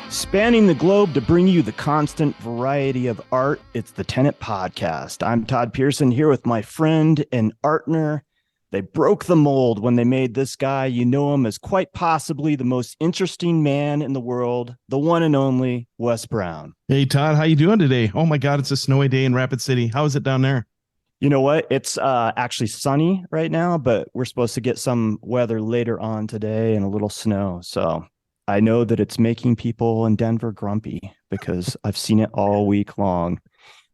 Spanning the globe to bring you the constant variety of art, it's the Tenet Podcast. I'm Todd Pearson here with my friend and partner. They broke the mold when they made this guy. You know him as quite possibly the most interesting man in the world, the one and only Wes Brown. Hey, Todd, how you doing today? Oh, my God, it's a snowy day in Rapid City. How is it down there? You know what? It's actually sunny right now, but we're supposed to get some weather later on today and a little snow. So I know that it's making people in Denver grumpy because I've seen it all week long.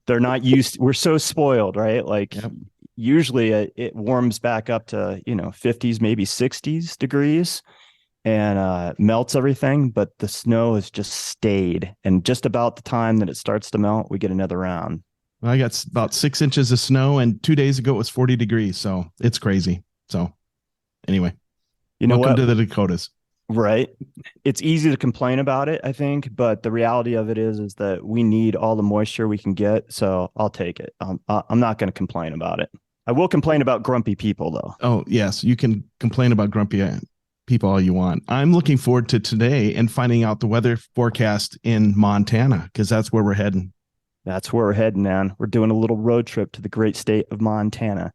They're not used. We're so spoiled, right? Like usually it warms back up to, 50s, maybe 60s degrees and melts everything. But the snow has just stayed. And just about the time that it starts to melt, we get another round. Well, I got about 6 inches of snow, and 2 days ago it was 40 degrees. So it's crazy. So anyway, welcome to the Dakotas. Right. It's easy to complain about it, I think, but the reality of it is that we need all the moisture we can get. So I'll take it. I'm not going to complain about it. I will complain about grumpy people, though. Oh, yes. You can complain about grumpy people all you want. I'm looking forward to today and finding out the weather forecast in Montana, because that's where we're heading. That's where we're heading, man. We're doing a little road trip to the great state of Montana.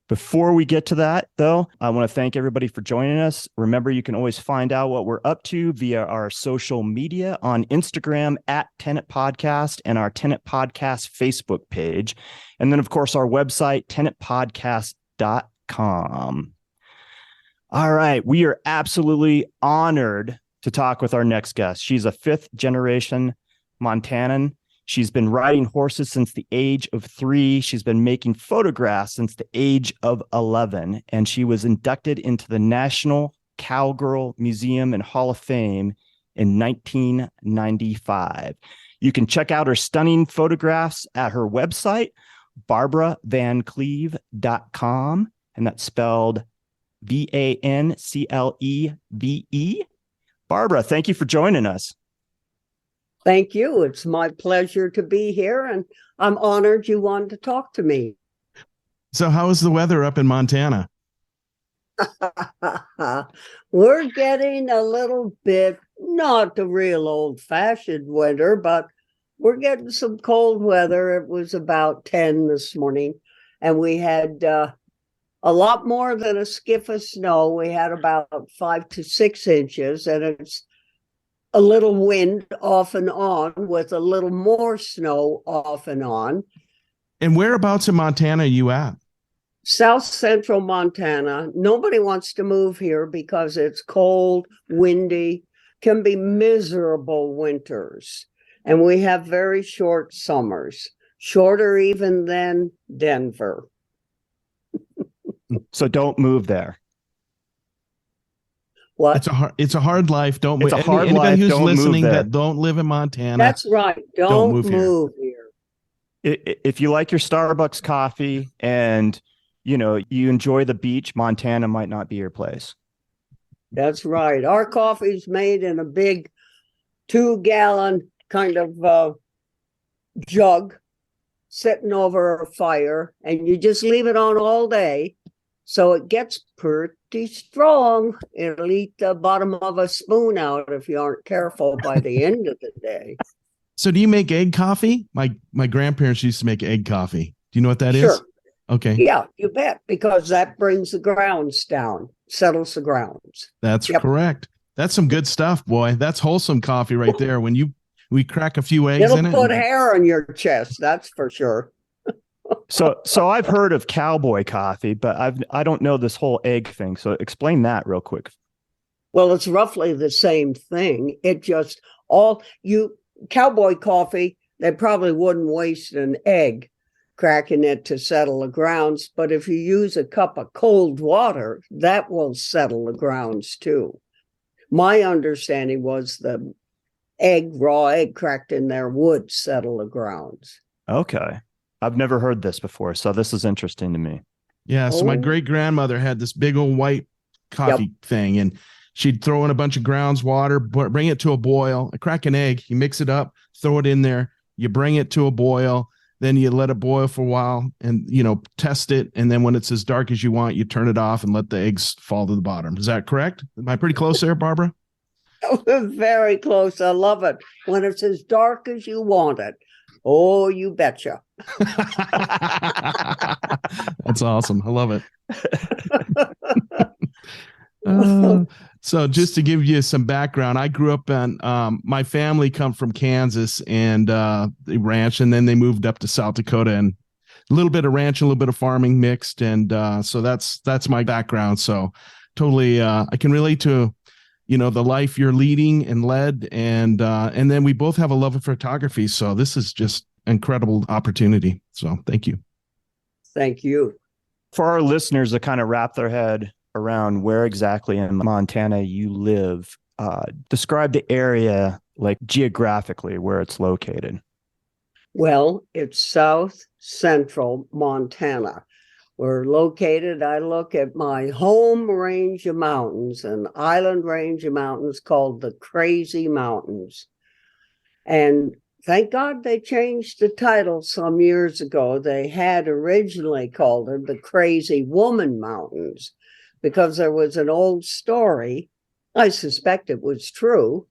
Before we get to that, though, I want to thank everybody for joining us. Remember, you can always find out what we're up to via our social media on Instagram at Tenet Podcast and our Tenet Podcast Facebook page. And then, of course, our website, tenetpodcast.com. All right. We are absolutely honored to talk with our next guest. She's a fifth-generation Montanan. She's been riding horses since the age of 3. She's been making photographs since the age of 11. And she was inducted into the National Cowgirl Museum and Hall of Fame in 1995. You can check out her stunning photographs at her website, barbaravancleve.com. And that's spelled VANCLEVE. Barbara, thank you for joining us. Thank you. It's my pleasure to be here, and I'm honored you wanted to talk to me. So how is the weather up in Montana? We're getting a little bit, not the real old-fashioned winter, but we're getting some cold weather. It was about 10 this morning, and we had a lot more than a skiff of snow. We had about 5 to 6 inches, and it's a little wind off and on with a little more snow off and on. And whereabouts in Montana are you at? South central Montana. Nobody wants to move here because it's cold, windy, can be miserable winters. And we have very short summers, shorter even than Denver. So don't move there. What? It's a hard life. It's a hard anybody life. who's Don't listening move that don't live in Montana. That's right. Don't move here. If you like your Starbucks coffee and you enjoy the beach, Montana might not be your place. That's right. Our coffee's made in a big 2-gallon kind of jug sitting over a fire, and you just leave it on all day. So it gets pretty strong. It'll eat the bottom of a spoon out if you aren't careful by the end of the day. So do you make egg coffee? My grandparents used to make egg coffee. Do you know what that is? Sure. Okay. Yeah, you bet, because that brings the grounds down, settles the grounds. That's correct. That's some good stuff, boy. That's wholesome coffee right there. When we crack a few eggs in it. It'll put hair on your chest, that's for sure. So I've heard of cowboy coffee, but I don't know this whole egg thing. So explain that real quick. Well, it's roughly the same thing. It just cowboy coffee, they probably wouldn't waste an egg cracking it to settle the grounds. But if you use a cup of cold water, that will settle the grounds too. My understanding was the raw egg cracked in there would settle the grounds. Okay. I've never heard this before, so this is interesting to me. Yeah, so my great-grandmother had this big old white coffee thing, and she'd throw in a bunch of grounds water, bring it to a boil, crack an egg, you mix it up, throw it in there, you bring it to a boil, then you let it boil for a while and, test it. And then when it's as dark as you want, you turn it off and let the eggs fall to the bottom. Is that correct? Am I pretty close there, Barbara? Very close. I love it. When it's as dark as you want it. Oh, you betcha. That's awesome. I love it. So just to give you some background, I grew up in, my family come from Kansas and the ranch, and then they moved up to South Dakota, and a little bit of ranch, a little bit of farming mixed. And so that's my background. So totally, I can relate to, the life you're leading and led. And then we both have a love of photography. So this is just incredible opportunity. So thank you. Thank you. For our listeners to kind of wrap their head around where exactly in Montana you live, describe the area, like geographically, where it's located. Well, it's south central Montana. We're located, I look at my home range of mountains, an island range of mountains called the Crazy Mountains. And thank God they changed the title some years ago. They had originally called it the Crazy Woman Mountains because there was an old story. I suspect it was true.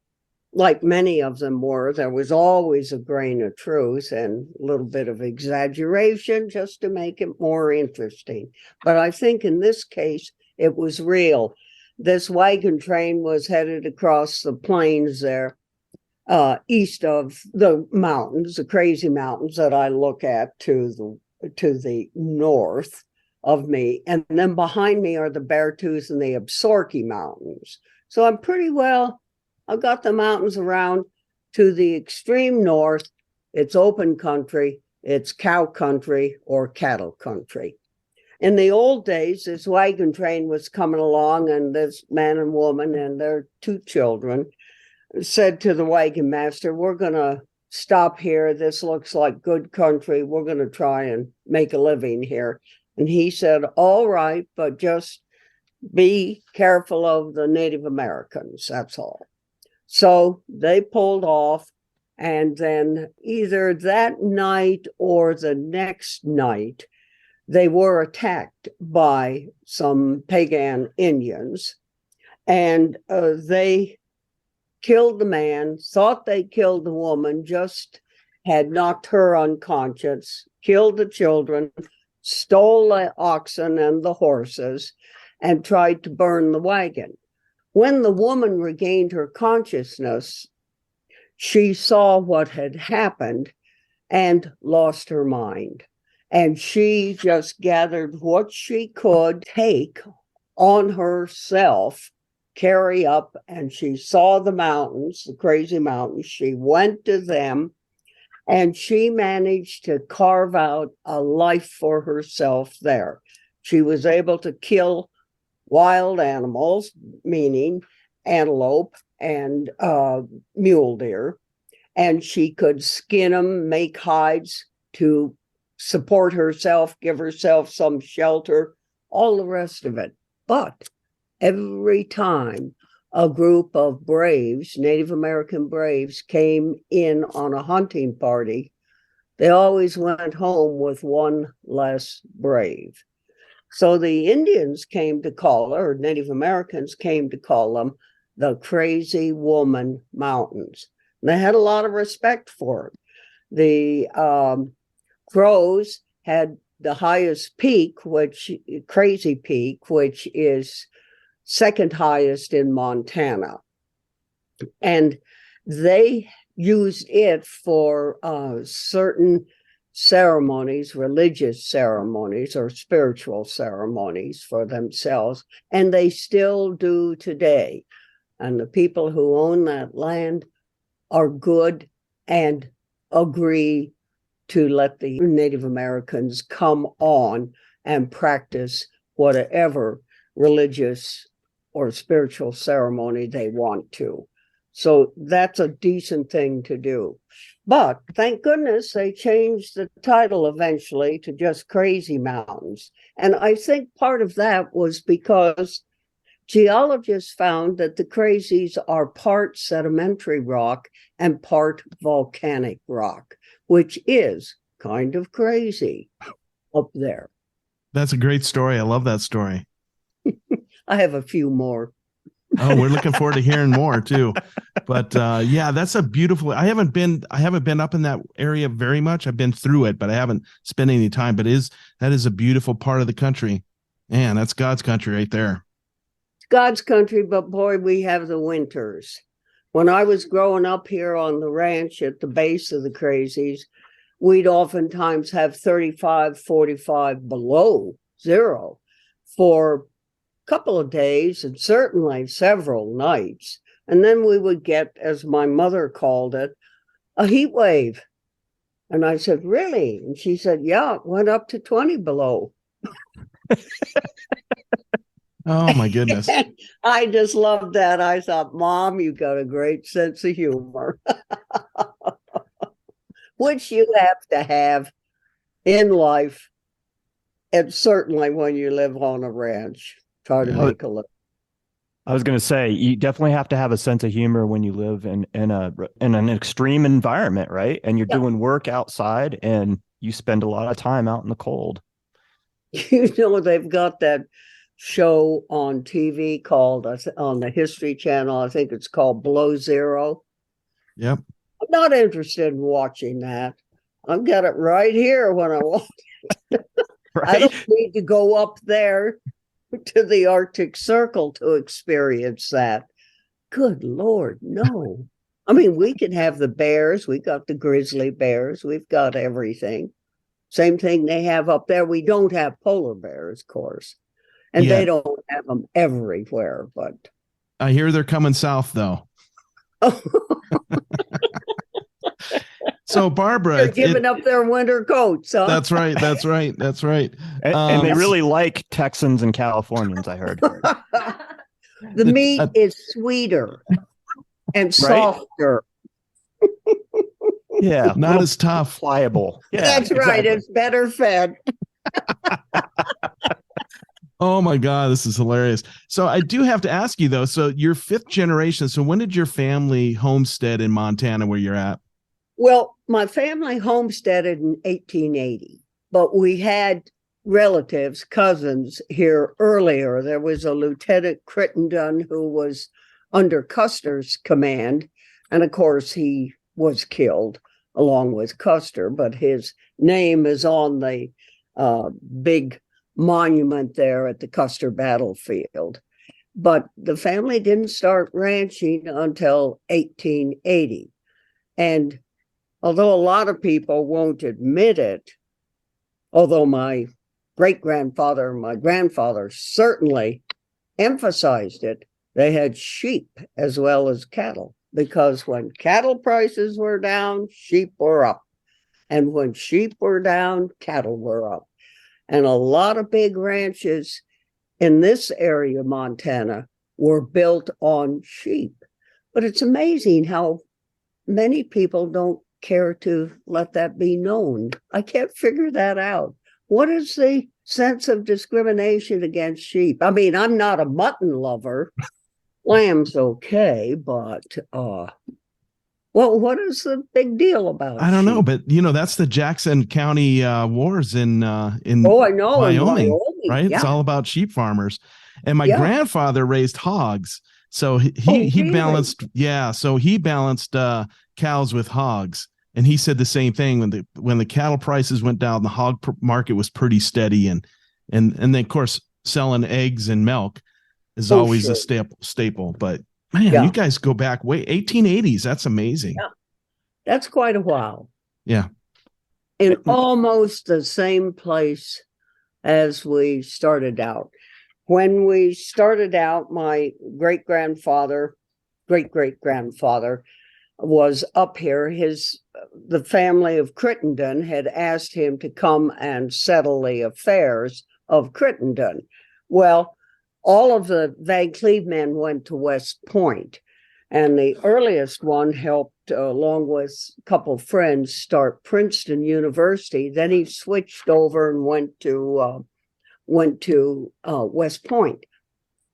Like many of them were, there was always a grain of truth and a little bit of exaggeration just to make it more interesting. But I think in this case, it was real. This wagon train was headed across the plains there, east of the mountains, the Crazy Mountains that I look at to the north of me. And then behind me are the Beartooth and the Absaroka Mountains. So I'm pretty well, I've got the mountains around to the extreme north. It's open country, it's cow country or cattle country. In the old days, this wagon train was coming along, and this man and woman and their 2 children said to the wagon master, "We're going to stop here. This looks like good country. We're going to try and make a living here." And he said, "All right, but just be careful of the Native Americans. That's all." So they pulled off, and then either that night or the next night, they were attacked by some pagan Indians, and they killed the man, thought they killed the woman, just had knocked her unconscious, killed the children, stole the oxen and the horses, and tried to burn the wagon. When the woman regained her consciousness, she saw what had happened and lost her mind. And she just gathered what she could take on herself, carry up, and she saw the mountains, the Crazy Mountains. She went to them, and she managed to carve out a life for herself there. She was able to kill wild animals, meaning antelope and mule deer, and she could skin them, make hides to support herself, give herself some shelter, all the rest of it. But every time a group of braves, Native American braves, came in on a hunting party, they always went home with one less brave. So the Indians came to call her, or Native Americans came to call them, the Crazy Woman Mountains. And they had a lot of respect for it. The Crows had the highest peak, Crazy Peak, which is second highest in Montana. And they used it for certain ceremonies, religious ceremonies or spiritual ceremonies for themselves, and they still do today. And the people who own that land are good and agree to let the Native Americans come on and practice whatever religious or spiritual ceremony they want to. So that's a decent thing to do. But thank goodness they changed the title eventually to just Crazy Mountains. And I think part of that was because geologists found that the Crazies are part sedimentary rock and part volcanic rock, which is kind of crazy up there. That's a great story. I love that story. I have a few more. Oh, we're looking forward to hearing more too. But yeah, that's a beautiful. I haven't been up in that area very much. I've been through it, but I haven't spent any time. But that is a beautiful part of the country. Man, that's God's country right there. It's God's country, but boy, we have the winters. When I was growing up here on the ranch at the base of the Crazies, we'd oftentimes have 35, 45 below zero for couple of days and certainly several nights. And then we would get, as my mother called it, a heat wave. And I said, really? And she said, yeah, it went up to 20 below. Oh, my goodness. I just loved that. I thought, Mom, you got a great sense of humor, which you have to have in life. And certainly when you live on a ranch. Try to make a look. I was going to say, you definitely have to have a sense of humor when you live in an extreme environment, right? And you're doing work outside, and you spend a lot of time out in the cold. You know, they've got that show on TV called on the History Channel. I think it's called Below Zero. Yep. I'm not interested in watching that. I've got it right here when I want. Right? I don't need to go up there to the Arctic Circle to experience that. Good Lord, no. I mean, we can have the bears. We got the grizzly bears. We've got everything. Same thing they have up there. We don't have polar bears, of course. And they don't have them everywhere, but I hear they're coming south, though. So, Barbara, they're giving up their winter coats. Huh? That's right. That's right. That's right. And they really like Texans and Californians, I heard. The meat is sweeter and softer. Yeah, not as tough, pliable. Yeah, that's right. It's better fed. Oh my God, this is hilarious. So I do have to ask you though. So you're fifth generation. So when did your family homestead in Montana where you're at? Well, my family homesteaded in 1880, but we had relatives, cousins here earlier. There was a Lieutenant Crittenden who was under Custer's command. And of course, he was killed along with Custer, but his name is on the big monument there at the Custer battlefield. But the family didn't start ranching until 1880. And although a lot of people won't admit it, although my great-grandfather and my grandfather certainly emphasized it, they had sheep as well as cattle, because when cattle prices were down, sheep were up. And when sheep were down, cattle were up. And a lot of big ranches in this area, Montana, were built on sheep. But it's amazing how many people don't care to let that be known. I can't figure that out. What is the sense of discrimination against sheep? I mean, I'm not a mutton lover. Lamb's okay, but well, what is the big deal about I don't sheep? know, but that's the Jackson County wars in I know, Wyoming, right? Yeah. It's all about sheep farmers. And my grandfather raised hogs. So he really? balanced, so he balanced cows with hogs. And he said the same thing when the cattle prices went down, the hog market was pretty steady, and then of course selling eggs and milk is always a staple. But man, you guys go back way 1880s. That's amazing. Yeah. That's quite a while. Yeah. In almost the same place as we started out. When we started out, my great-grandfather was up here. The family of Crittenden had asked him to come and settle the affairs of Crittenden. Well, all of the Van Cleve men went to West Point, and the earliest one helped, along with a couple of friends, start Princeton University. Then he switched over and went to West Point.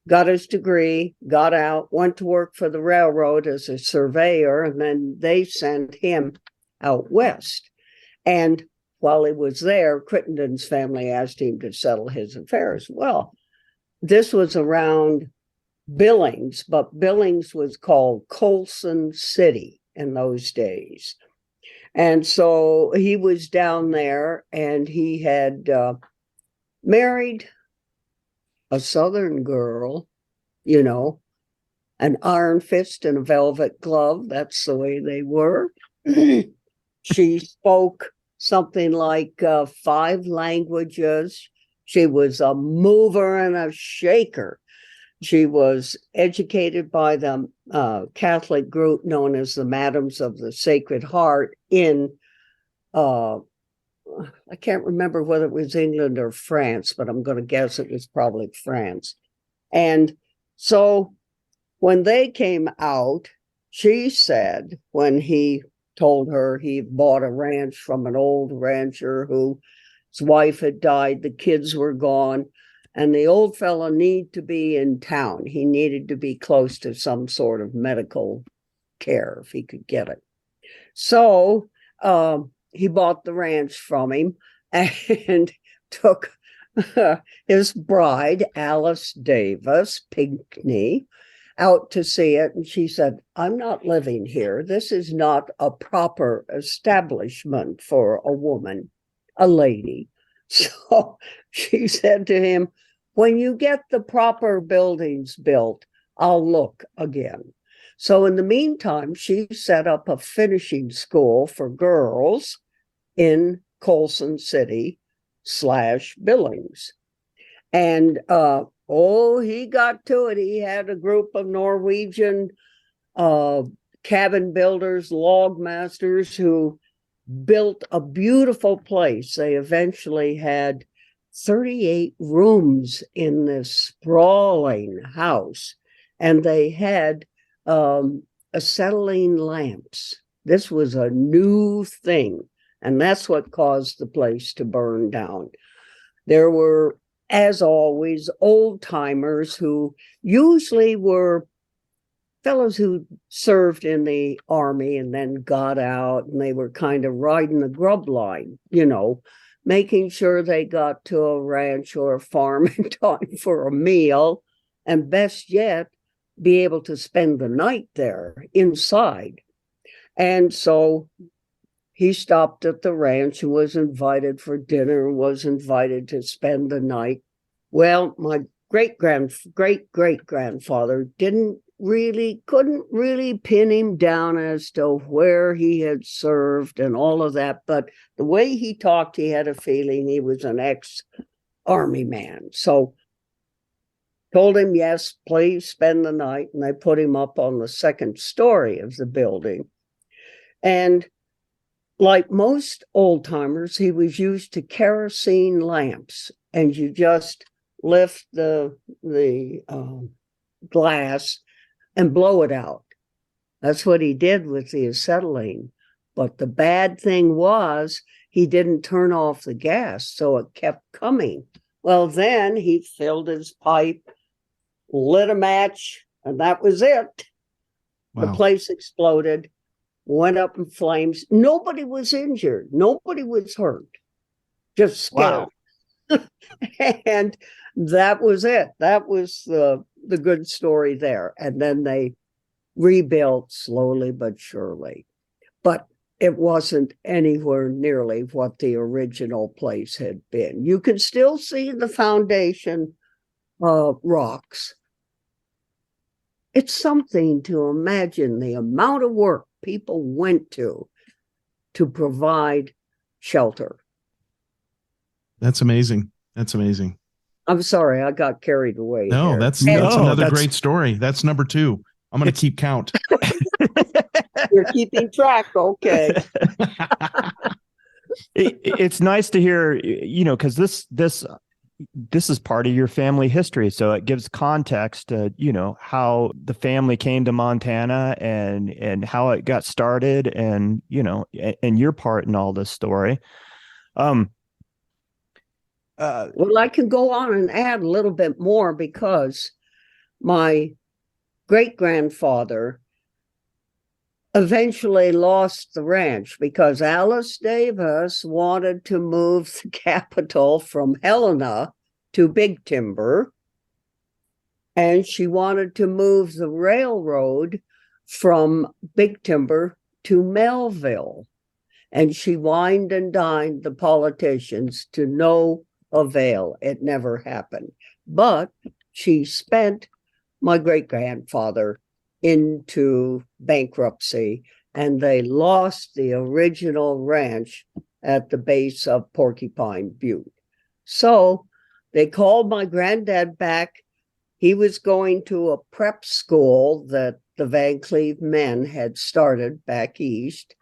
Got his degree, got out, went to work for the railroad as a surveyor, and then they sent him out west. And while he was there, Crittenden's family asked him to settle his affairs. Well, this was around Billings, but Billings was called Colson City in those days. And so he was down there, and he had married a Southern girl, you know, an iron fist and a velvet glove. That's the way they were. She spoke something like 5 languages. She was a mover and a shaker. She was educated by the Catholic group known as the Madams of the Sacred Heart in, I can't remember whether it was England or France, but I'm going to guess it was probably France. And so when they came out, she said, when he told her he bought a ranch from an old rancher whose wife had died, the kids were gone, and the old fella needed to be in town. He needed to be close to some sort of medical care if he could get it. So he bought the ranch from him and took his bride, Alice Davis Pinckney, out to see it. And she said, I'm not living here. This is not a proper establishment for a woman, a lady. So she said to him, when you get the proper buildings built, I'll look again. So in the meantime, she set up a finishing school for girls in Colson City / Billings. And he got to it. He had a group of Norwegian cabin builders, log masters who built a beautiful place. They eventually had 38 rooms in this sprawling house, and they had acetylene lamps. This was a new thing, and that's what caused the place to burn down. There were, as always, old timers who usually were fellows who served in the army and then got out, and they were kind of riding the grub line, you know, making sure they got to a ranch or a farm in time for a meal, and best yet, be able to spend the night there inside. And so he stopped at the ranch and was invited for dinner, was invited to spend the night. Well, my great-great-grandfather couldn't really pin him down as to where he had served and all of that. But the way he talked, he had a feeling he was an ex-army man. So told him, yes, please spend the night. And they put him up on the second story of the building. And like most old timers, he was used to kerosene lamps, and you just lift the glass and blow it out. That's what he did with the acetylene. But the bad thing was he didn't turn off the gas, so it kept coming. Well, then he filled his pipe, lit a match, and that was it. Wow. The place exploded, went up in flames. Nobody was injured. Nobody was hurt. Just scared. Wow. And that was it. That was the good story there. And then they rebuilt slowly but surely. But it wasn't anywhere nearly what the original place had been. You can still see the foundation rocks. It's something to imagine the amount of work people went to provide shelter. That's amazing. That's amazing. I'm sorry, I got carried away. No, there. that's another great story. That's number 2. I'm going to keep count. You're keeping track. Okay. It's nice to hear, you know, because this is part of your family history. So it gives context to, you know, how the family came to Montana and how it got started and, you know, and your part in all this story. Well, I can go on and add a little bit more because my great-grandfather eventually lost the ranch because Alice Davis wanted to move the capital from Helena to Big Timber. And she wanted to move the railroad from Big Timber to Melville. And she wined and dined the politicians to no avail. It never happened. But she spent my great-grandfather into bankruptcy, and they lost the original ranch at the base of Porcupine Butte. So they called my granddad back. He was going to a prep school that the Van Cleve men had started back east,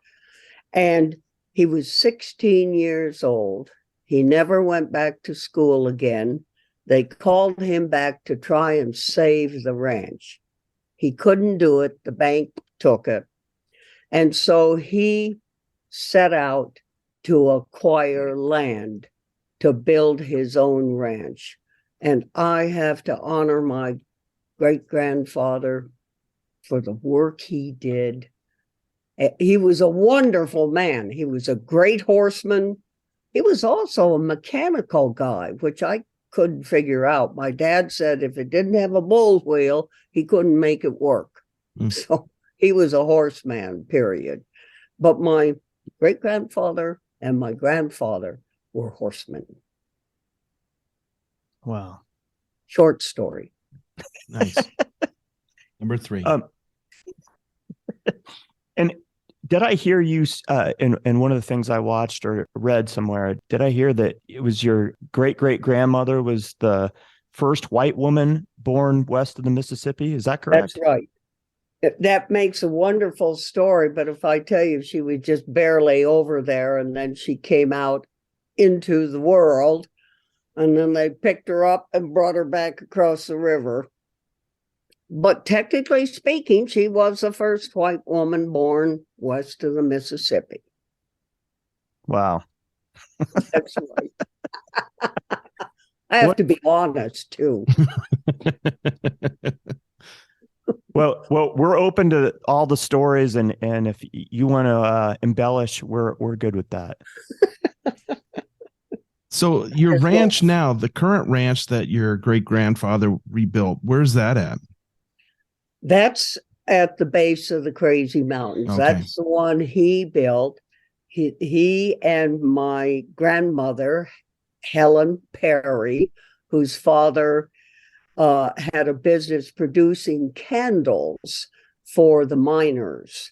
and he was 16 years old. He never went back to school again. They called him back to try and save the ranch. He couldn't do it. The bank took it. And so he set out to acquire land to build his own ranch. And I have to honor my great-grandfather for the work he did. He was a wonderful man. He was a great horseman. He was also a mechanical guy, which I couldn't figure out. My dad said if it didn't have a bull wheel, he couldn't make it work. So he was a horseman, period. But my great-grandfather and my grandfather were horsemen. Wow. Short story. Nice. Number 3. And did I hear you in one of the things I watched or read somewhere, did I hear that it was your great-great-grandmother was the first white woman born west of the Mississippi? Is that correct? That's right. That makes a wonderful story, but if I tell you she was just barely over there and then she came out into the world, and then they picked her up and brought her back across the river. But technically speaking, she was the first white woman born west of the Mississippi. Wow. That's right. I have to be honest, too. Well, we're open to all the stories, and if you want to embellish, we're good with that. So your ranch now, the current ranch that your great-grandfather rebuilt, where's that at? That's at the base of the Crazy Mountains. Okay. That's the one he built. He and my grandmother, Helen Perry, whose father had a business producing candles for the miners.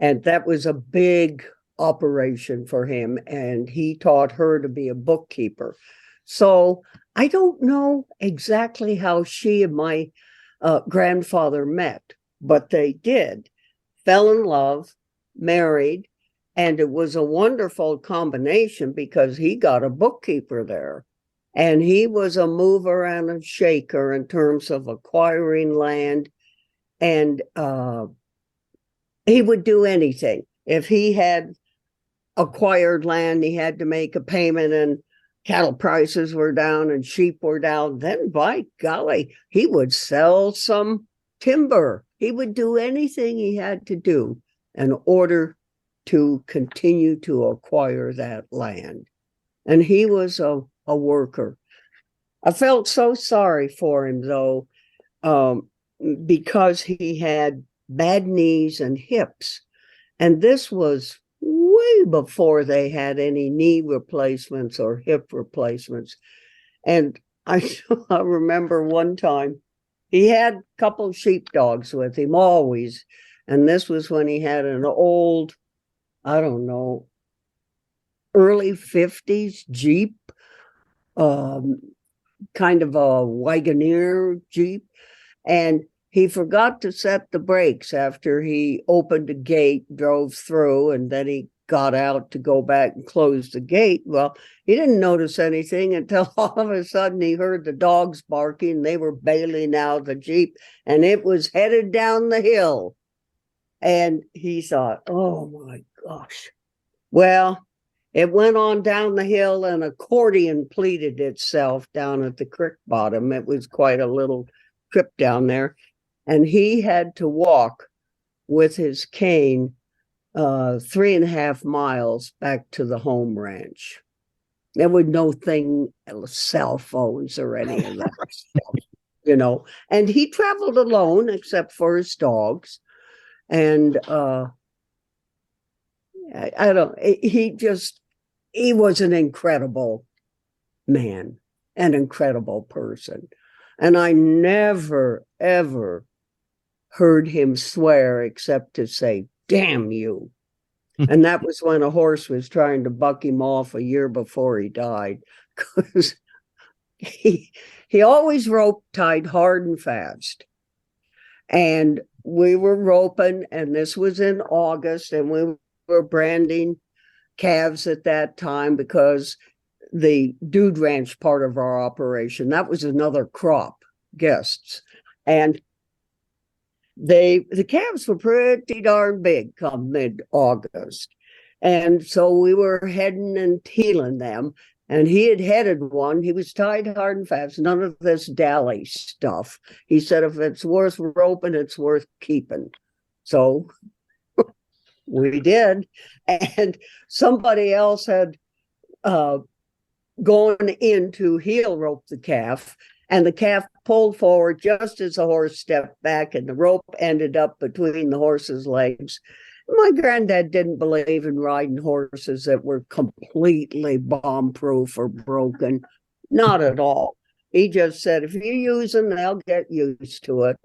And that was a big operation for him. And he taught her to be a bookkeeper. So I don't know exactly how she and my grandfather met, but they did. Fell in love, married, and it was a wonderful combination because he got a bookkeeper there. And he was a mover and a shaker in terms of acquiring land. And he would do anything. If he had acquired land, he had to make a payment and cattle prices were down and sheep were down, then by golly, he would sell some timber. He would do anything he had to do in order to continue to acquire that land. And he was a worker. I felt so sorry for him, though, because he had bad knees and hips. And this was way before they had any knee replacements or hip replacements. And I remember one time he had a couple of sheepdogs with him always. And this was when he had an old, I don't know, early 50s Jeep, kind of a Wagoneer Jeep. And he forgot to set the brakes after he opened a gate, drove through, and then he got out to go back and close the gate. Well, he didn't notice anything until all of a sudden he heard the dogs barking. They were bailing out the Jeep, and it was headed down the hill. And he thought, oh my gosh. Well, it went on down the hill, and accordion pleated itself down at the creek bottom. It was quite a little trip down there. And he had to walk with his cane 3.5 miles back to the home ranch. There was no thing, cell phones or any of that stuff, And he traveled alone, except for his dogs. And I don't. He was an incredible man, an incredible person, and I never ever heard him swear except to say "damn you." And that was when a horse was trying to buck him off a year before he died, because he always rope tied hard and fast. And we were roping, and this was in August, and we were branding calves at that time, because the Dude Ranch part of our operation, that was another crop, guests. And the calves were pretty darn big come mid-August. And so we were heading and heeling them. And he had headed one. He was tied hard and fast. None of this dally stuff. He said, if it's worth roping, it's worth keeping. So we did. And somebody else had gone in to heel rope the calf. And the calf pulled forward just as the horse stepped back, and the rope ended up between the horse's legs. My granddad didn't believe in riding horses that were completely bomb-proof or broken. Not at all. He just said, if you use them, they'll get used to it,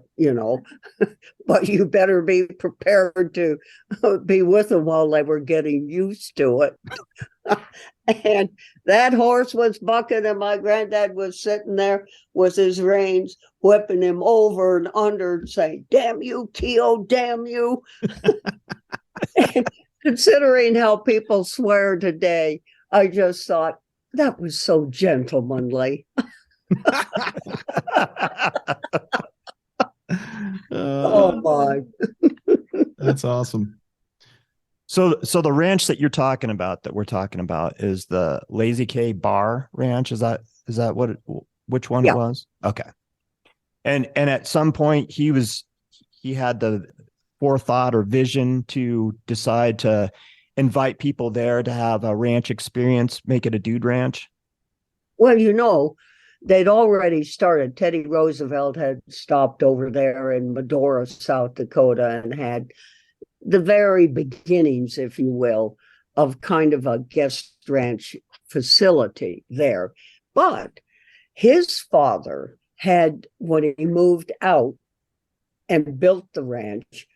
but you better be prepared to be with them while they were getting used to it. And that horse was bucking, and my granddad was sitting there with his reins, whipping him over and under and saying, damn you, Keo, damn you. Considering how people swear today, I just thought that was so gentlemanly. Oh my. That's awesome. So the ranch that we're talking about is the Lazy K Bar Ranch. Is that which one Yeah. it was? Okay. And at some point he had the forethought or vision to decide to invite people there to have a ranch experience, make it a dude ranch. Well, they'd already started. Teddy Roosevelt had stopped over there in Medora, South Dakota, and had the very beginnings, if you will, of kind of a guest ranch facility there. But his father had, when he moved out and built the ranch,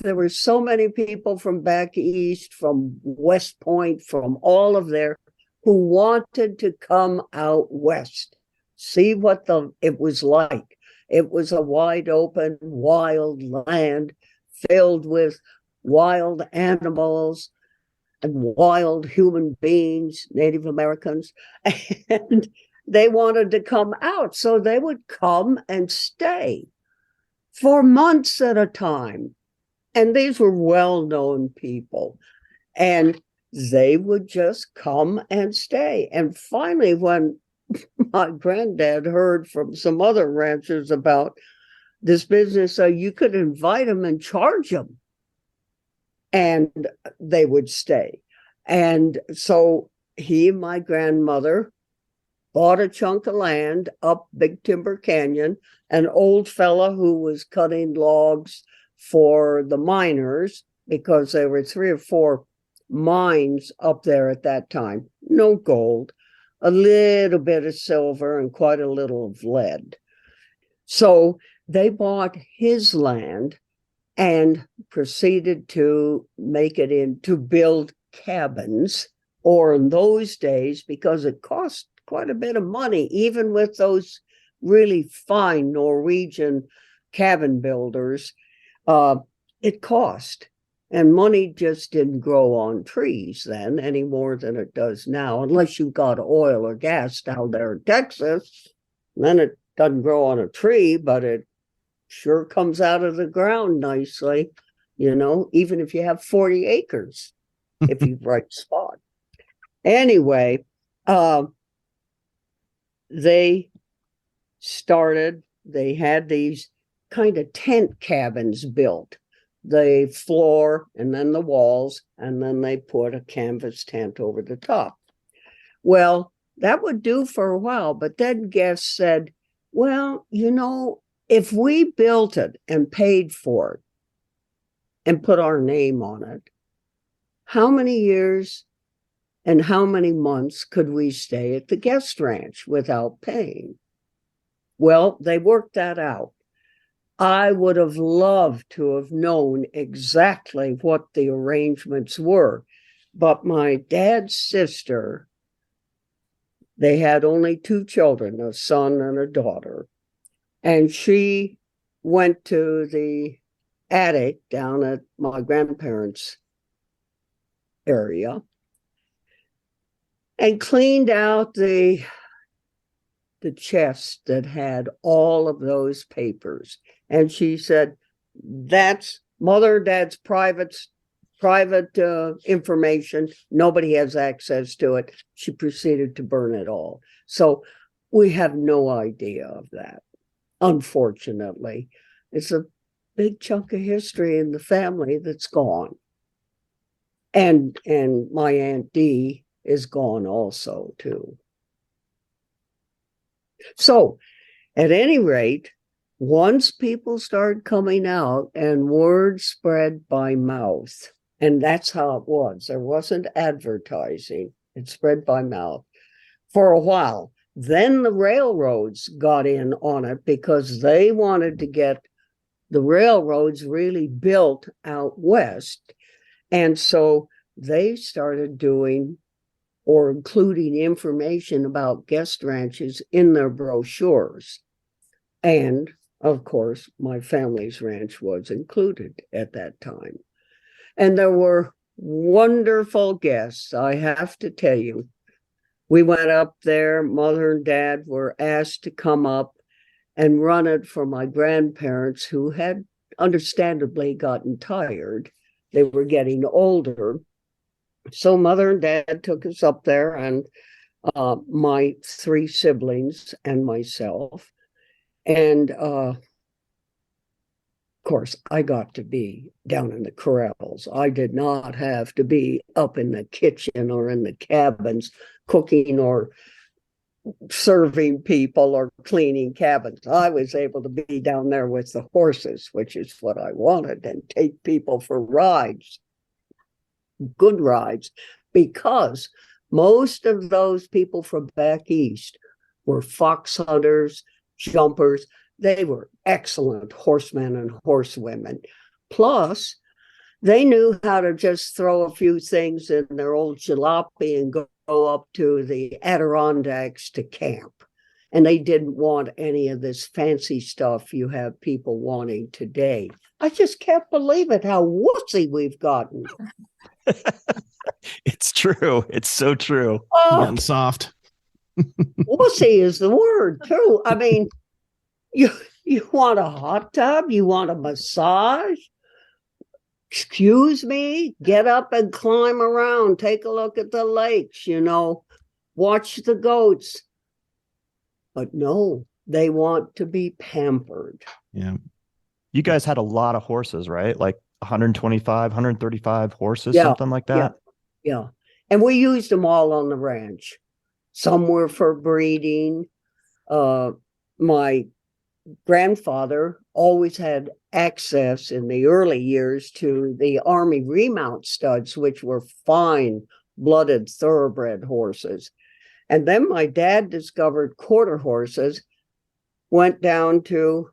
there were so many people from back east, from West Point, from all of there, who wanted to come out west, see what it was like. It was a wide open, wild land filled with wild animals and wild human beings, Native Americans, and they wanted to come out. So they would come and stay for months at a time. And these were well-known people. And they would just come and stay. And finally, when my granddad heard from some other ranchers about this business, so you could invite them and charge them, and they would stay. And so he and my grandmother bought a chunk of land up Big Timber Canyon. An old fella who was cutting logs for the miners, because there were 3 or 4 mines up there at that time. No gold, a little bit of silver, and quite a little of lead. So they bought his land and proceeded to make it into build cabins, or in those days, because it cost quite a bit of money, even with those really fine Norwegian cabin builders, it cost. And money just didn't grow on trees then any more than it does now, unless you've got oil or gas down there in Texas. Then it doesn't grow on a tree, but it sure comes out of the ground nicely, even if you have 40 acres, if you right spot. Anyway, they had these kind of tent cabins built the floor and then the walls, and then they put a canvas tent over the top. Well, that would do for a while, but then guests said, well, if we built it and paid for it and put our name on it, how many years and how many months could we stay at the guest ranch without paying? Well, they worked that out. I would have loved to have known exactly what the arrangements were, but my dad's sister, they had only 2 children, a son and a daughter, and she went to the attic down at my grandparents' area and cleaned out the chest that had all of those papers. And she said, that's mother and dad's private information. Nobody has access to it. She proceeded to burn it all. So we have no idea of that. Unfortunately, it's a big chunk of history in the family that's gone. And my Aunt Dee is gone also too. So at any rate, once people started coming out and word spread by mouth, and that's how it was. There wasn't advertising. It spread by mouth for a while. Then the railroads got in on it because they wanted to get the railroads really built out west. And so they started doing or including information about guest ranches in their brochures. And of course, my family's ranch was included at that time. And there were wonderful guests, I have to tell you. We went up there, Mother and Dad were asked to come up and run it for my grandparents, who had understandably gotten tired. They were getting older. So Mother and Dad took us up there, and my 3 siblings and myself. And of course, I got to be down in the corrals. I did not have to be up in the kitchen or in the cabins cooking or serving people or cleaning cabins. I was able to be down there with the horses, which is what I wanted, and take people for rides, good rides, because most of those people from back east were fox hunters, jumpers. They were excellent horsemen and horsewomen. Plus, they knew how to just throw a few things in their old jalopy and go up to the Adirondacks to camp. And they didn't want any of this fancy stuff you have people wanting today. I just can't believe it, how wussy we've gotten. It's true. It's so true. Getting soft. Wussy is the word, too. I mean, you want a hot tub? You want a massage? Excuse me? Get up and climb around. Take a look at the lakes, watch the goats. But no, they want to be pampered. Yeah. You guys had a lot of horses, right? Like 125, 135 horses, Yeah, something like that? Yeah. And we used them all on the ranch. Some were for breeding. My grandfather always had access in the early years to the Army remount studs, which were fine blooded thoroughbred horses. And then my dad discovered quarter horses, went down to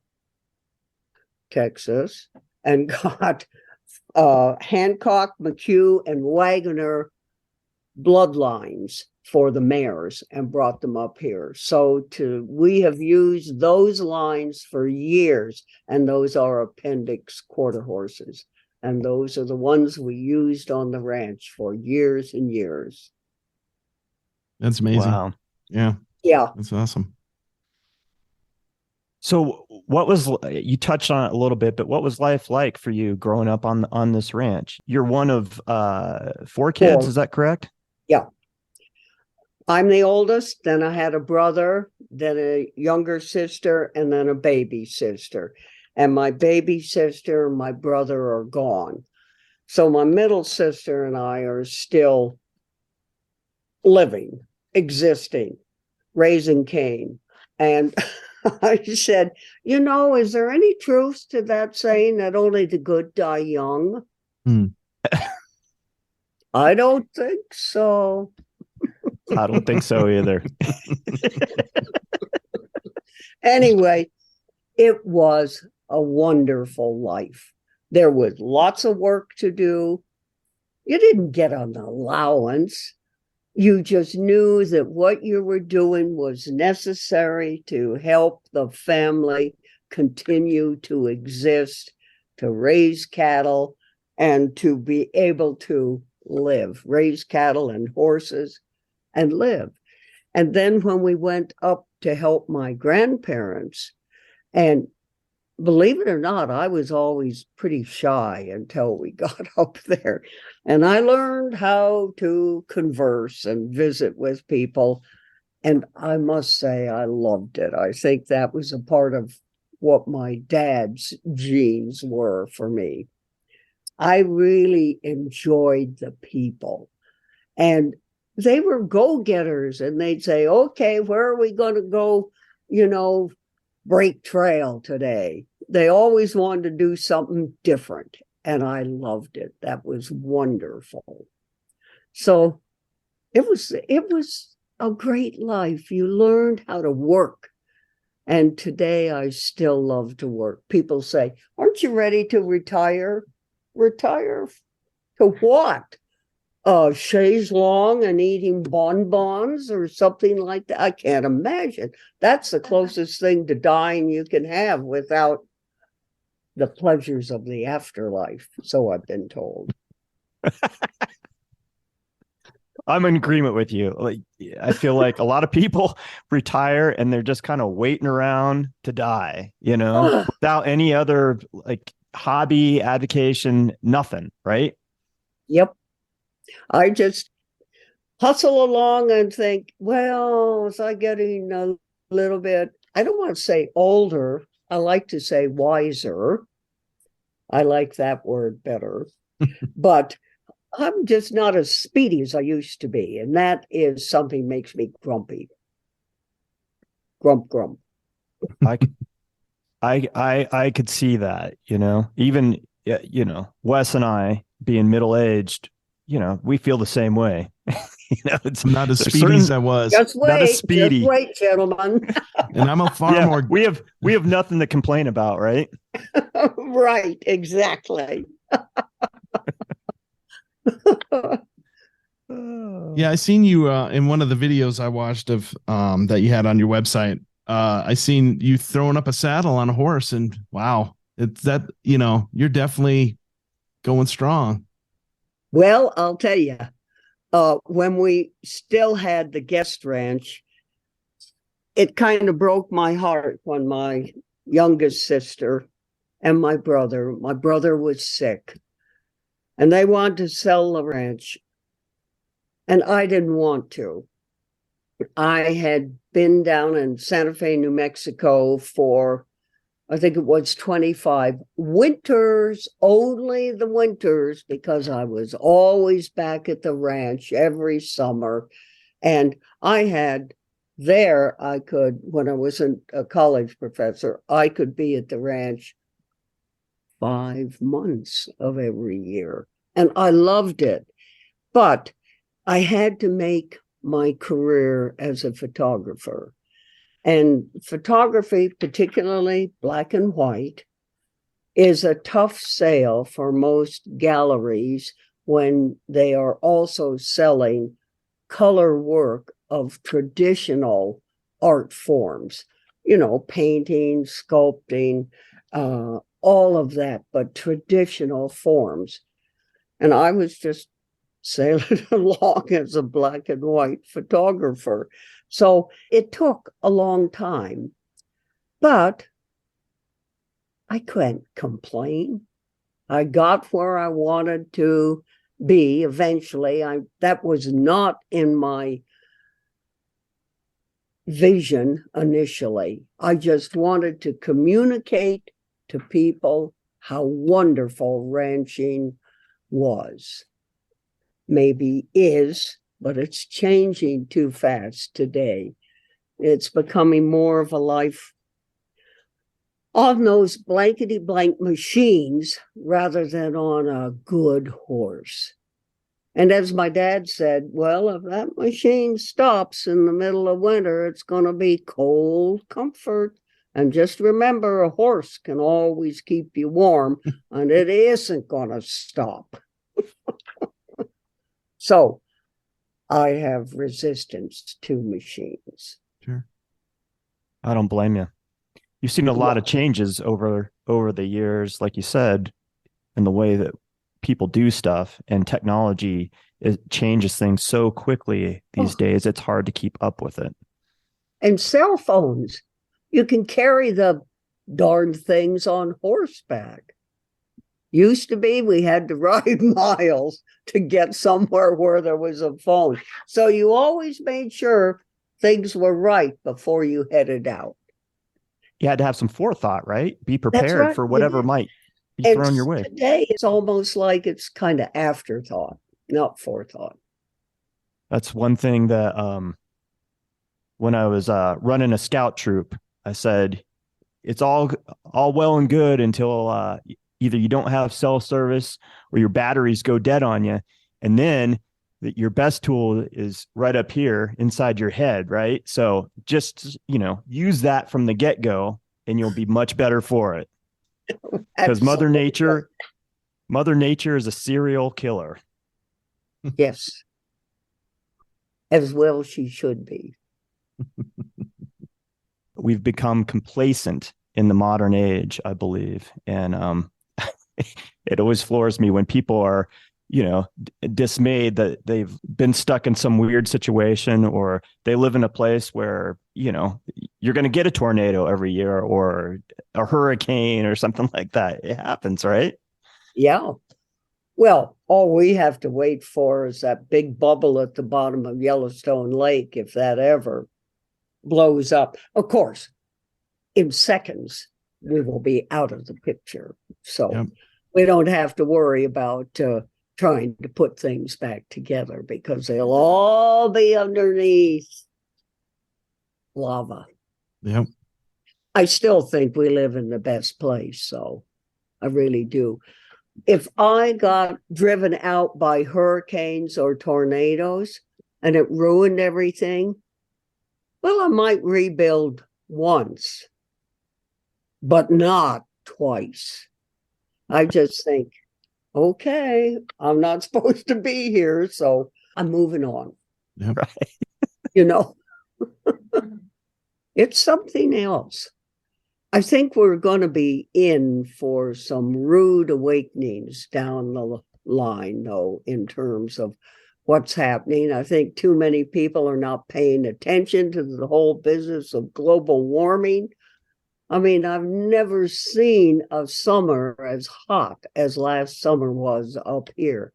Texas and got Hancock, McHugh, and Wagner bloodlines for the mares and brought them up here. So we have used those lines for years, and those are appendix quarter horses. And those are the ones we used on the ranch for years and years. That's amazing. Wow. Yeah. Yeah. That's awesome. So you touched on it a little bit, but what was life like for you growing up on this ranch? You're one of 4 kids, is that correct? Yeah. I'm the oldest, then I had a brother, then a younger sister, and then a baby sister. and my baby sister and my brother are gone. So my middle sister and I are still living, existing, raising Cain. And I said, is there any truth to that saying that only the good die young? I don't think so. I don't think so either. Anyway, it was a wonderful life. There was lots of work to do. You didn't get an allowance. You just knew that what you were doing was necessary to help the family continue to exist, to raise cattle, and to be able to live, raise cattle and horses and live. And then when we went up to help my grandparents, and believe it or not, I was always pretty shy until we got up there. And I learned how to converse and visit with people. And I must say, I loved it. I think that was a part of what my dad's genes were for me. I really enjoyed the people. And they were go-getters, and they'd say, okay, where are we going to go, break trail today? They always wanted to do something different, and I loved it. That was wonderful. So it was a great life. You learned how to work. And today I still love to work. People say, aren't you ready to retire? Retire to what? Chaise long and eating bonbons or something like that. I can't imagine. That's the closest thing to dying you can have without the pleasures of the afterlife. So I've been told. I'm in agreement with you. Like, I feel like a lot of people retire and they're just kind of waiting around to die, without any other like hobby, avocation, nothing, right? Yep. I just hustle along and think, well, as I getting a little bit, I don't want to say older. I like to say wiser. I like that word better. But I'm just not as speedy as I used to be. And that is something makes me grumpy. Grump. I could see that, even, Wes and I being middle-aged, we feel the same way. I'm not as speedy as I was. Just not as speedy. Just wait, gentlemen. And I'm a far more. We have nothing to complain about, right? Right, exactly. Yeah, I seen you in one of the videos I watched of that you had on your website. I seen you throwing up a saddle on a horse, and wow, it's that you're definitely going strong. Well, I'll tell you, when we still had the guest ranch, it kind of broke my heart when my youngest sister and my brother was sick, and they wanted to sell the ranch, and I didn't want to. I had been down in Santa Fe, New Mexico for, I think it was 25 winters, only the winters, because I was always back at the ranch every summer. And I had there, when I wasn't a college professor, I could be at the ranch 5 months of every year. And I loved it. But I had to make my career as a photographer. And photography, particularly black and white, is a tough sale for most galleries when they are also selling color work of traditional art forms, painting, sculpting, all of that, but traditional forms. And I was just sailing along as a black and white photographer. So it took a long time, but I couldn't complain. I got where I wanted to be eventually. That was not in my vision initially. I just wanted to communicate to people how wonderful ranching was. Maybe is, but it's changing too fast today. It's becoming more of a life on those blankety blank machines rather than on a good horse. And as my dad said, well, if that machine stops in the middle of winter, it's going to be cold comfort. And just remember, a horse can always keep you warm, and it isn't going to stop. So I have resistance to machines. Sure. I don't blame you. You've seen a lot of changes over the years, like you said, in the way that people do stuff, and technology changes things so quickly these days. It's hard to keep up with it. And cell phones, you can carry the darn things on horseback. Used to be we had to ride miles to get somewhere where there was a phone. So you always made sure things were right before you headed out. You had to have some forethought, right? Be prepared right. for whatever might be thrown your way. Today, it's almost like it's kind of afterthought, not forethought. That's one thing that when I was running a scout troop, I said, it's all well and good until either you don't have cell service or your batteries go dead on you. And then your best tool is right up here inside your head, right? So just, use that from the get-go and you'll be much better for it. Because Mother Nature is a serial killer. Yes. As well she should be. We've become complacent in the modern age, I believe. And it always floors me when people are, dismayed that they've been stuck in some weird situation, or they live in a place where, you're going to get a tornado every year or a hurricane or something like that. It happens, right? Yeah. Well, all we have to wait for is that big bubble at the bottom of Yellowstone Lake, if that ever blows up. Of course, in seconds, we will be out of the picture. So we don't have to worry about trying to put things back together because they'll all be underneath lava. Yep. I still think we live in the best place, so I really do. If I got driven out by hurricanes or tornadoes and it ruined everything, well, I might rebuild once, but not twice. I just think, okay, I'm not supposed to be here, so I'm moving on. Yep. Right. It's something else. I think we're going to be in for some rude awakenings down the line, though, in terms of what's happening. I think too many people are not paying attention to the whole business of global warming. I mean, I've never seen a summer as hot as last summer was up here.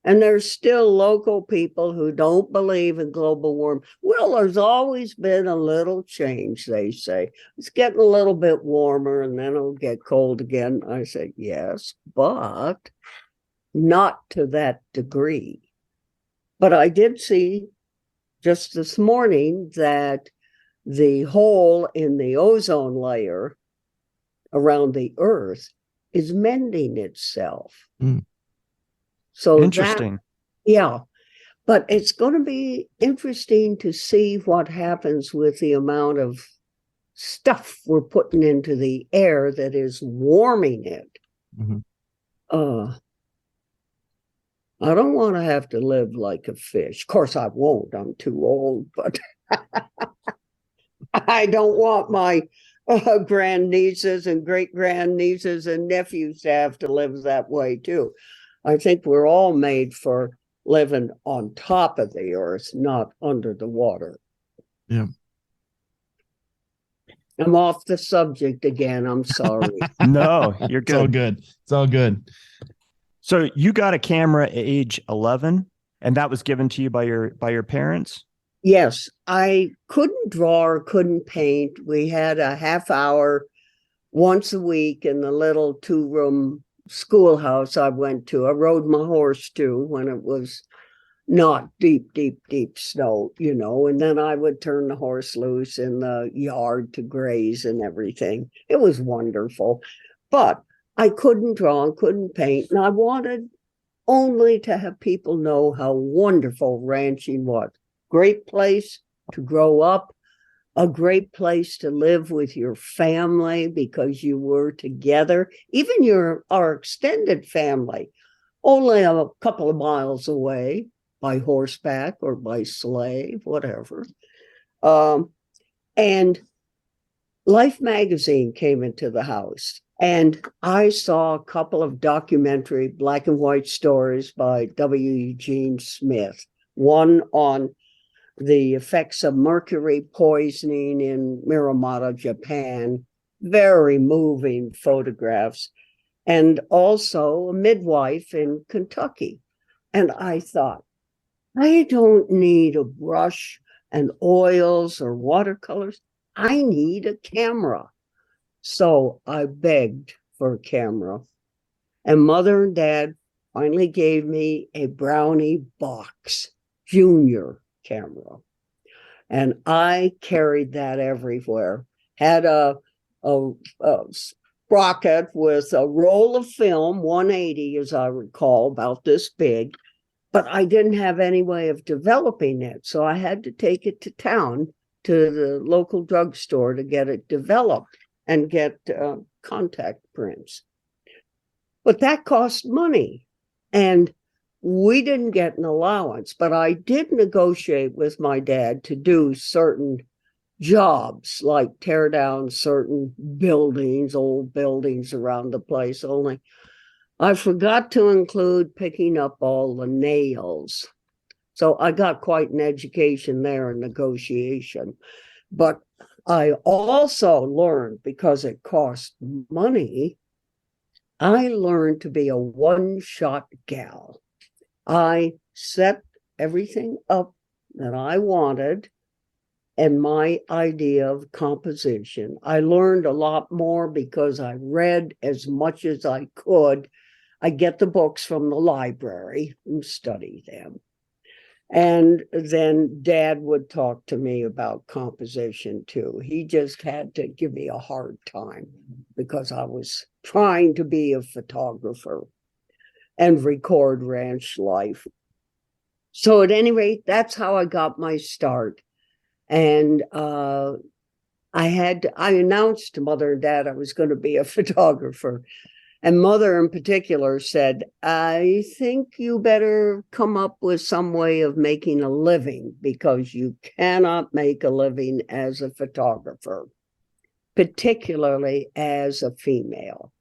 And there's still local people who don't believe in global warming. Well, there's always been a little change, they say. It's getting a little bit warmer and then it'll get cold again. I say, yes, but not to that degree. But I did see just this morning that the hole in the ozone layer around the Earth is mending itself. Mm. So interesting. But it's going to be interesting to see what happens with the amount of stuff we're putting into the air that is warming it. Mm-hmm. I don't want to have to live like a fish. Of course, I won't. I'm too old, but I don't want my grandnieces and great-grandnieces and nephews to have to live that way, too. I think we're all made for living on top of the earth, not under the water. Yeah. I'm off the subject again. I'm sorry. No, you're good. It's all good. It's all good. So you got a camera at age 11, and that was given to you by your parents? Yes, I couldn't draw or couldn't paint. We had a half hour once a week in the little 2-room schoolhouse I went to. I rode my horse too when it was not deep, deep, deep snow, and then I would turn the horse loose in the yard to graze and everything. It was wonderful. But I couldn't draw and couldn't paint, and I wanted only to have people know how wonderful ranching was. Great place to grow up, a great place to live with your family because you were together, even our extended family, only a couple of miles away by horseback or by sleigh, whatever. And Life magazine came into the house, and I saw a couple of documentary black and white stories by W. Eugene Smith, one on the effects of mercury poisoning in Miramata, Japan, very moving photographs, and also a midwife in Kentucky. And I thought, I don't need a brush and oils or watercolors. I need a camera. So I begged for a camera. And Mother and Dad finally gave me a Brownie Box Junior camera. And I carried that everywhere. Had a sprocket with a roll of film, 180, as I recall, about this big, but I didn't have any way of developing it. So I had to take it to town to the local drugstore to get it developed and get contact prints. But that cost money. And we didn't get an allowance, but I did negotiate with my dad to do certain jobs, like tear down certain buildings, old buildings around the place. Only I forgot to include picking up all the nails. So I got quite an education there in negotiation. But I also learned, because it cost money, I learned to be a one-shot gal. I set everything up that I wanted and my idea of composition. I learned a lot more because I read as much as I could. I get the books from the library and study them. And then Dad would talk to me about composition too. He just had to give me a hard time because I was trying to be a photographer and record ranch life. So at any rate, that's how I got my start. And I announced to Mother and Dad I was going to be a photographer. And Mother in particular said, I think you better come up with some way of making a living, because you cannot make a living as a photographer, particularly as a female.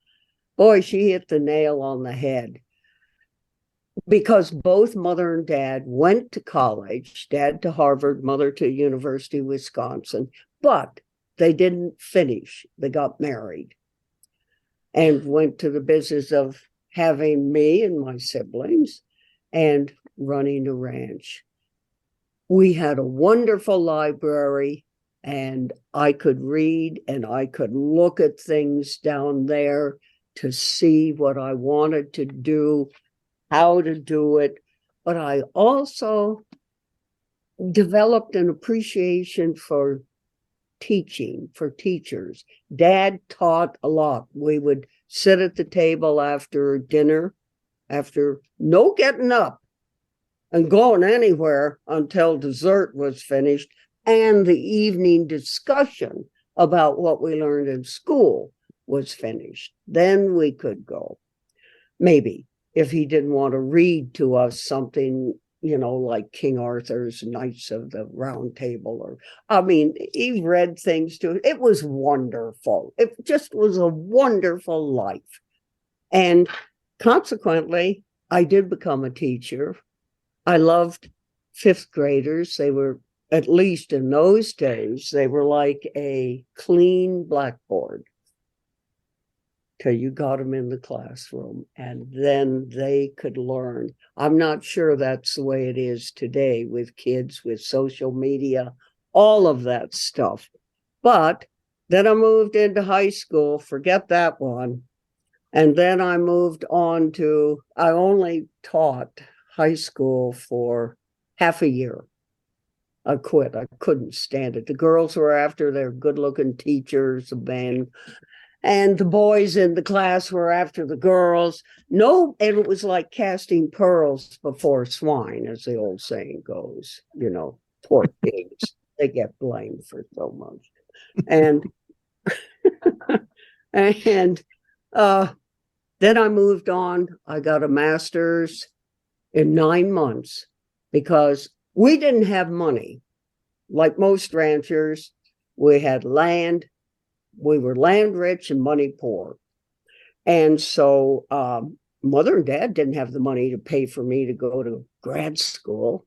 Boy, she hit the nail on the head. Because both Mother and Dad went to college, Dad to Harvard, Mother to University of Wisconsin, but they didn't finish. They got married and went to the business of having me and my siblings and running a ranch. We had a wonderful library, and I could read and I could look at things down there to see what I wanted to do, how to do it. But I also developed an appreciation for teaching, for teachers. Dad taught a lot. We would sit at the table after dinner, after no getting up and going anywhere until dessert was finished, and the evening discussion about what we learned in school was finished. Then we could go. Maybe if he didn't want to read to us something, like King Arthur's Knights of the Round Table, he read things to it. It was wonderful. It just was a wonderful life. And consequently, I did become a teacher. I loved fifth graders. They were, at least in those days, they were like a clean blackboard till you got them in the classroom, and then they could learn. I'm not sure that's the way it is today with kids, with social media, all of that stuff. But Then I moved into high school, forget that one. And then I moved on to, I only taught high school for half a year. I quit. I couldn't stand it. The girls were after their good looking teachers, and the boys in the class were after the girls. No, and it was like casting pearls before swine, as the old saying goes. Poor pigs. They get blamed for so much. And and then I moved on. I got a master's in 9 months because we didn't have money. Like most ranchers, we had land. We were land rich and money poor. And so mother and dad didn't have the money to pay for me to go to grad school.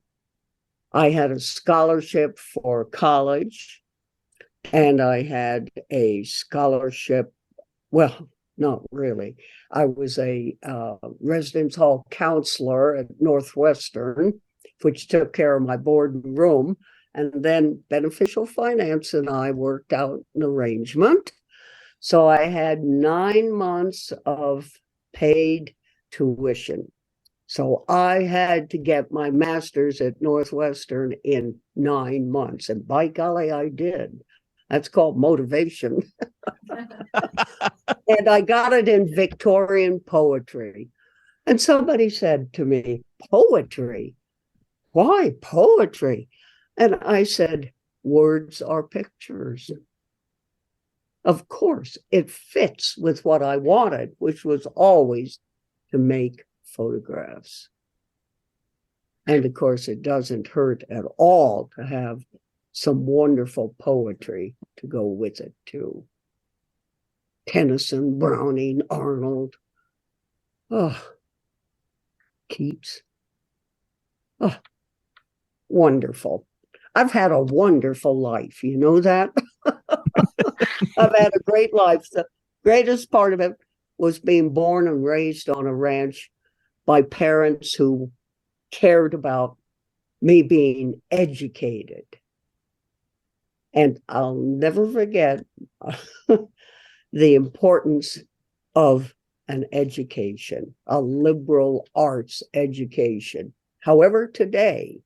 I had a scholarship for college, and I had a scholarship. Well, not really. I was a residence hall counselor at Northwestern, which took care of my board and room. And then Beneficial Finance and I worked out an arrangement. So I had 9 months of paid tuition. So I had to get my master's at Northwestern in 9 months. And by golly, I did. That's called motivation. And I got it in Victorian poetry. And somebody said to me, poetry? Why poetry? And I said, words are pictures. Of course, it fits with what I wanted, which was always to make photographs. And of course, it doesn't hurt at all to have some wonderful poetry to go with it, too. Tennyson, Browning, Arnold. Oh, Keats. Oh, wonderful. I've had a wonderful life. You know that? I've had a great life. The greatest part of it was being born and raised on a ranch by parents who cared about me being educated. And I'll never forget the importance of an education, a liberal arts education. However, today,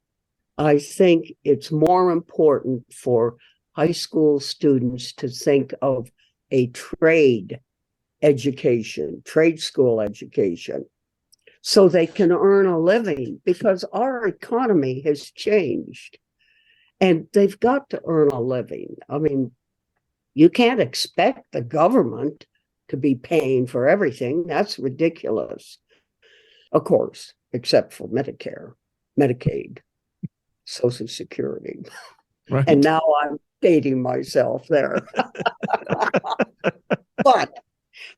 I think it's more important for high school students to think of a trade education, trade school education, so they can earn a living, because our economy has changed and they've got to earn a living. I mean, you can't expect the government to be paying for everything. That's ridiculous. Of course, except for Medicare, Medicaid, Social Security. Right. And now I'm dating myself there. But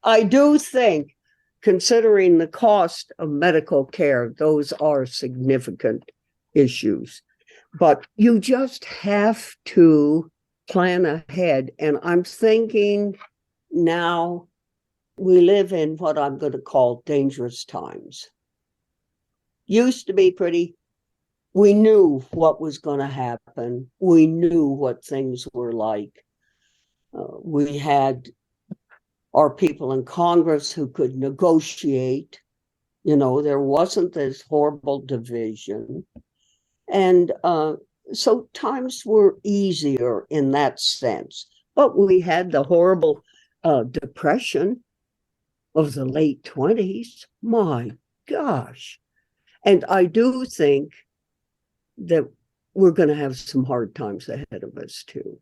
I do think, considering the cost of medical care, those are significant issues. But you just have to plan ahead. And I'm thinking now we live in what I'm going to call dangerous times. Used to be pretty, we knew what was going to happen. We knew what things were like. We had our people in Congress who could negotiate. There wasn't this horrible division. And so times were easier in that sense. But we had the horrible depression of the late 20s. My gosh. And I do think that we're going to have some hard times ahead of us, too.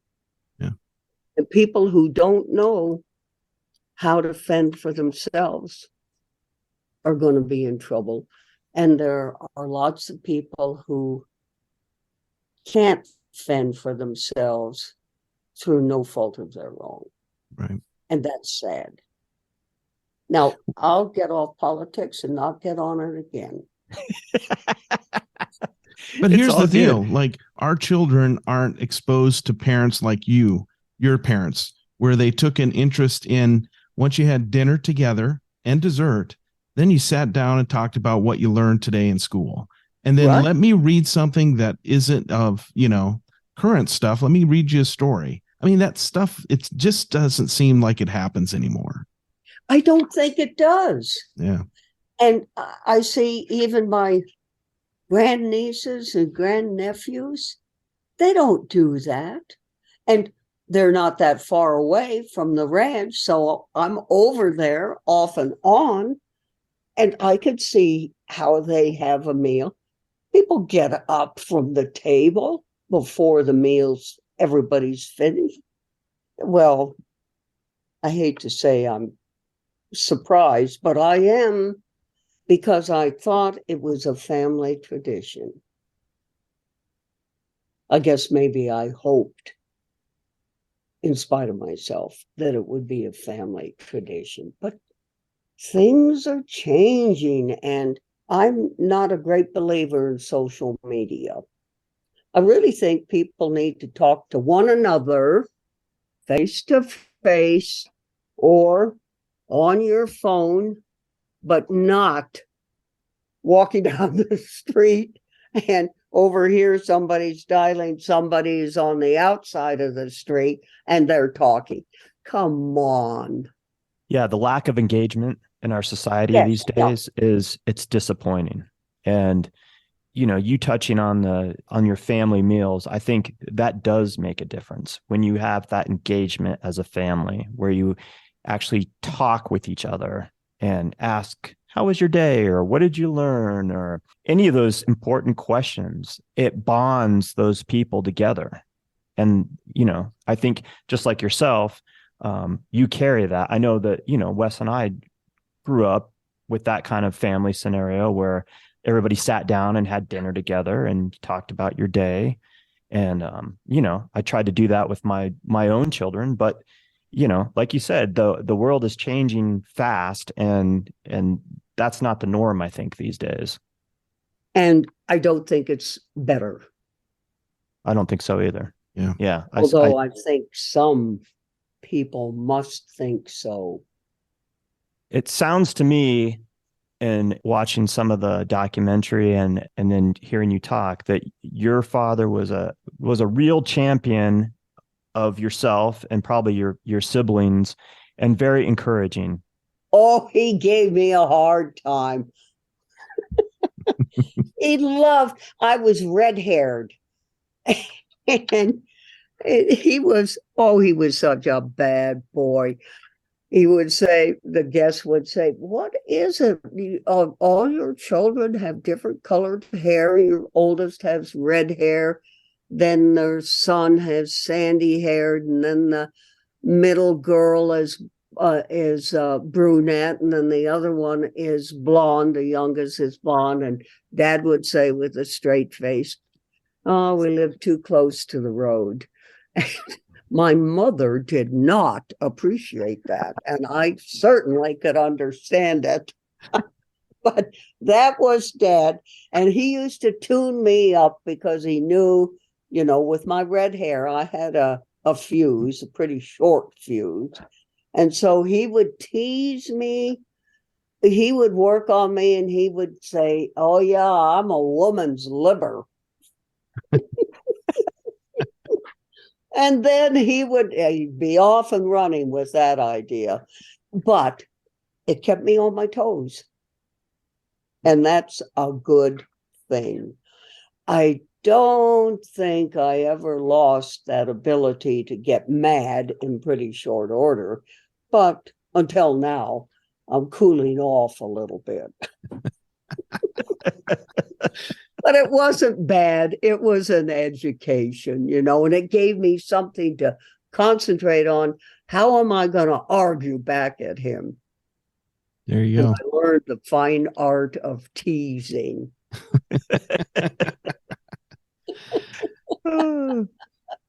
Yeah. And people who don't know how to fend for themselves are going to be in trouble. And there are lots of people who can't fend for themselves through no fault of their own. Right. And that's sad. Now, I'll get off politics and not get on it again. But here's the deal. Like, our children aren't exposed to parents like your parents, where they took an interest in, once you had dinner together and dessert, then you sat down and talked about what you learned today in school. And then let me read something that isn't of, current stuff. Let me read you a story. I mean, that stuff, it just doesn't seem like it happens anymore. I don't think it does. Yeah. And I see even my grandnieces and grandnephews, they don't do that. And they're not that far away from the ranch. So I'm over there off and on, and I could see how they have a meal. People get up from the table before the meals, everybody's finished. Well, I hate to say I'm surprised, but I am, because I thought it was a family tradition. I guess maybe I hoped, in spite of myself, that it would be a family tradition. But things are changing, and I'm not a great believer in social media. I really think people need to talk to one another face to face or on your phone, but not walking down the street and over here somebody's dialing, somebody's on the outside of the street and they're talking. Come on. Yeah, the lack of engagement in our society Yes, these days it's disappointing. And you touching on your family meals, I think that does make a difference when you have that engagement as a family where you actually talk with each other and ask, how was your day? Or what did you learn? Or any of those important questions. It bonds those people together. And, I think just like yourself, you carry that. I know that, Wes and I grew up with that kind of family scenario where everybody sat down and had dinner together and talked about your day. And, I tried to do that with my own children, but, like you said, the world is changing fast, and that's not the norm, I think, these days. And I don't think it's better. I don't think so either. Yeah. Yeah. Although I think some people must think so. It sounds to me, in watching some of the documentary and then hearing you talk, that your father was a real champion of yourself and probably your siblings, and very encouraging. Oh, he gave me a hard time. I was red haired. And he was such a bad boy. He would say, the guests would say, what is it? All your children have different colored hair. Your oldest has red hair. Then their son has sandy hair. And then the middle girl is brunette. And then the other one is blonde. The youngest is blonde. And Dad would say with a straight face, oh, we live too close to the road. My mother did not appreciate that, and I certainly could understand it. But that was Dad, and he used to tune me up because he knew, with my red hair, I had a fuse, a pretty short fuse. And so he would tease me. He would work on me, and he would say, oh, yeah, I'm a woman's liver. And then he'd be off and running with that idea. But it kept me on my toes. And that's a good thing. I don't think I ever lost that ability to get mad in pretty short order. But until now, I'm cooling off a little bit. But it wasn't bad. It was an education, and it gave me something to concentrate on. How am I going to argue back at him? There you go. And I learned the fine art of teasing.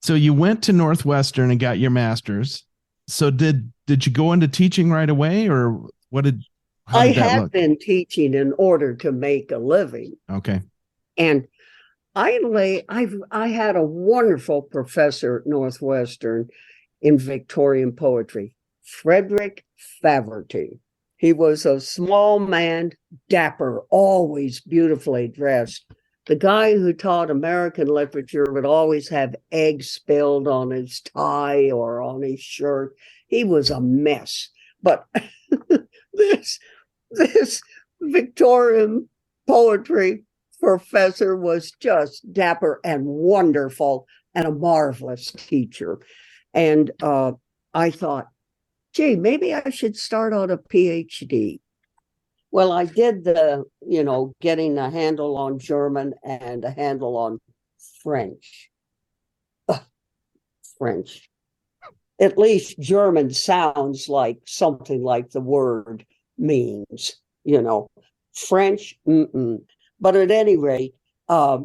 So you went to Northwestern and got your master's. So did you go into teaching right away, or how did that had look? been teaching in order to make a living. Okay. And I had a wonderful professor at Northwestern in Victorian poetry, Frederick Faverty. He was a small man, dapper, always beautifully dressed. the guy who taught American literature would always have eggs spilled on his tie or on his shirt. He was a mess. But this this Victorian poetry professor was just dapper and wonderful and a marvelous teacher. And I thought, gee, maybe I should start on a PhD. Well, I did getting a handle on German and a handle on French. French. At least German sounds like something like the word means, French, mm-mm. But at any rate, I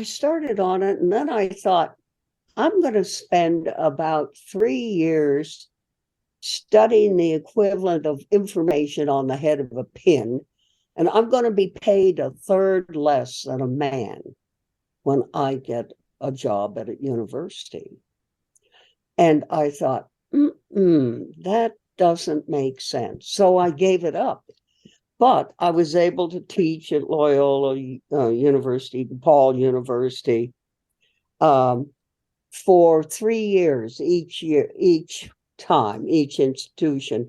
started on it, and then I thought, I'm going to spend about 3 years studying the equivalent of information on the head of a pin, and I'm going to be paid a third less than a man when I get a job at a university. And I thought, that doesn't make sense. So I gave it up. But I was able to teach at Loyola University, DePaul University, for 3 years, each institution.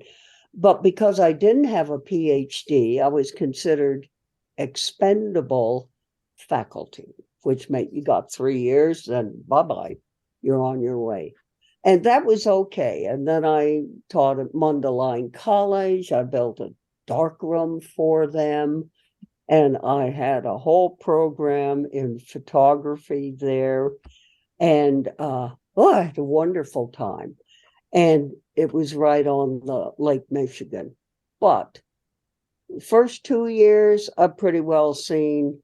But because I didn't have a PhD, I was considered expendable faculty, which meant you got 3 years, then bye-bye, you're on your way. And that was okay. And then I taught at Mundelein College. I built a darkroom for them. And I had a whole program in photography there. And I had a wonderful time. And it was right on the Lake Michigan. But the first 2 years, I've pretty well seen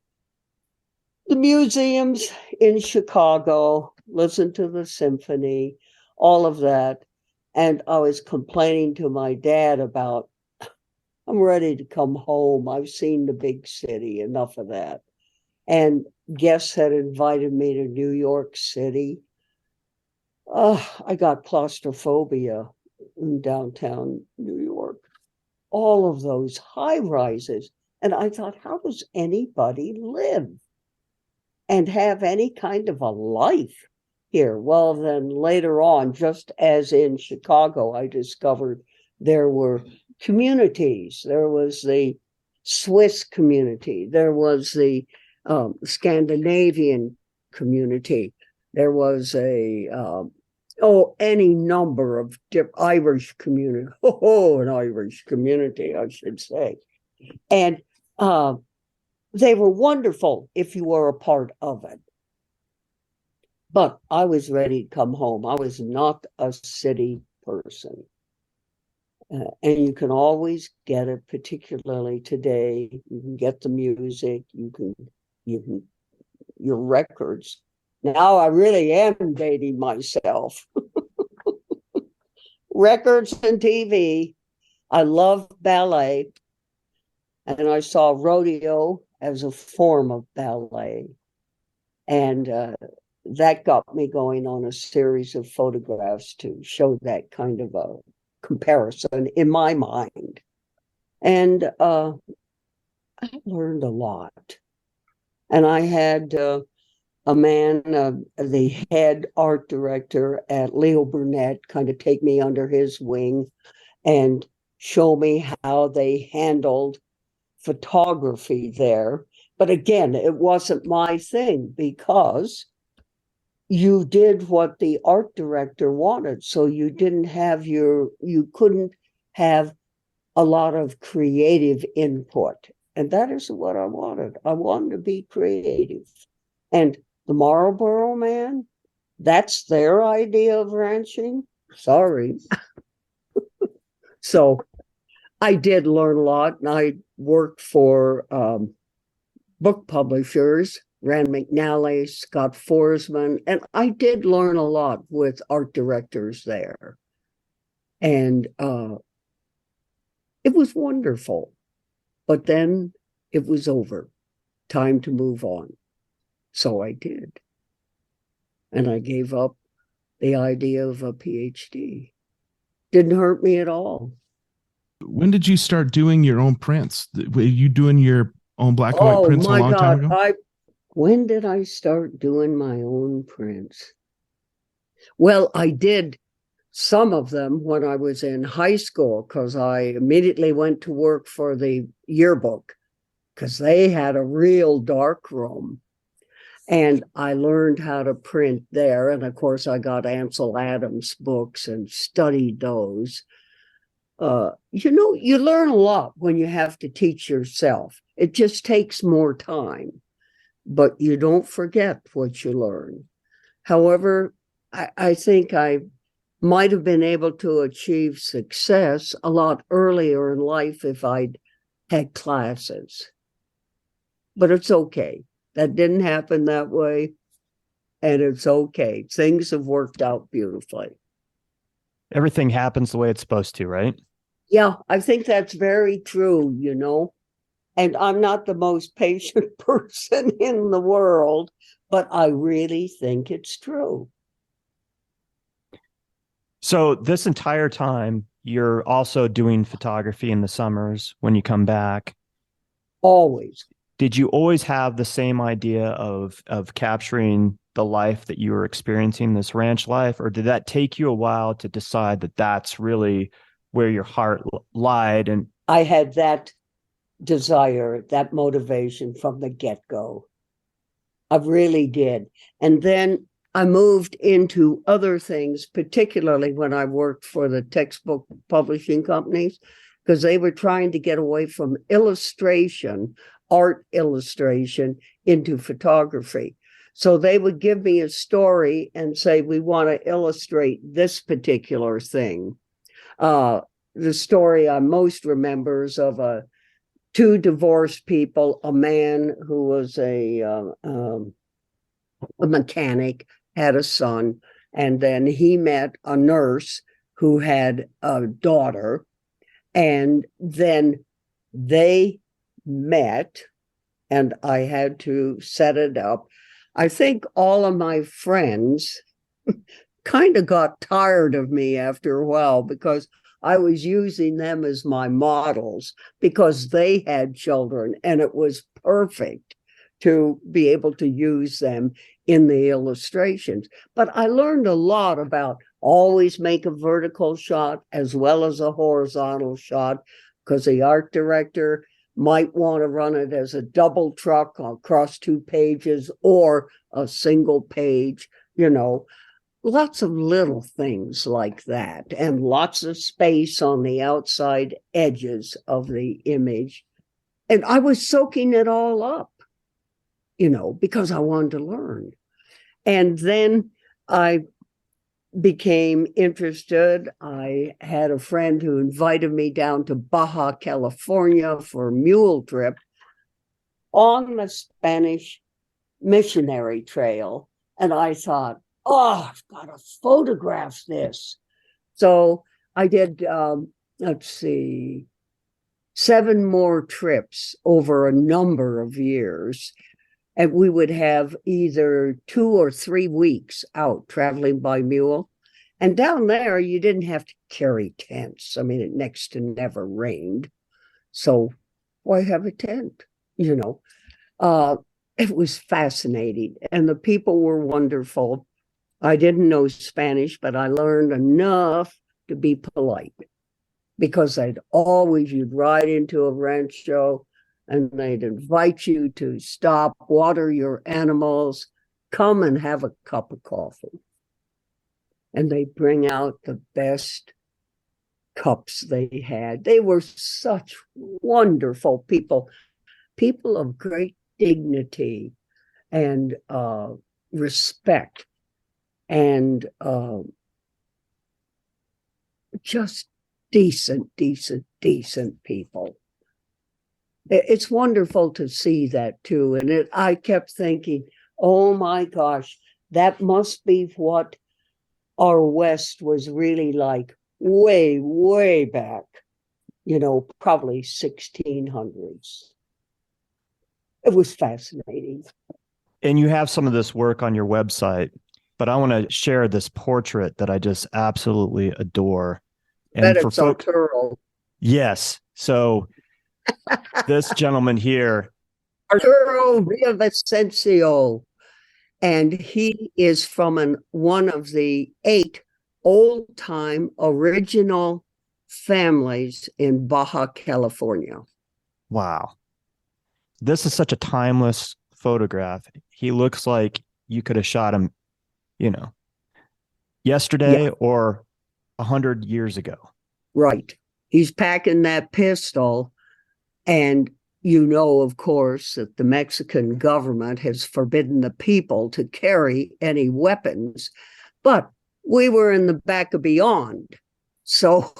the museums in Chicago, listened to the symphony, all of that. And I was complaining to my dad about, I'm ready to come home. I've seen the big city, enough of that. And guests had invited me to New York City. I got claustrophobia in downtown New York. All of those high rises. And I thought, how does anybody live and have any kind of a life here? Well, then later on, just as in Chicago, I discovered there were communities. There was the Swiss community. There was the Scandinavian community. There was any number of Irish community. An Irish community, I should say. And they were wonderful if you were a part of it. But I was ready to come home. I was not a city person. And you can always get it, particularly today. You can get the music, you can your records. Now I really am dating myself. Records and TV. I love ballet. And I saw rodeo as a form of ballet. And that got me going on a series of photographs to show that kind of a comparison in my mind. And I learned a lot. And I had a man, the head art director at Leo Burnett, kind of take me under his wing and show me how they handled photography there. But again, it wasn't my thing because you did what the art director wanted. So you couldn't have a lot of creative input. And that is what I wanted. I wanted to be creative. And the Marlboro Man, that's their idea of ranching. Sorry. So I did learn a lot, and I worked for book publishers, Rand McNally, Scott Forsman, and I did learn a lot with art directors there. And it was wonderful. But then it was over. Time to move on. So I did. And I gave up the idea of a PhD. Didn't hurt me at all. When did you start doing your own prints? Were you doing your own black and white prints a long time ago? When did I start doing my own prints? Well, I did some of them when I was in high school because I immediately went to work for the yearbook because they had a real dark room. And I learned how to print there. And of course, I got Ansel Adams books and studied those. You learn a lot when you have to teach yourself. It just takes more time, but you don't forget what you learn. However, I think I might have been able to achieve success a lot earlier in life if I'd had classes. But it's okay. That didn't happen that way, and it's okay. Things have worked out beautifully. Everything happens the way it's supposed to, right? Yeah, I think that's very true. And I'm not the most patient person in the world, but I really think it's true. So this entire time, you're also doing photography in the summers when you come back. Always. Did you always have the same idea of capturing the life that you were experiencing, this ranch life, or did that take you a while to decide that that's really where your heart lied? And I had that desire, that motivation from the get-go. I really did. And then I moved into other things, particularly when I worked for the textbook publishing companies, because they were trying to get away from illustration, art illustration, into photography. So they would give me a story and say, we want to illustrate this particular thing. The story I most remember is of two divorced people, a man who was a mechanic, had a son, and then he met a nurse who had a daughter, and then they met, and I had to set it up. I think all of my friends kind of got tired of me after a while because I was using them as my models because they had children, and it was perfect to be able to use them in the illustrations. But I learned a lot about always make a vertical shot as well as a horizontal shot, because the art director might want to run it as a double truck across two pages or a single page, lots of little things like that, and lots of space on the outside edges of the image. And I was soaking it all up, because I wanted to learn. And then I became interested. I had a friend who invited me down to Baja California for a mule trip on the Spanish missionary trail. And I thought, I've got to photograph this. So I did, 7 more trips over a number of years. And we would have either 2 or 3 weeks out traveling by mule. And down there, you didn't have to carry tents. I mean, it next to never rained. So why have a tent? It was fascinating. And the people were wonderful. I didn't know Spanish, but I learned enough to be polite, because you'd ride into a rancho and they'd invite you to stop, water your animals, come and have a cup of coffee. And they bring out the best cups they had. They were such wonderful people of great dignity and respect, and just decent people. It's wonderful to see that too. And I kept thinking, oh my gosh, that must be what our West was really like way, way back, probably 1600s. It was fascinating. And you have some of this work on your website, but I want to share this portrait that I just absolutely adore. And for folks, yes. So this gentleman here, Arturo Villavicencio. And he is from one of the 8 old-time original families in Baja California. Wow. This is such a timeless photograph. He looks like you could have shot him, you know, yesterday Yeah, or 100 years ago. right. He's packing that pistol, and you know, of course, that the Mexican government has forbidden the people to carry any weapons. But we were in the back of beyond. So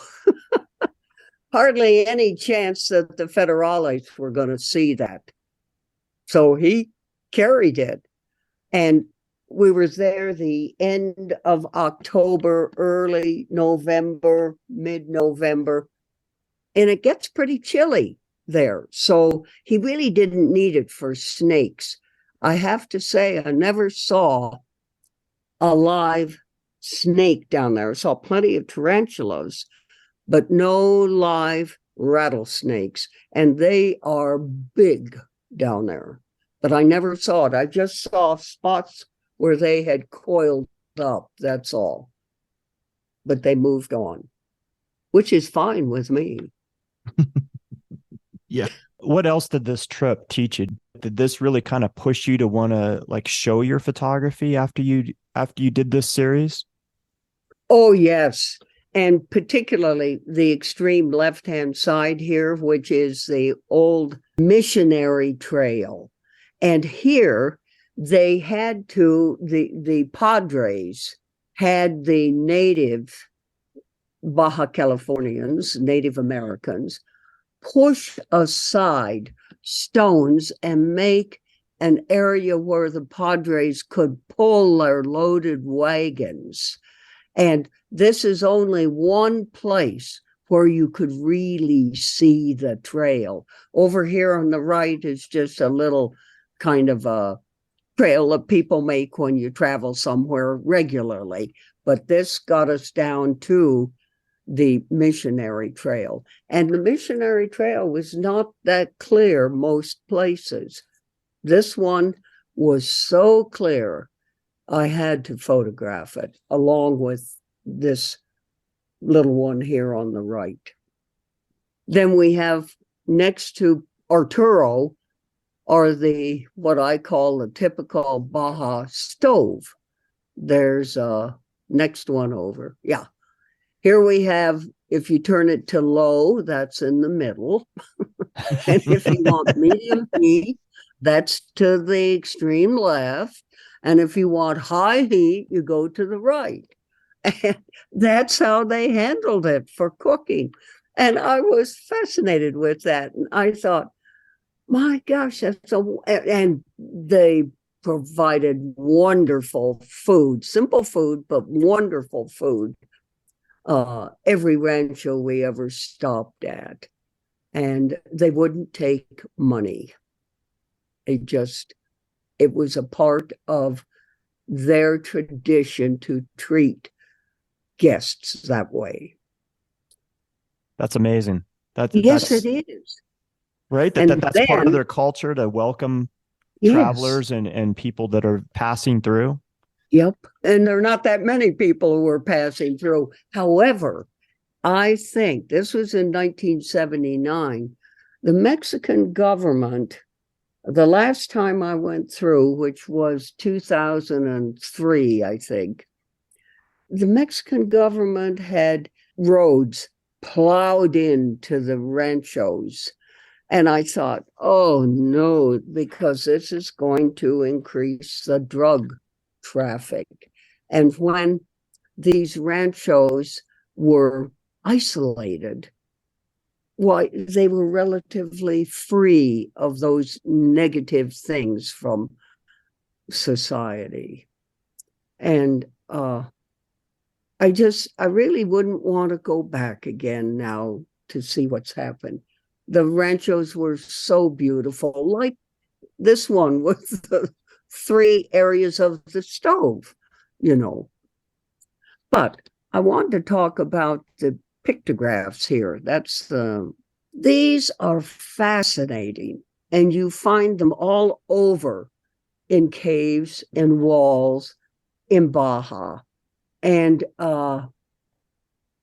hardly any chance that the federales were going to see that. So he carried it. And we were there the end of October, early November, mid-November, and it gets pretty chilly there. So he really didn't need it for snakes. I have to say, I never saw a live snake down there. I saw plenty of tarantulas, but no live rattlesnakes. And they are big down there. But I never saw it. I just saw spots where they had coiled up. That's all. But they moved on, which is fine with me. Yeah. What else did this trip teach you? Did this really kind of push you to want to like show your photography after you did this series? Oh, yes. And particularly the extreme left-hand side here, which is the old missionary trail. And here they had the Padres had the native Baja Californians, Native Americans, push aside stones and make an area where the Padres could pull their loaded wagons. And this is only one place where you could really see the trail. Over here on the right is just a little kind of a trail that people make when you travel somewhere regularly. But this got us down to the missionary trail. And the missionary trail was not that clear most places. This one was so clear, I had to photograph it along with this little one here on the right. Then we have next to Arturo are the what I call the typical Baja stove. There's a next one over. Yeah. Here we have, if you turn it to low, that's in the middle. And if you want medium heat, that's to the extreme left. And if you want high heat, you go to the right. And that's how they handled it for cooking. And I was fascinated with that. And I thought, my gosh, that's so, and they provided wonderful food, simple food, but wonderful food. Every rancho we ever stopped at. And they wouldn't take money. It was a part of their tradition to treat guests that way. That's amazing. Yes, That's it is. right. And That's part of then, their culture to welcome yes, travelers and people that are passing through. yep. And there are not that many people who were passing through. However, I think this was in 1979. The Mexican government, the last time I went through, which was 2003, I think, the Mexican government had roads plowed into the ranchos. And I thought, oh no, because this is going to increase the drug traffic. And when these ranchos were isolated, why they were relatively free of those negative things from society. And I really wouldn't want to go back again now to see what's happened. The ranchos were so beautiful, like this one with the 3 areas of the stove, you know. But I want to talk about the pictographs here. These are fascinating. and you find them all over in caves and walls in Baja. And I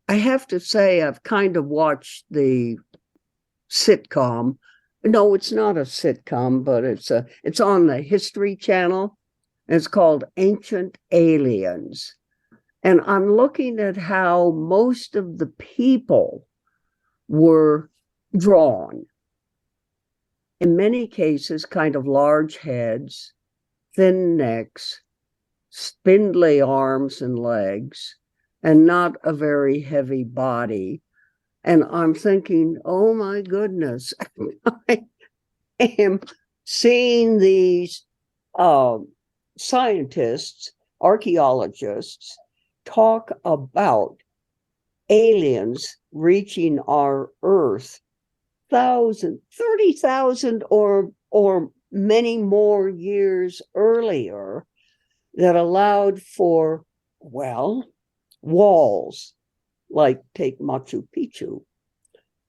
have to say, I've kind of watched the sitcom. No, it's not a sitcom, but it's on the History Channel. It's called Ancient Aliens. And I'm looking at how most of the people were drawn. In many cases, kind of large heads, thin necks, spindly arms and legs, and not a very heavy body. And I'm thinking, oh my goodness, I am seeing these scientists, archaeologists, talk about aliens reaching our Earth 30,000 or many more years earlier, that allowed for, well, walls, like take Machu Picchu.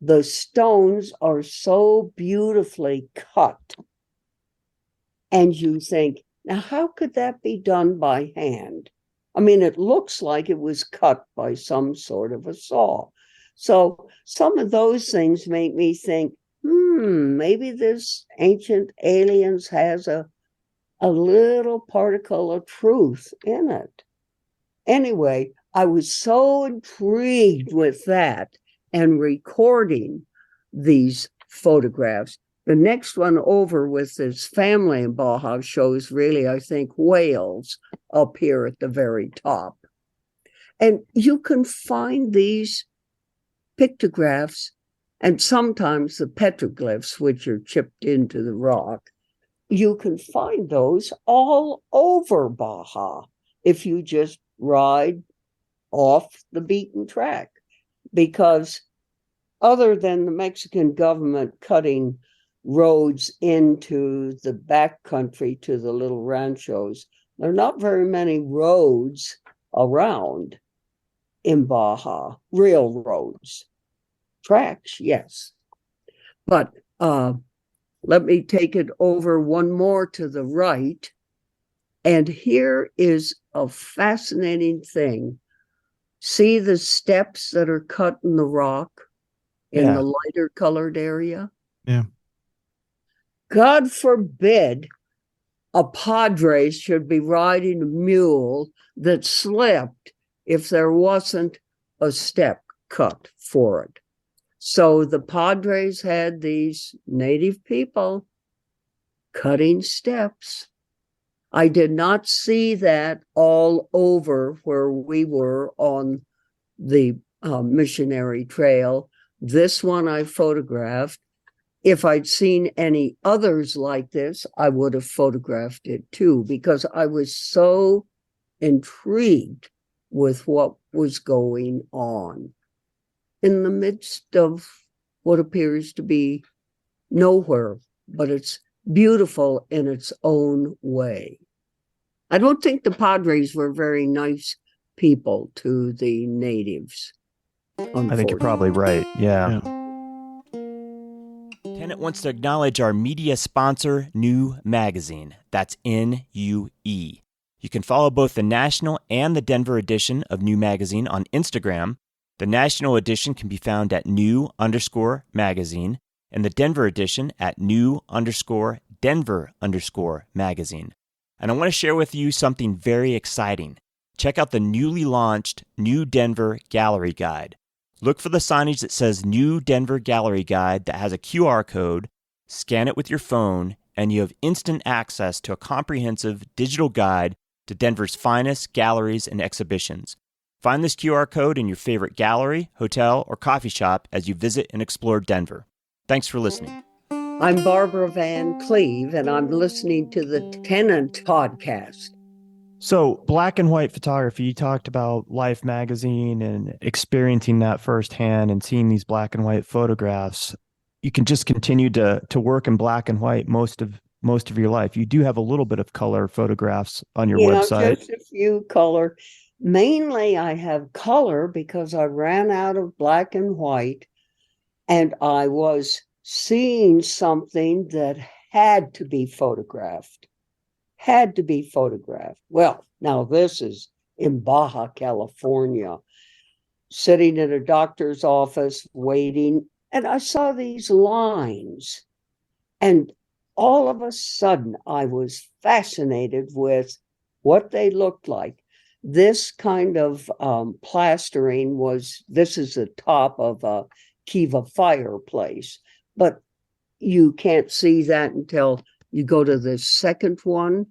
The stones are so beautifully cut. And you think, now how could that be done by hand? I mean, it looks like it was cut by some sort of a saw. So some of those things make me think, maybe this ancient aliens has a little particle of truth in it. Anyway, I was so intrigued with that and recording these photographs. The next one over with this family in Baja shows really, I think, whales up here at the very top. And you can find these pictographs and sometimes the petroglyphs, which are chipped into the rock. You can find those all over Baja if you just ride off the beaten track, because other than the Mexican government cutting roads into the backcountry to the little ranchos, there are not very many roads around in Baja, real roads. Tracks, yes. But let me take it over one more to the right. And here is a fascinating thing. See the steps that are cut in the rock in the lighter colored area? Yeah. God forbid a padre should be riding a mule that slipped if there wasn't a step cut for it. So the padres had these native people cutting steps. I did not see that all over where we were on the missionary trail. This one I photographed. If I'd seen any others like this, I would have photographed it too, because I was so intrigued with what was going on in the midst of what appears to be nowhere, but it's beautiful in its own way. I don't think the Padres were very nice people to the natives. I think you're probably right. Yeah. Tenant wants to acknowledge our media sponsor, New Magazine. That's N-U-E. You can follow both the national and the Denver edition of New Magazine on Instagram. The national edition can be found at new_magazine, and the Denver edition at new_Denver_magazine. And I want to share with you something very exciting. Check out the newly launched New Denver Gallery Guide. Look for the signage that says New Denver Gallery Guide that has a QR code. Scan it with your phone, and you have instant access to a comprehensive digital guide to Denver's finest galleries and exhibitions. Find this QR code in your favorite gallery, hotel, or coffee shop as you visit and explore Denver. Thanks for listening. I'm Barbara Van Cleve, and I'm listening to the Tenant podcast. So black and white photography, you talked about Life magazine and experiencing that firsthand and seeing these black and white photographs. You can just continue to work in black and white most of your life. You do have a little bit of color photographs on your website. Just a few color. Mainly I have color because I ran out of black and white, and I was seeing something that had to be photographed. Had to be photographed. Well, now this is in Baja California, sitting in a doctor's office waiting, and I saw these lines. And all of a sudden, I was fascinated with what they looked like. This kind of plastering this is the top of a Kiva fireplace, but you can't see that until you go to the second one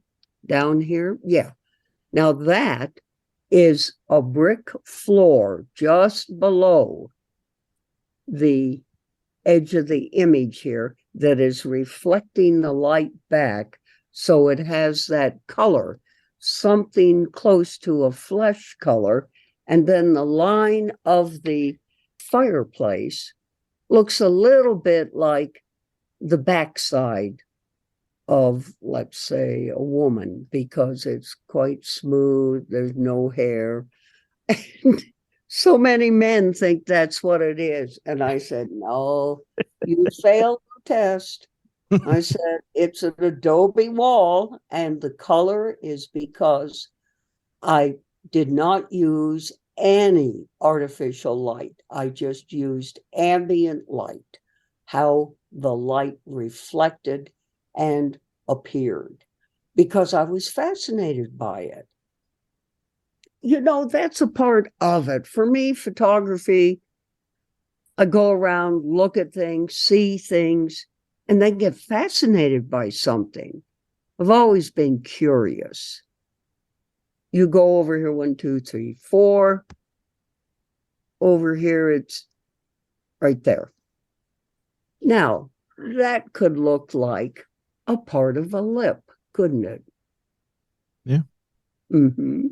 down here. Yeah. Now that is a brick floor just below the edge of the image here that is reflecting the light back. So it has that color, something close to a flesh color. And then the line of the fireplace looks a little bit like the backside of, let's say, a woman, because it's quite smooth, there's no hair. And so many men think that's what it is. And I said, no, you failed the test. I said, it's an adobe wall, and the color is because I did not use any artificial light. I just used ambient light, how the light reflected and appeared, because I was fascinated by it. You know, that's a part of it. For me, photography, I go around, look at things, see things, and then get fascinated by something. I've always been curious. You go over here, 1, 2, 3, 4. Over here, it's right there. Now, that could look like a part of a lip, couldn't it? Yeah. Mm-hmm.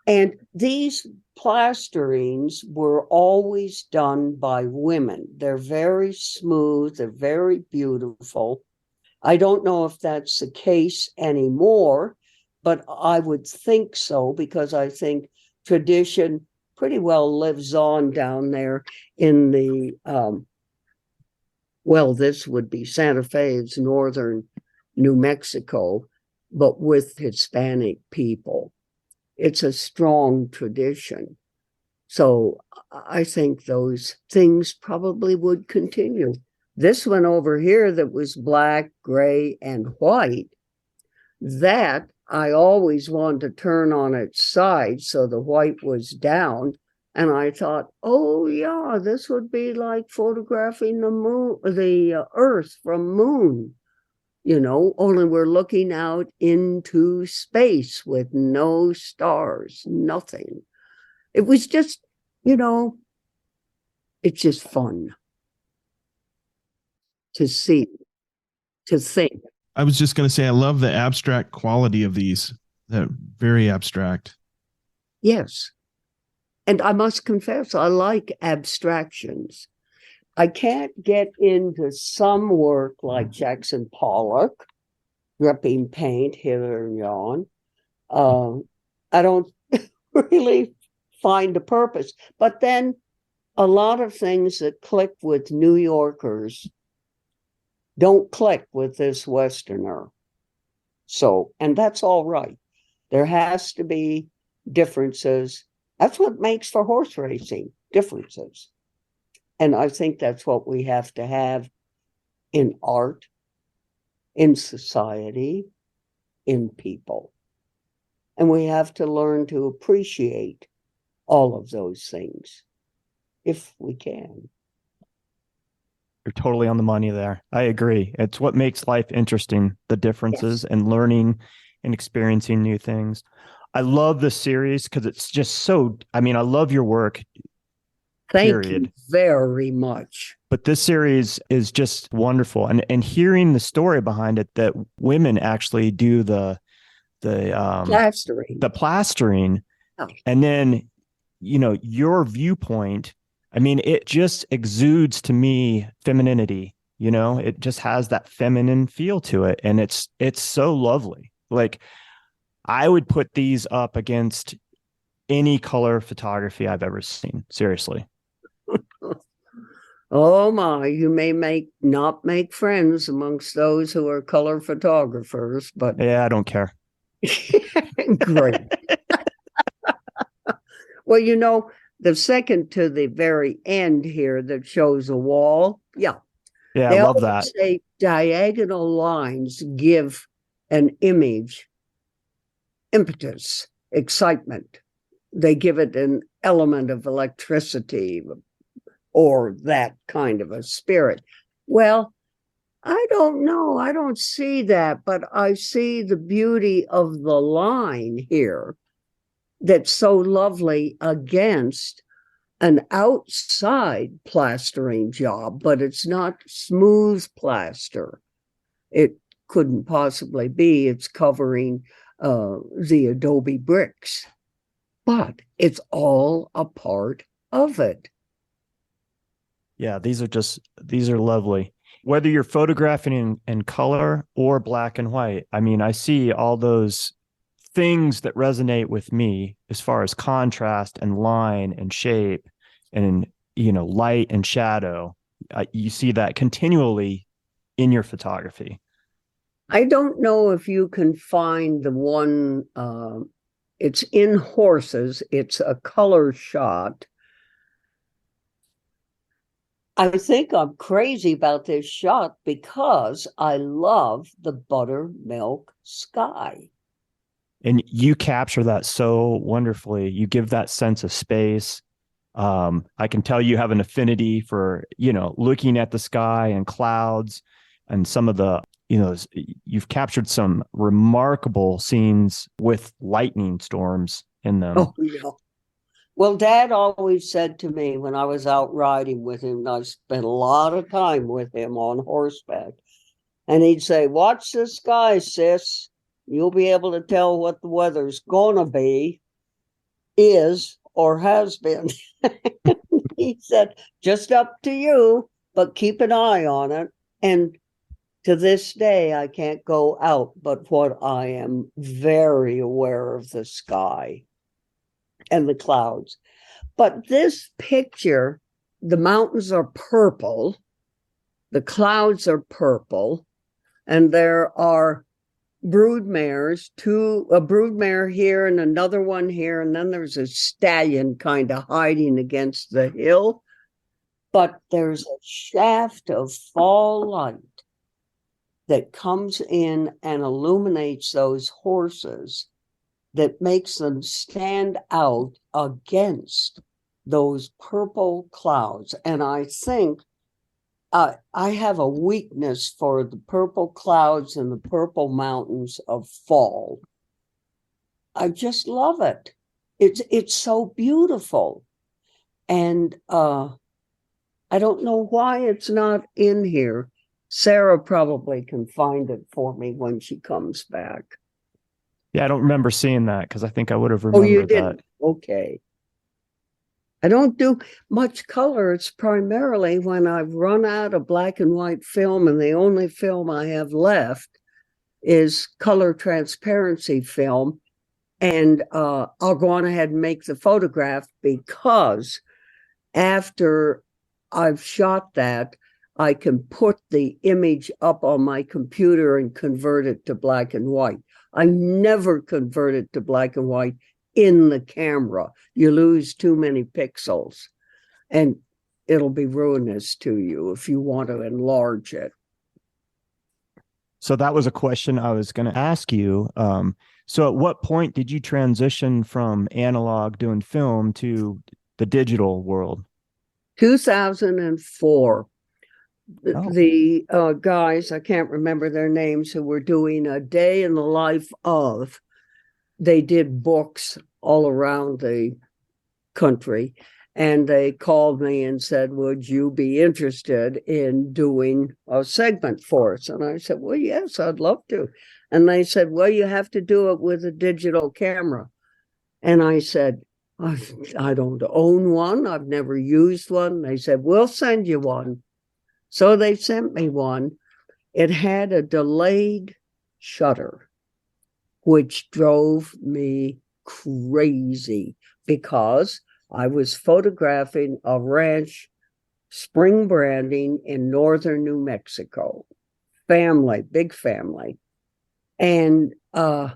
And these plasterings were always done by women. They're very smooth, they're very beautiful. I don't know if that's the case anymore, but I would think so, because I think tradition pretty well lives on down there in the, well, this would be Santa Fe, it's northern New Mexico, but with Hispanic people. It's a strong tradition. So I think those things probably would continue. This one over here that was black, gray, and white, that I always wanted to turn on its side so the white was down. And I thought, oh yeah, this would be like photographing the moon, the earth from moon. You know, only we're looking out into space with no stars, nothing. It was just, you know, it's just fun to see, to think. I was just going to say, I love the abstract quality of these. They're very abstract. Yes. And I must confess, I like abstractions. I can't get into some work like Jackson Pollock, dripping paint here and yon. I don't really find a purpose. But then a lot of things that click with New Yorkers don't click with this Westerner. So, and that's all right. There has to be differences. That's what makes for horse racing, differences. And I think that's what we have to have in art, in society, in people. And we have to learn to appreciate all of those things if we can. You're totally on the money there. I agree. It's what makes life interesting, the differences, Yes. and learning and experiencing new things. I love this series because it's just so, I mean, I love your work, Thank period. you very much. But this series is just wonderful. And hearing the story behind it, that women actually do the Plastering. plastering, Oh. and then, you know, your viewpoint, I mean, it just exudes to me femininity, you know, it just has that feminine feel to it. And it's so lovely. Like, I would put these up against any color photography I've ever seen. Seriously. Oh my, you may not make friends amongst those who are color photographers, but Yeah, I don't care. great. Well, the second to the very end here that shows a wall. Yeah. Yeah, I They love always that. say diagonal lines give an image impetus, excitement. They give it an element of electricity or that kind of a spirit. Well, I don't know. I don't see that, but I see the beauty of the line here that's so lovely against an outside plastering job, but it's not smooth plaster. It couldn't possibly be. It's covering the adobe bricks, but it's all a part of it. Yeah, these are lovely. Whether you're photographing in color or black and white, I mean, I see all those things that resonate with me as far as contrast and line and shape and, light and shadow. You see that continually in your photography. I don't know if you can find the one, it's in horses, it's a color shot. I think I'm crazy about this shot because I love the buttermilk sky. And you capture that so wonderfully. You give that sense of space. I can tell you have an affinity for, looking at the sky and clouds and some of the, you've captured some remarkable scenes with lightning storms in them. Oh, yeah. Well, Dad always said to me when I was out riding with him, and I spent a lot of time with him on horseback, and he'd say, "Watch the sky, sis. You'll be able to tell what the weather's gonna be, is, or has been." He said, "Just up to you, but keep an eye on it." And to this day, I can't go out, but what I am very aware of the sky and the clouds. But this picture, the mountains are purple, the clouds are purple, and there are broodmares, a broodmare here and another one here, and then there's a stallion kind of hiding against the hill. But there's a shaft of fall light that comes in and illuminates those horses that makes them stand out against those purple clouds. And I think I have a weakness for the purple clouds and the purple mountains of fall. I just love it. It's so beautiful. And I don't know why it's not in here. Sarah probably can find it for me when she comes back. Yeah, I don't remember seeing that because I think I would have Oh, you remembered didn't? that. Okay. I don't do much color. It's primarily when I've run out of black and white film, and the only film I have left is color transparency film. And I'll go on ahead and make the photograph, because after I've shot that, I can put the image up on my computer and convert it to black and white. I never convert it to black and white in the camera. You lose too many pixels, and it'll be ruinous to you if you want to enlarge it. So that was a question I was going to ask you. So at what point did you transition from analog doing film to the digital world? 2004. Oh. The guys, I can't remember their names, who were doing a day in the life of, they did books all around the country, and they called me and said, "Would you be interested in doing a segment for us?" And I said, "Well, yes, I'd love to." And they said, "Well, you have to do it with a digital camera." And I said, "I don't own one. I've never used one." They said, "We'll send you one." So they sent me one. It had a delayed shutter, which drove me crazy because I was photographing a ranch spring branding in northern New Mexico. Family, big family. And I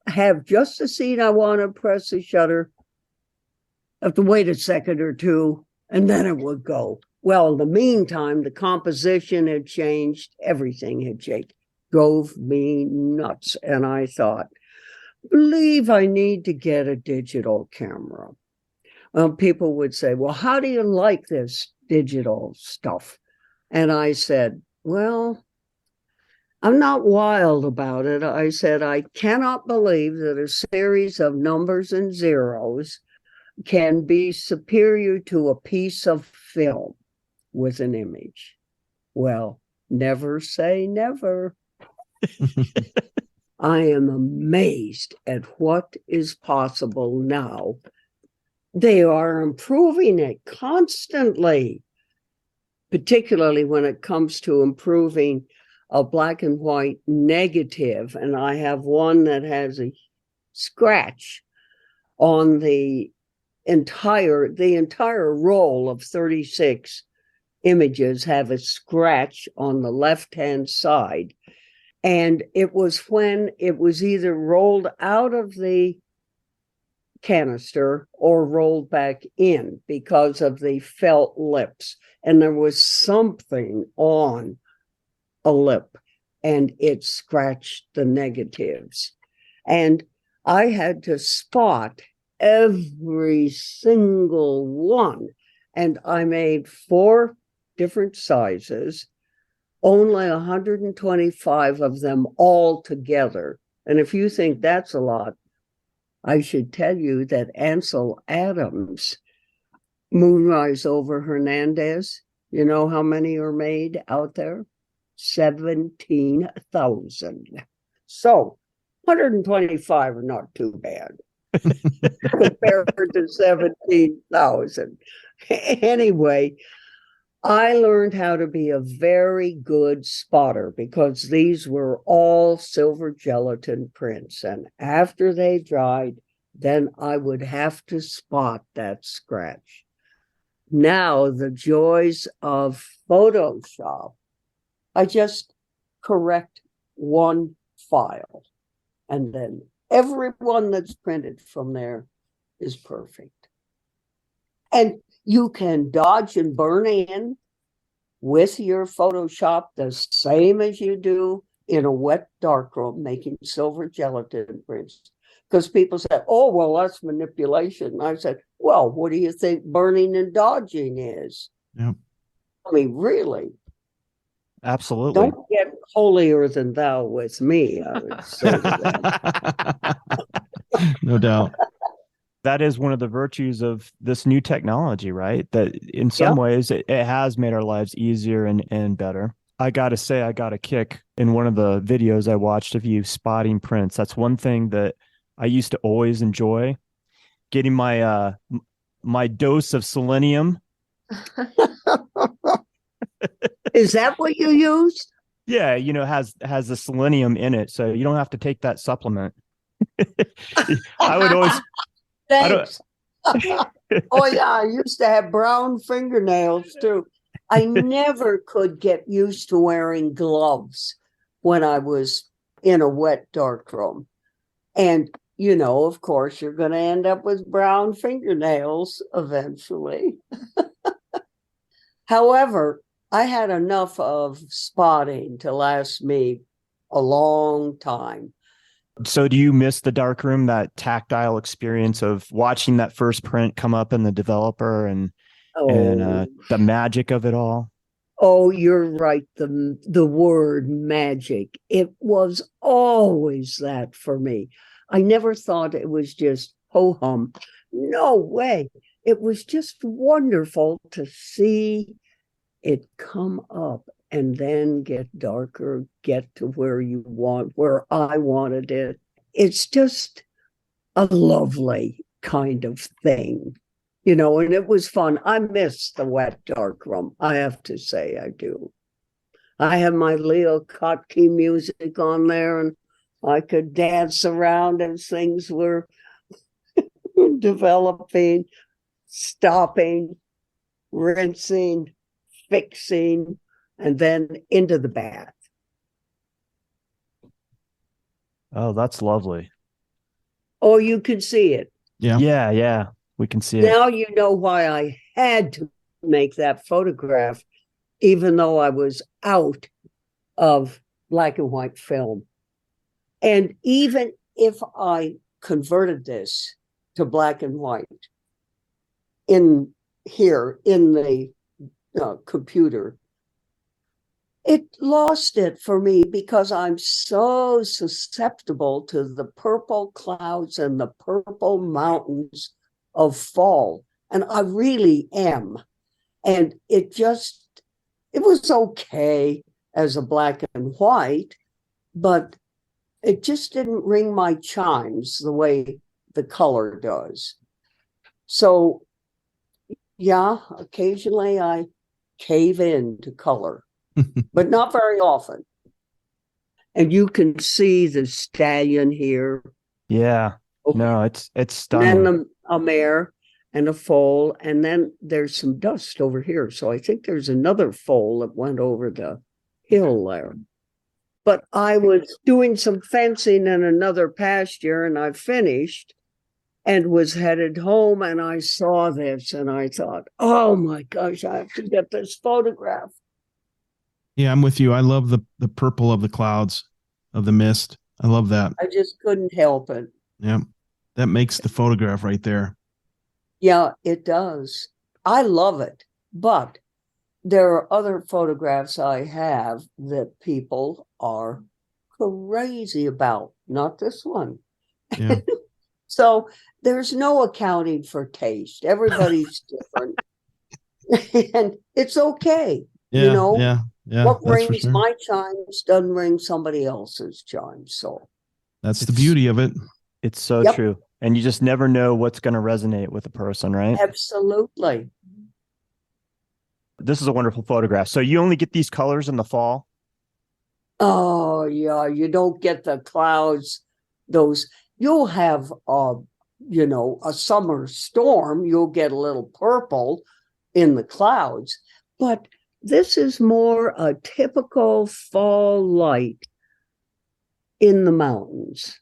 have just the scene I want to press the shutter. I have to wait a second or two, and then it would go. Well, in the meantime, the composition had changed. Everything had changed. Drove me nuts. And I thought, believe I need to get a digital camera. People would say, well, how do you like this digital stuff? And I said, well, I'm not wild about it. I said, I cannot believe that a series of numbers and zeros can be superior to a piece of film with an image. Well, never say never. I am amazed at what is possible now. They are improving it constantly, particularly when it comes to improving a black and white negative. And I have one that has a scratch on the entire roll of 36 images have a scratch on the left-hand side. And it was when it was either rolled out of the canister or rolled back in because of the felt lips. And there was something on a lip and it scratched the negatives. And I had to spot every single one. And I made 4 different sizes, only 125 of them all together. And if you think that's a lot, I should tell you that Ansel Adams, Moonrise over Hernandez, you know how many are made out there? 17,000. So 125 are not too bad compared to 17,000. Anyway, I learned how to be a very good spotter because these were all silver gelatin prints. And after they dried, then I would have to spot that scratch. Now, the joys of Photoshop, I just correct one file, and then everyone that's printed from there is perfect. And you can dodge and burn in with your Photoshop the same as you do in a wet darkroom making silver gelatin prints. Because people say, oh, well, that's manipulation. And I said, well, what do you think burning and dodging is? Yeah. I mean, really? Absolutely. Don't get holier than thou with me, I would say to them. No doubt. That is one of the virtues of this new technology, right? That in some ways it has made our lives easier and better. I got to say, I got a kick in one of the videos I watched of you spotting prints. That's one thing that I used to always enjoy, getting my my dose of selenium. Is that what you used? Yeah, you know, has the selenium in it, so you don't have to take that supplement. I would always Thanks. Oh, yeah, I used to have brown fingernails too. I never could get used to wearing gloves when I was in a wet dark room. And, you know, of course, you're going to end up with brown fingernails eventually. However, I had enough of spotting to last me a long time. So do you miss the darkroom, that tactile experience of watching that first print come up in the developer and the magic of it all? Oh, you're right. The word magic. It was always that for me. I never thought it was just ho-hum. No way. It was just wonderful to see it come up and then get darker, get to where I wanted it. It's just a lovely kind of thing, you know, and it was fun. I miss the wet dark room. I have to say I do. I have my Leo Kottke music on there and I could dance around as things were developing, stopping. rinsing, fixing, and then into the bath. Oh, that's lovely. Oh, you can see it. Yeah. Yeah, we can see it. Now you know why I had to make that photograph, even though I was out of black and white film. And even if I converted this to black and white in here in the computer, it lost it for me because I'm so susceptible to the purple clouds and the purple mountains of fall. And I really am. And it was okay as a black and white, but it just didn't ring my chimes the way the color does. So, yeah, occasionally I cave in to color, but not very often. And you can see the stallion here. Yeah. Okay. No, it's And stunning. then a mare and a foal, and then there's some dust over here. So I think there's another foal that went over the hill there. But I was doing some fencing in another pasture, and I finished and was headed home, and I saw this, and I thought, oh my gosh, I have to get this photograph. Yeah, I'm with you. I love the purple of the clouds, of the mist. I love that. I just couldn't help it. Yeah. That makes the photograph right there. Yeah, it does. I love it. But there are other photographs I have that people are crazy about, not this one. Yeah. So there's no accounting for taste. Everybody's different. And it's okay. Yeah. You know, Yeah. what That's for rings sure. my chimes doesn't ring somebody else's chimes. So That's the beauty of it. It's so Yep. true. And you just never know what's going to resonate with a person, right? absolutely. This is a wonderful photograph. So you only get these colors in the fall? Oh yeah, you don't get the clouds. Those you'll have a summer storm. You'll get a little purple in the clouds, but this is more a typical fall light in the mountains,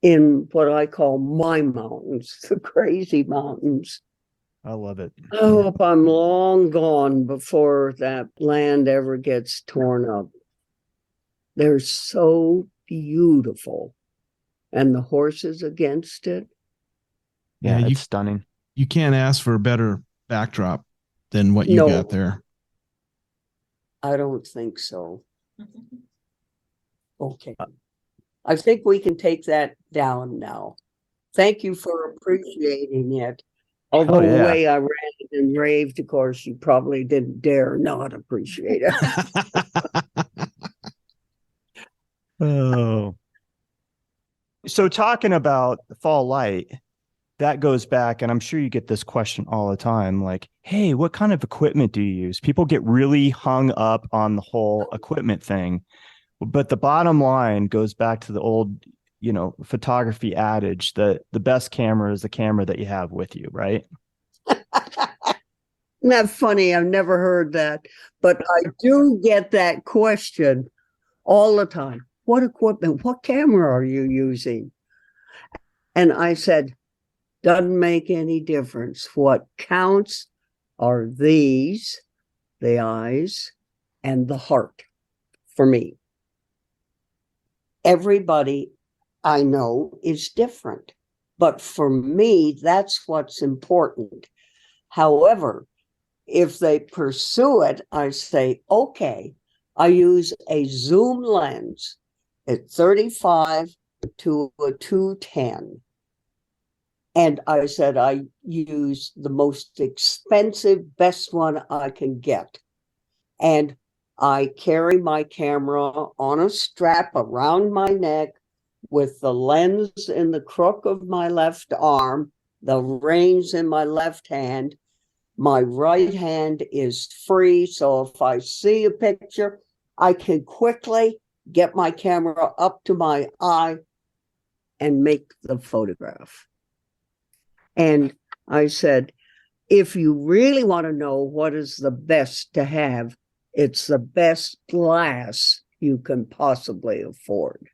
in what I call my mountains, the crazy mountains. I love it. I hope I'm long gone before that land ever gets torn up. They're so beautiful. And the horses against it. Yeah, Yeah, it's stunning. You can't ask for a better backdrop than what you No. got there. I don't think so. Okay. I think we can take that down now. Thank you for appreciating it. Although the yeah. way I ranted and raved, of course, you probably didn't dare not appreciate it. Oh. So talking about the fall light, that goes back, and I'm sure you get this question all the time, like, hey, what kind of equipment do you use? People get really hung up on the whole equipment thing. But the bottom line goes back to the old, photography adage that the best camera is the camera that you have with you, right? Isn't that funny? I've never heard that, but I do get that question all the time. What equipment, what camera are you using? And I said, doesn't make any difference. What counts are these, the eyes, and the heart for me. Everybody I know is different, but for me, that's what's important. However, if they pursue it, I say, okay, I use a zoom lens at 35 to a 210. And I said, I use the most expensive, best one I can get. And I carry my camera on a strap around my neck with the lens in the crook of my left arm, the reins in my left hand. My right hand is free. So if I see a picture, I can quickly get my camera up to my eye and make the photograph. And I said, if you really want to know what is the best to have, it's the best glass you can possibly afford.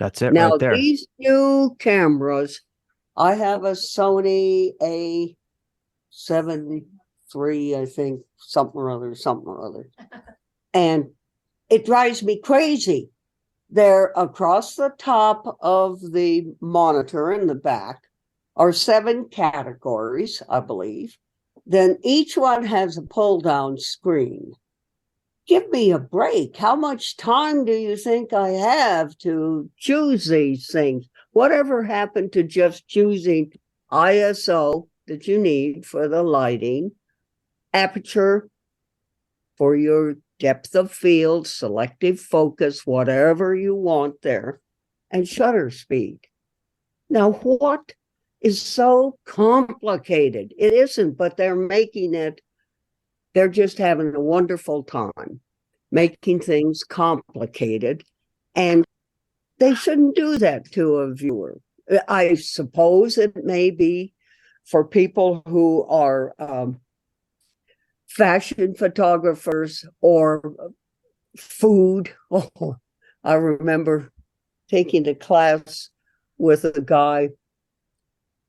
That's it Now, right there. these new cameras, I have a Sony A73, I think, something or other. And it drives me crazy. They're across the top of the monitor in the back are 7 categories, I believe. Then each one has a pull-down screen. Give me a break. How much time do you think I have to choose these things? Whatever happened to just choosing ISO that you need for the lighting, aperture for your depth of field, selective focus, whatever you want there, and shutter speed. Now, what is so complicated? It isn't, but they're making it, they're just having a wonderful time making things complicated. And they shouldn't do that to a viewer. I suppose it may be for people who are fashion photographers or food. Oh, I remember taking a class with a guy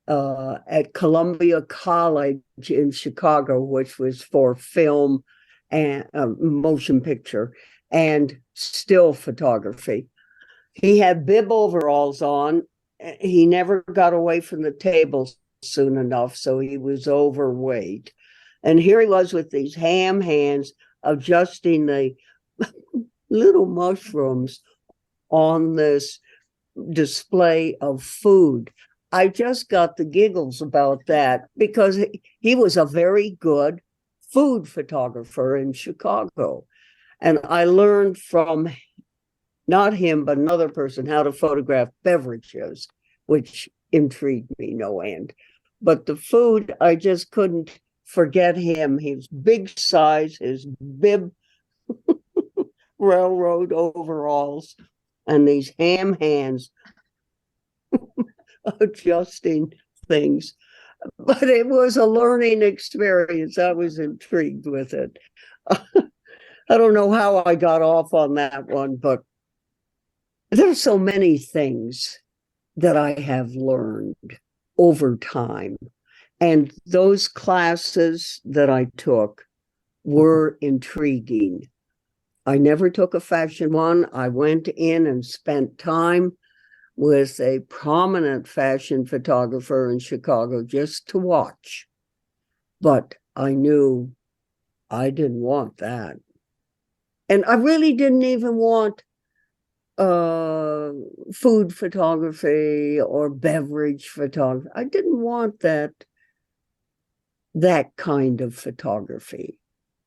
at Columbia College in Chicago, which was for film and motion picture and still photography. He had bib overalls on. He never got away from the table soon enough, so he was overweight. And here he was with these ham hands adjusting the little mushrooms on this display of food. I just got the giggles about that because he was a very good food photographer in Chicago. And I learned from not him, but another person how to photograph beverages, which intrigued me no end. But the food, I just couldn't forget him. His big size, his bib railroad overalls, and these ham hands adjusting things. But it was a learning experience. I was intrigued with it. I don't know how I got off on that one, but there's so many things that I have learned over time. And those classes that I took were intriguing. I never took a fashion one. I went in and spent time with a prominent fashion photographer in Chicago just to watch. But I knew I didn't want that. And I really didn't even want food photography or beverage photography. I didn't want that kind of photography.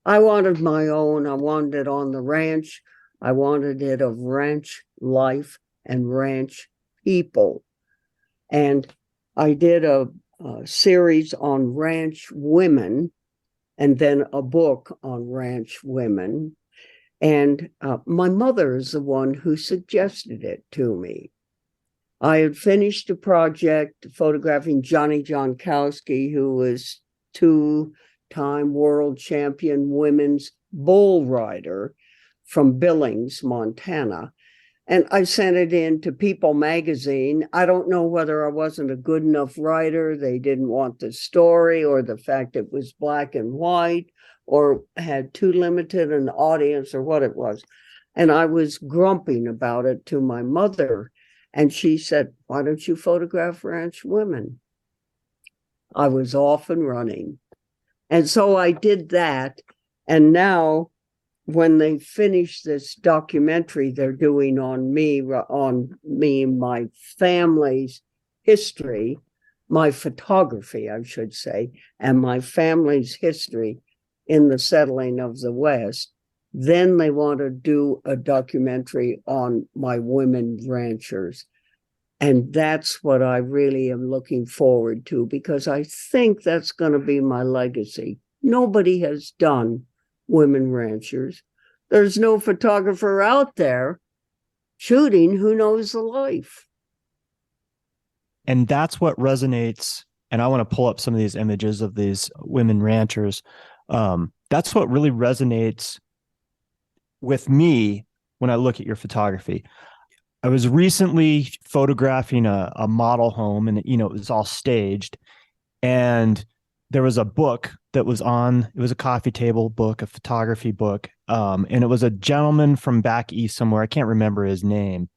I wanted my own. I wanted it on the ranch. I wanted it of ranch life and ranch people. And I did a series on ranch women and then a book on ranch women. And my mother is the one who suggested it to me. I had finished a project photographing Johnny Jonkowski, who was 2-time world champion women's bull rider from Billings, Montana. And I sent it in to People magazine. I don't know whether I wasn't a good enough writer. They didn't want the story or the fact it was black and white or had too limited an audience or what it was. And I was grumping about it to my mother. And she said, "Why don't you photograph ranch women?" I was off and running. And so I did that. And now when they finish this documentary they're doing on me, my family's history, my photography, I should say, and my family's history in the settling of the West, then they want to do a documentary on my women ranchers. And that's what I really am looking forward to, because I think that's going to be my legacy. Nobody has done women ranchers. There's no photographer out there shooting who knows the life. And that's what resonates and I want to pull up some of these images of these women ranchers. That's what really resonates with me when I look at your photography. I was recently photographing a model home, and it was all staged, and there was a book that was on. It was a coffee table book, a photography book, and it was a gentleman from back east somewhere. I can't remember his name,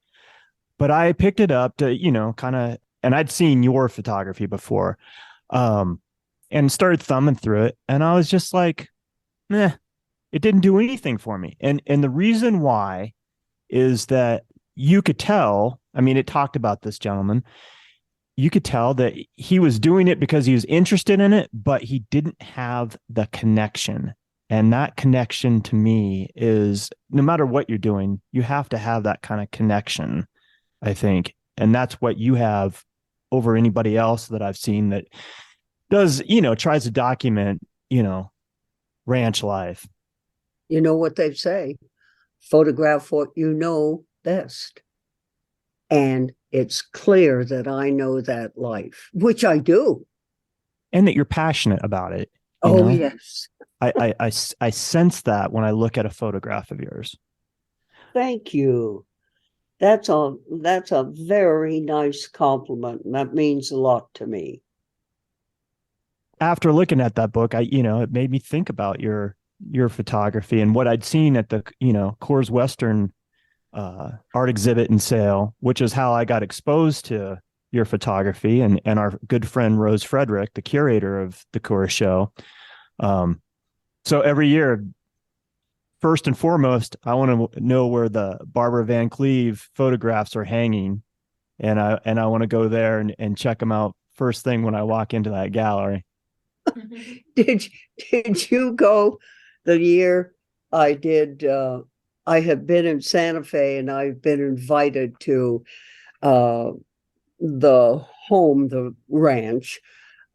but I picked it up to kind of, and I'd seen your photography before, and started thumbing through it, and I was just like, eh, it didn't do anything for me. And the reason why is that you could tell, I mean, it talked about this gentleman. You could tell that he was doing it because he was interested in it, but he didn't have the connection. And that connection to me is, no matter what you're doing, you have to have that kind of connection, I think. And that's what you have over anybody else that I've seen that does, tries to document, ranch life. You know what they say, photograph what you know best. And it's clear that I know that life, which I do. And that you're passionate about it. Oh, yes. I sense that when I look at a photograph of yours. Thank you. That's a very nice compliment. And that means a lot to me. After looking at that book, it made me think about your photography and what I'd seen at the, Coors Western art exhibit and sale, which is how I got exposed to your photography, and our good friend Rose Frederick, the curator of the Coors show. So every year, first and foremost, I want to know where the Barbara Van Cleve photographs are hanging, and I want to go there and check them out first thing when I walk into that gallery. Did you go the year I did? I have been in Santa Fe, and I've been invited to the ranch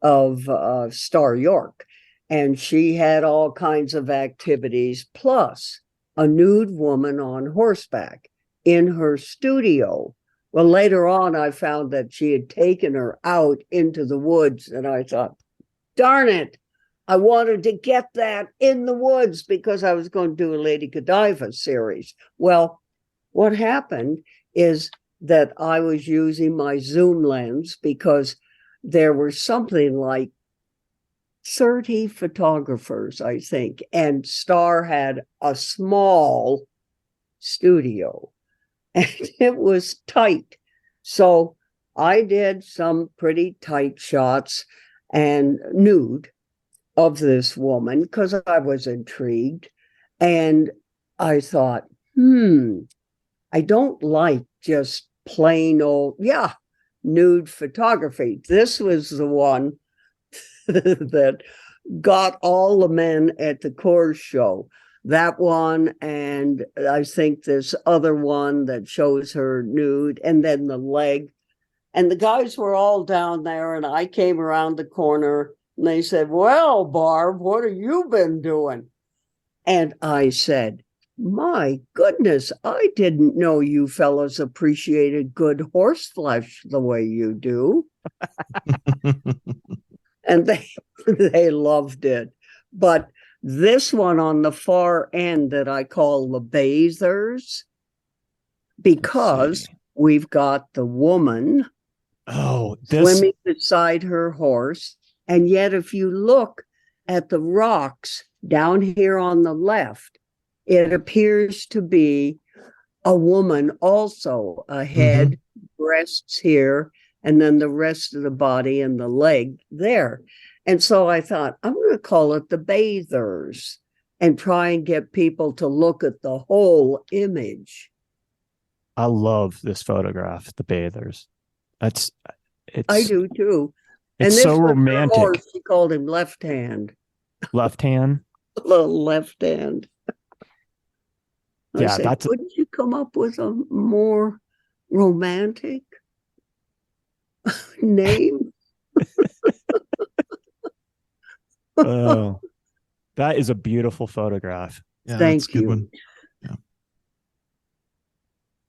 of Star York, and she had all kinds of activities, plus a nude woman on horseback in her studio. Well, later on, I found that she had taken her out into the woods, and I thought, darn it, I wanted to get that in the woods because I was going to do a Lady Godiva series. Well, what happened is that I was using my zoom lens because there were something like 30 photographers, I think, and Star had a small studio, and it was tight. So I did some pretty tight shots and nude of this woman because I was intrigued. And I thought, I don't like just plain old, nude photography. This was the one that got all the men at the Coors show. That one, and I think this other one that shows her nude, and then the leg. And the guys were all down there, and I came around the corner, and they said, well, Barb, what have you been doing? And I said, my goodness, I didn't know you fellas appreciated good horse flesh the way you do. And they loved it. But this one on the far end that I call the bathers, because we've got the woman swimming beside her horse. And yet, if you look at the rocks down here on the left, it appears to be a woman also, a head, breasts here, and then the rest of the body and the leg there. And so I thought, I'm going to call it the bathers and try and get people to look at the whole image. I love this photograph, the bathers. I do too. It's so romantic. Horse, she called him Left Hand. Left hand? Little Left Hand. Yeah, said, wouldn't you come up with a more romantic name? Oh, that is a beautiful photograph. Yeah, Thank that's a good you. one. Yeah.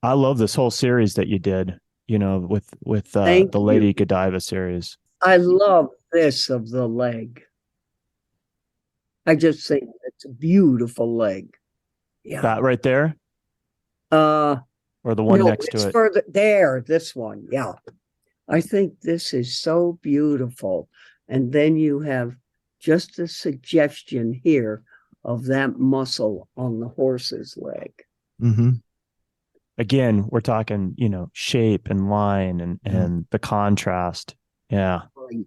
I love this whole series that you did, with the Lady Godiva series. I love this of the leg. I just think it's a beautiful leg. Yeah. That right there, Uh, or the one no, next it's to it? further there. This one. Yeah. I think this is so beautiful. And then you have just a suggestion here of that muscle on the horse's leg. Mm-hmm. Again, we're talking, shape and line and the contrast. Yeah. Right.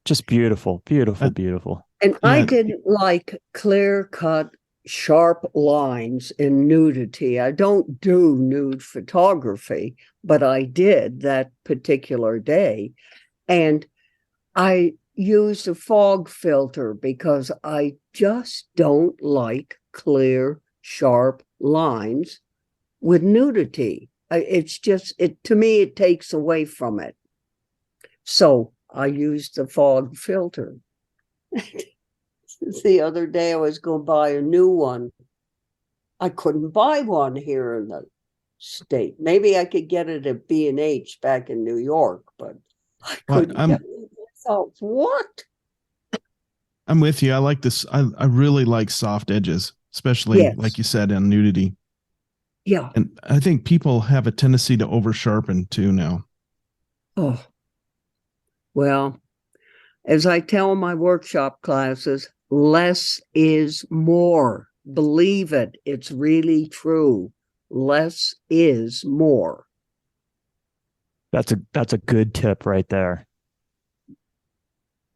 Just beautiful, beautiful, Uh, beautiful. And I Yeah. didn't like clear cut, sharp lines in nudity. I don't do nude photography, but I did that particular day. And I used a fog filter because I just don't like clear, sharp lines with nudity. It's just, to me, it takes away from it. So I used the fog filter. The other day I was going to buy a new one. I couldn't buy one here in the state. Maybe I could get it at B&H back in New York, but I couldn't get it. I thought, what? I'm with you. I like this. I really like soft edges, especially Yes. like you said in nudity. Yeah. And I think people have a tendency to over sharpen too now. Oh, well, as I tell my workshop classes, less is more. Believe it. It's really true. Less is more. That's a good tip right there.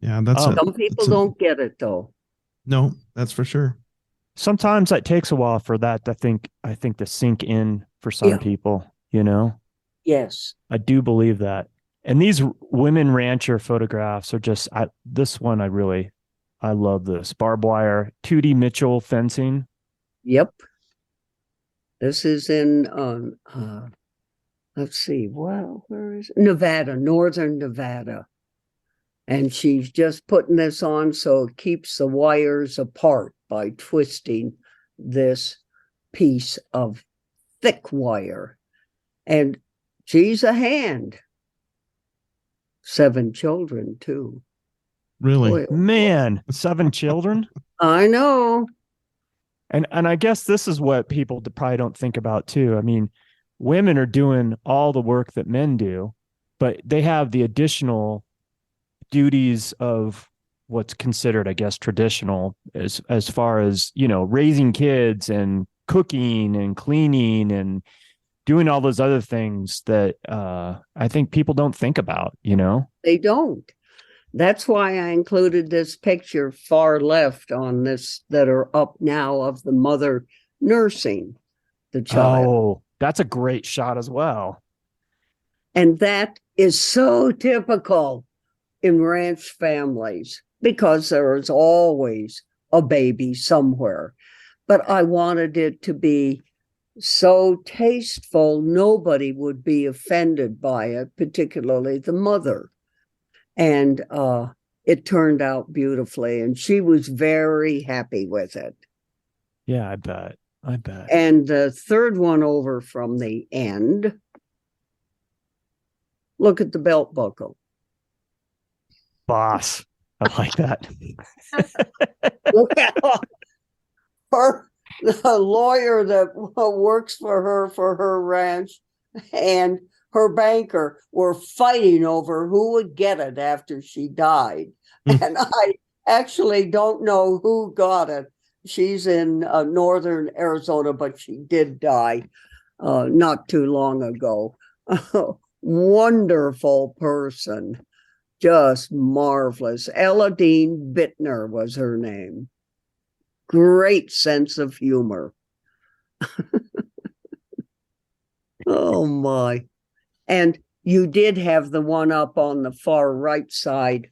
Yeah, that's Some people don't get it though. No, that's for sure. Sometimes it takes a while for that, I think to sink in for some people, Yes. I do believe that. And these women rancher photographs are just, this one, I love this. Barbed wire, 2D Mitchell fencing. Yep. This is in, let's see, well, where is it? Nevada, northern Nevada. And she's just putting this on so it keeps the wires apart by twisting this piece of thick wire. And she's a hand. 7 children, too. Really? Boy, Man, 7 children. I know. And I guess this is what people probably don't think about too. I mean, women are doing all the work that men do, but they have the additional duties of what's considered, I guess, traditional as far as, raising kids and cooking and cleaning and doing all those other things that I think people don't think about, They don't. That's why I included this picture far left on this that are up now of the mother nursing the child. Oh, that's a great shot as well. And that is so typical in ranch families because there is always a baby somewhere. But I wanted it to be so tasteful, nobody would be offended by it, particularly the mother. And it turned out beautifully, and she was very happy with it. Yeah, I bet. And the third one over from the end, look at the belt buckle. Boss. I like that. Well, the lawyer that works for her ranch and her banker were fighting over who would get it after she died. And I actually don't know who got it. She's in northern Arizona, but she did die not too long ago. Wonderful person. Just marvelous. Eladine Bittner was her name. Great sense of humor. Oh my. And you did have the one up on the far right side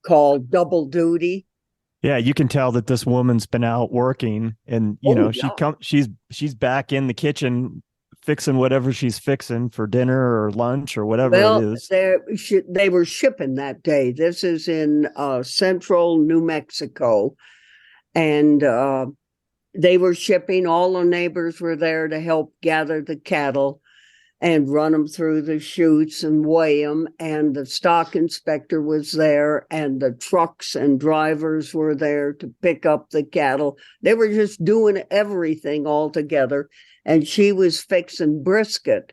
called Double Duty. Yeah, you can tell that this woman's been out working, and she's back in the kitchen fixing whatever she's fixing for dinner or lunch or whatever it is. They were shipping that day. This is in central New Mexico, and they were shipping. All the neighbors were there to help gather the cattle, and run them through the chutes and weigh them. And the stock inspector was there, and the trucks and drivers were there to pick up the cattle. They were just doing everything all together. And she was fixing brisket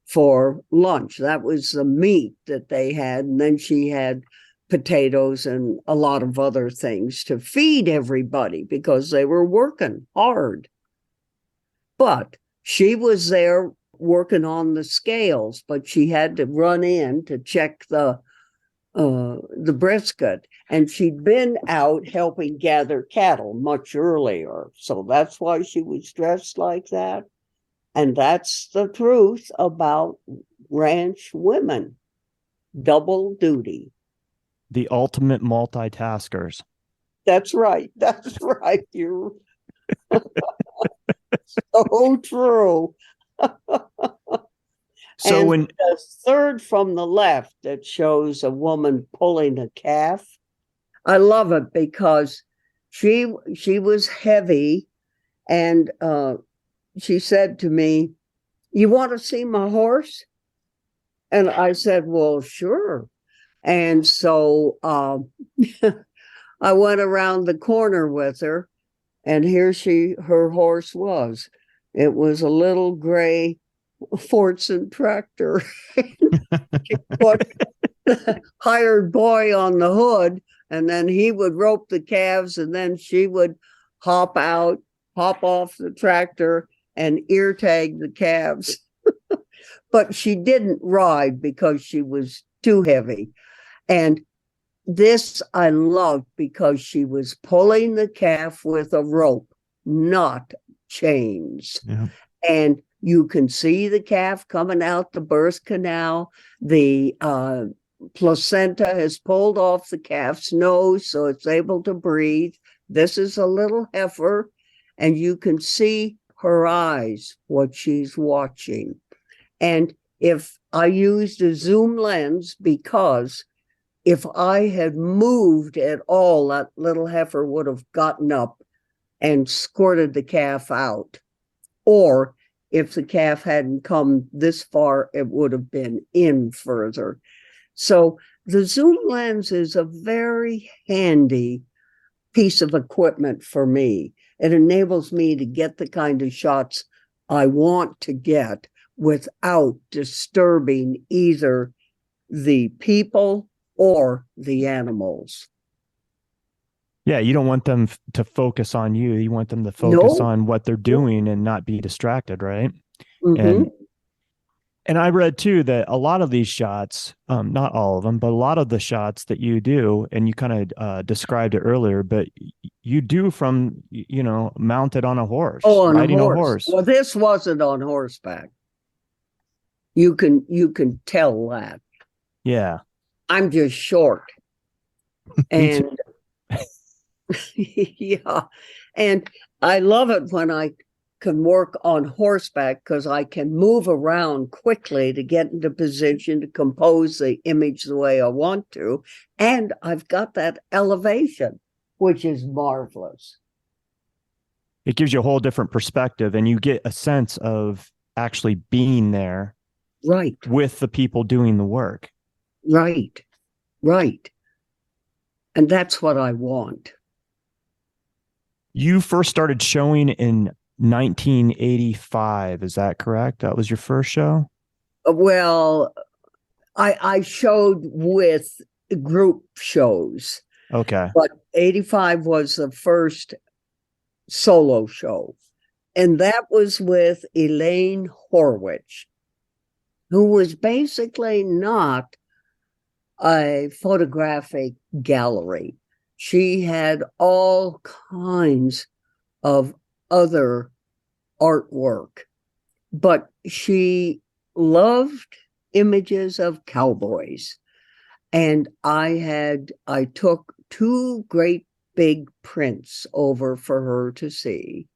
for lunch. That was the meat that they had. And then she had potatoes and a lot of other things to feed everybody because they were working hard. But she was there working on the scales, but she had to run in to check the brisket, and she'd been out helping gather cattle much earlier. So that's why she was dressed like that. And that's the truth about ranch women. Double duty. The ultimate multitaskers. That's right. That's right. You're so true. So and when the third from the left that shows a woman pulling a calf, I love it because she was heavy, and she said to me, "You want to see my horse?" And I said, "Well, sure." And so I went around the corner with her, and here her horse was. It was a little gray Fordson tractor. She put the hired boy on the hood, and then he would rope the calves, and then she would hop off the tractor and ear tag the calves. But she didn't ride because she was too heavy. And this I loved because she was pulling the calf with a rope, not chains. Yeah. And you can see the calf coming out the birth canal. The placenta has pulled off the calf's nose, so it's able to breathe. This is a little heifer, and you can see her eyes, what she's watching. And if I used a zoom lens, because if I had moved at all, that little heifer would have gotten up and squirted the calf out. Or if the calf hadn't come this far, it would have been in further. So the zoom lens is a very handy piece of equipment for me. It enables me to get the kind of shots I want to get without disturbing either the people or the animals. Yeah, you don't want them to focus on you. You want them to focus No. on what they're doing and not be distracted, right? Mhm. And I read too that a lot of these shots, not all of them, but a lot of the shots that you do, and you kind of described it earlier, but you do from, mounted on a horse, on riding a a horse. horse. Well, this wasn't on horseback. You can tell that. Yeah. I'm just short. Me too. And yeah. And I love it when I can work on horseback because I can move around quickly to get into position to compose the image the way I want to. And I've got that elevation, which is marvelous. It gives you a whole different perspective, and you get a sense of actually being there Right. with the people doing the work. Right. Right. And that's what I want. You first started showing in 1985. Is that correct? That was your first show? Well, I showed with group shows, Okay. but 85 was the first solo show. And that was with Elaine Horwich, who was basically not a photographic gallery. She had all kinds of other artwork, but she loved images of cowboys. And I took two great big prints over for her to see.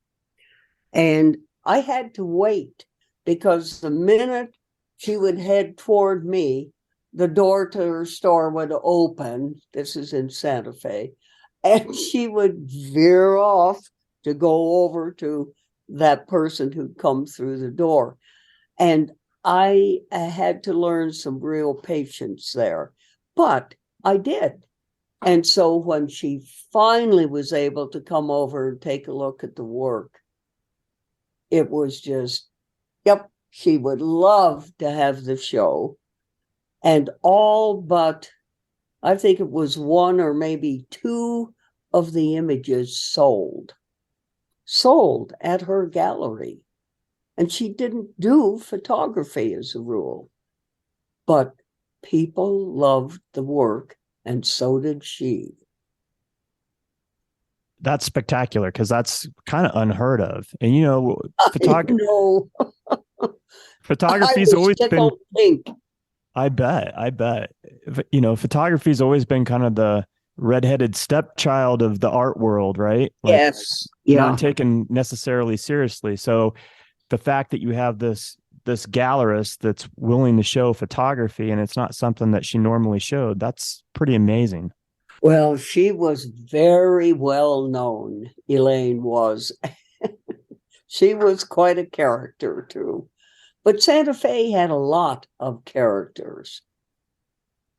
And I had to wait because the minute she would head toward me, the door to her store would open. This is in Santa Fe. And she would veer off to go over to that person who'd come through the door. And I had to learn some real patience there, but I did. And so when she finally was able to come over and take a look at the work, it was just, yep, she would love to have the show. And all but, I think it was one or maybe two of the images sold at her gallery. And she didn't do photography as a rule, but people loved the work, and so did she. That's spectacular because that's kind of unheard of. And No, I photography's was always been, tickled pink. I bet. Photography's always been kind of the redheaded stepchild of the art world, right? Like Yes, yeah. not taken necessarily seriously. So the fact that you have this gallerist that's willing to show photography and it's not something that she normally showed, that's pretty amazing. Well, she was very well known, Elaine was. She was quite a character, too. But Santa Fe had a lot of characters.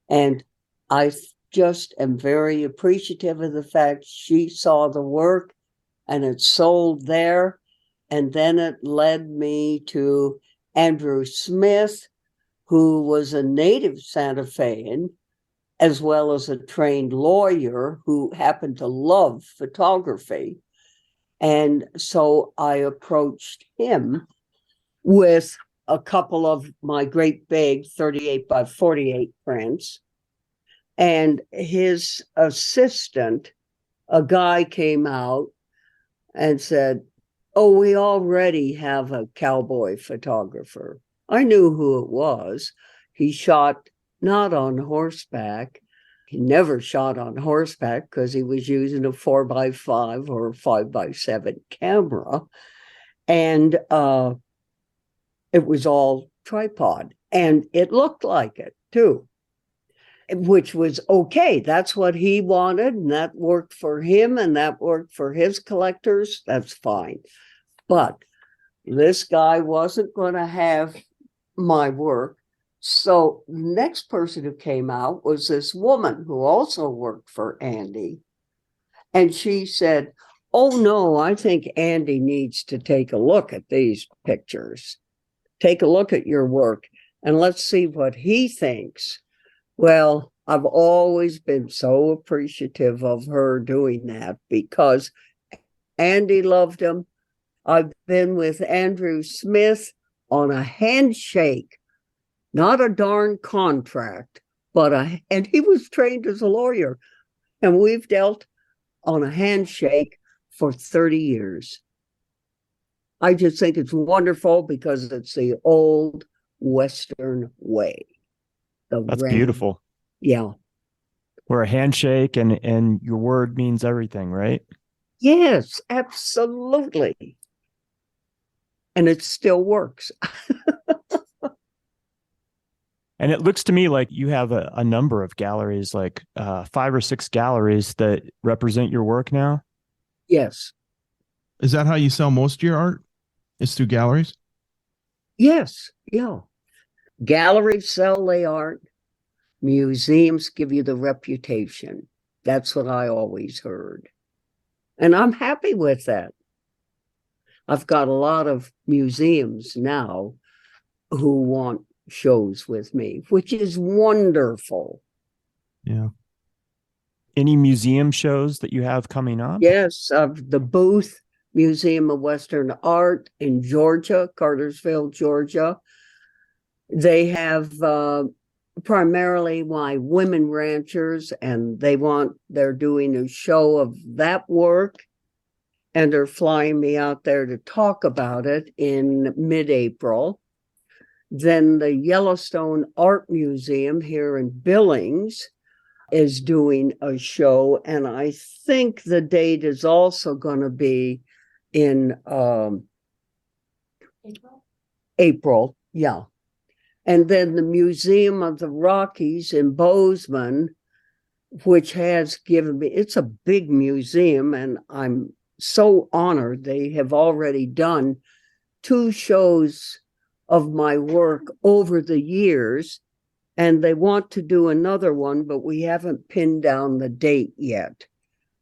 And I just am very appreciative of the fact she saw the work and it sold there. And then it led me to Andrew Smith, who was a native Santa Fean, as well as a trained lawyer who happened to love photography. And so I approached him with a couple of my great big 38 by 48 prints. And his assistant, a guy, came out and said, "Oh, we already have a cowboy photographer." I knew who it was. He shot not on horseback. He never shot on horseback because he was using a 4x5 or a 5x7 camera. And it was all tripod. And it looked like it, too, which was okay. That's what he wanted, and that worked for him, and that worked for his collectors. That's fine. But this guy wasn't going to have my work. So the next person who came out was this woman who also worked for Andy. And she said, "Oh, no, I think Andy needs to take a look at these pictures. Take a look at your work and let's see what he thinks." Well, I've always been so appreciative of her doing that because Andy loved him. I've been with Andrew Smith on a handshake, not a darn contract, and he was trained as a lawyer. And we've dealt on a handshake for 30 years. I just think it's wonderful because it's the old Western way. That's beautiful. Yeah. Where a handshake and your word means everything, right? Yes, absolutely. And it still works. And it looks to me like you have a number of galleries, like 5 or 6 galleries that represent your work now. Yes. Is that how you sell most of your art? Is through galleries? Yes. Yeah. Galleries sell the art. Museums give you the reputation. That's what I always heard. And I'm happy with that. I've got a lot of museums now who want shows with me, which is wonderful. Yeah. Any museum shows that you have coming up? Yes, of the Booth Museum of Western Art in Georgia, Cartersville, Georgia. They have primarily my women ranchers, and they're doing a show of that work, and they're flying me out there to talk about it in mid-April. Then the Yellowstone Art Museum here in Billings is doing a show, and I think the date is also going to be in April. Yeah. And then the Museum of the Rockies in Bozeman, which has given me, it's a big museum, and I'm so honored. They have already done 2 shows of my work over the years, and they want to do another one, but we haven't pinned down the date yet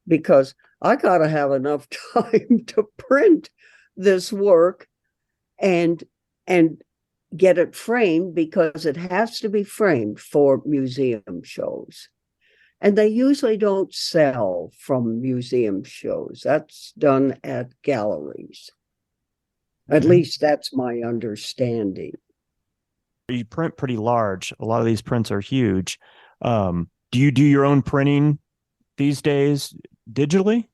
because I got to have enough time to print this work and get it framed, because it has to be framed for museum shows. And they usually don't sell from museum shows. That's done at galleries. At least that's my understanding. You print pretty large. A lot of these prints are huge. Do you do your own printing these days digitally?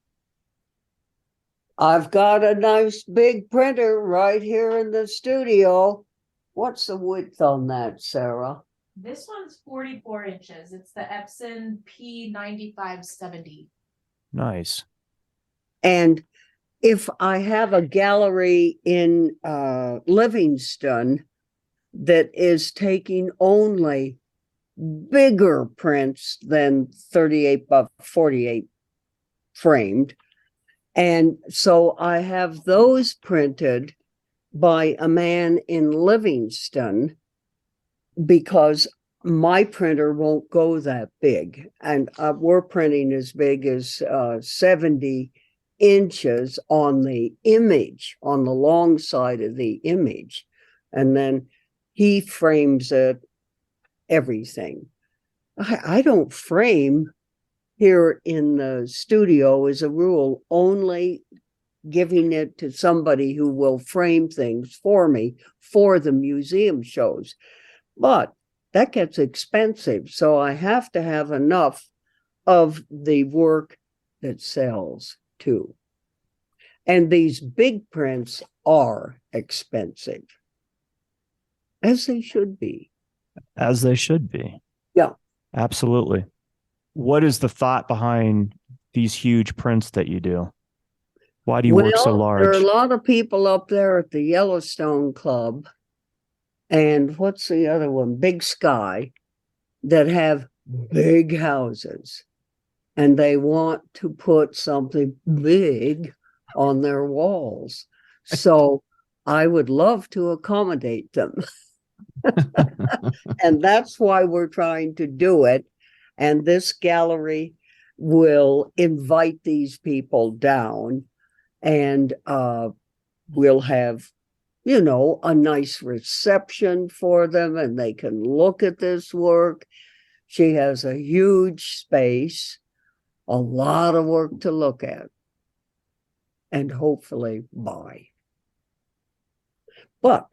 I've got a nice big printer right here in the studio. What's the width on that, Sarah? This one's 44 inches. It's the Epson P9570. Nice. And if I have a gallery in Livingston that is taking only bigger prints than 38 by 48 framed, and so I have those printed by a man in Livingston, because my printer won't go that big. And we're printing as big as 70 inches on the image, on the long side of the image. And then he frames it, everything. I don't frame here in the studio as a rule, only giving it to somebody who will frame things for me for the museum shows. But that gets expensive, so I have to have enough of the work that sells too. And these big prints are expensive, as they should be. As they should be. Yeah. Absolutely. What is the thought behind these huge prints that you do? Why do you work so large? There are a lot of people up there at the Yellowstone Club, and what's the other one? Big Sky, that have big houses, and they want to put something big on their walls. So I would love to accommodate them. And that's why we're trying to do it. And this gallery will invite these people down, and we'll have, you know, a nice reception for them, and they can look at this work. She has a huge space, a lot of work to look at, and hopefully buy. But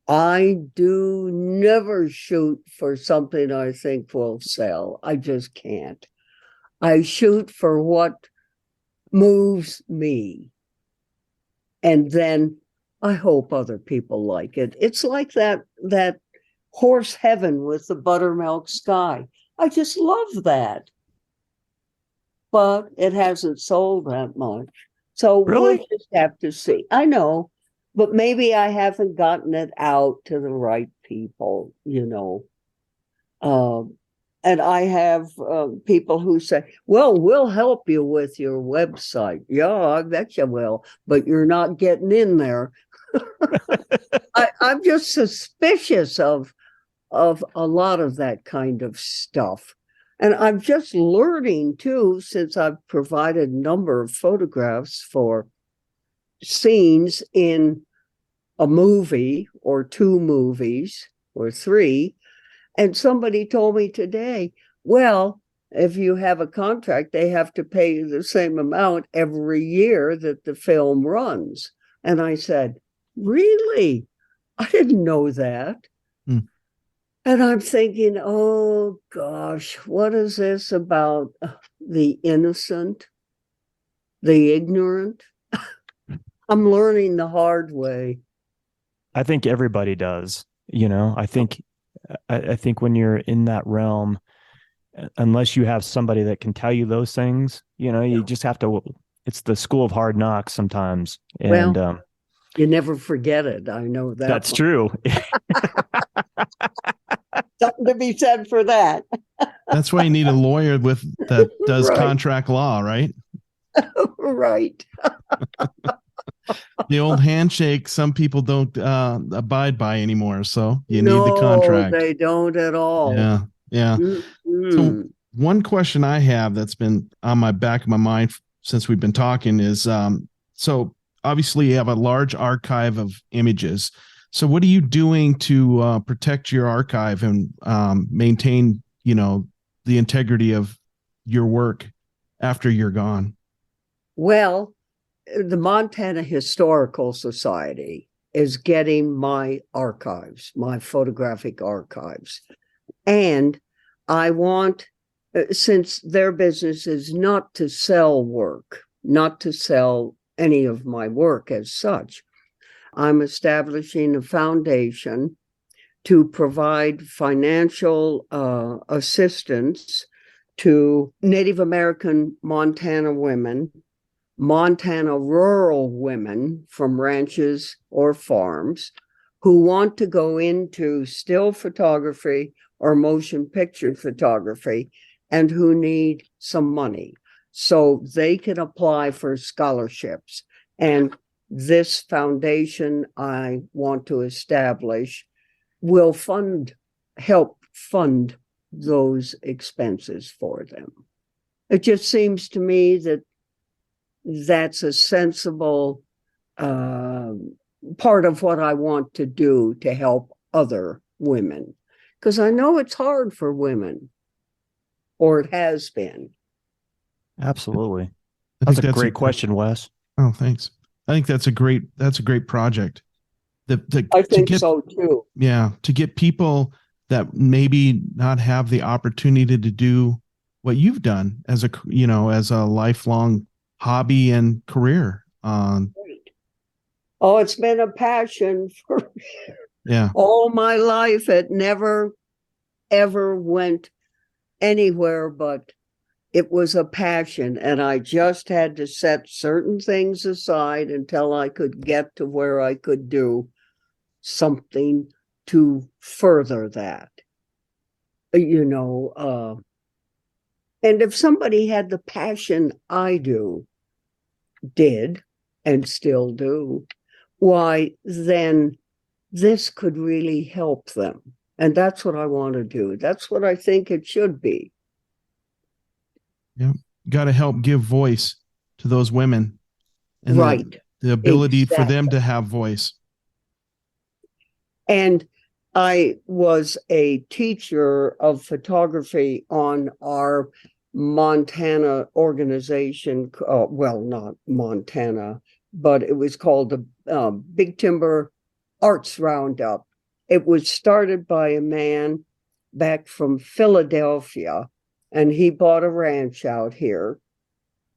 I do never shoot for something I think will sell. I just can't. I shoot for what moves me. And then I hope other people like it. It's like that Horse Heaven with the buttermilk sky. I just love that. But it hasn't sold that much. So Really? we'll just have to see. I know, but maybe I haven't gotten it out to the right people, you know. And I have people who say, well, we'll help you with your website. Yeah, I bet you will, but you're not getting in there. I'm just suspicious of a lot of that kind of stuff. And I'm just learning too, since I've provided a number of photographs for scenes in a movie or two movies or three. And somebody told me today, well, if you have a contract, they have to pay you the same amount every year that the film runs. And I said, really? I didn't know that. And I'm thinking, oh gosh, what is this about the innocent, the ignorant? I'm learning the hard way. I think everybody does. You know, I think when you're in that realm, unless you have somebody that can tell you those things, you know, you just have to. It's the school of hard knocks sometimes, and well, you never forget it. I know that. That's true. Something to be said for that. That's why you need a lawyer that does Right. contract law, right? Right. The old handshake, some people don't abide by anymore. So you need the No, contract. they don't at all. Yeah. Yeah. So Mm-mm. one question I have that's been on my back of my mind since we've been talking is so obviously you have a large archive of images. So what are you doing to protect your archive and maintain, the integrity of your work after you're gone? Well, the Montana Historical Society is getting my archives, my photographic archives. And I want, since their business is not to sell work, not to sell any of my work as such, I'm establishing a foundation to provide financial assistance to Native American Montana women, Montana rural women from ranches or farms who want to go into still photography or motion picture photography and who need some money. So they can apply for scholarships. And this foundation I want to establish will help fund those expenses for them. It just seems to me that that's a sensible part of what I want to do to help other women. Because I know it's hard for women, or it has been. Absolutely. I That's think a that's great question, Wes. Oh, thanks. I think that's a great project. I To think get so too. to get people that maybe not have the opportunity to do what you've done as a lifelong hobby and career. Oh, it's been a passion for Yeah. all my life. It never, ever went anywhere, but it was a passion. And I just had to set certain things aside until I could get to where I could do something to further that. And if somebody had the passion I did, and still do, why then this could really help them. And that's what I want to do. That's what I think it should be. Yeah. Got to help give voice to those women and Right. the ability for Exactly. them to have voice. And I was a teacher of photography on our Montana organization. Well, not Montana, but it was called the Big Timber Arts Roundup. It was started by a man back from Philadelphia, and he bought a ranch out here.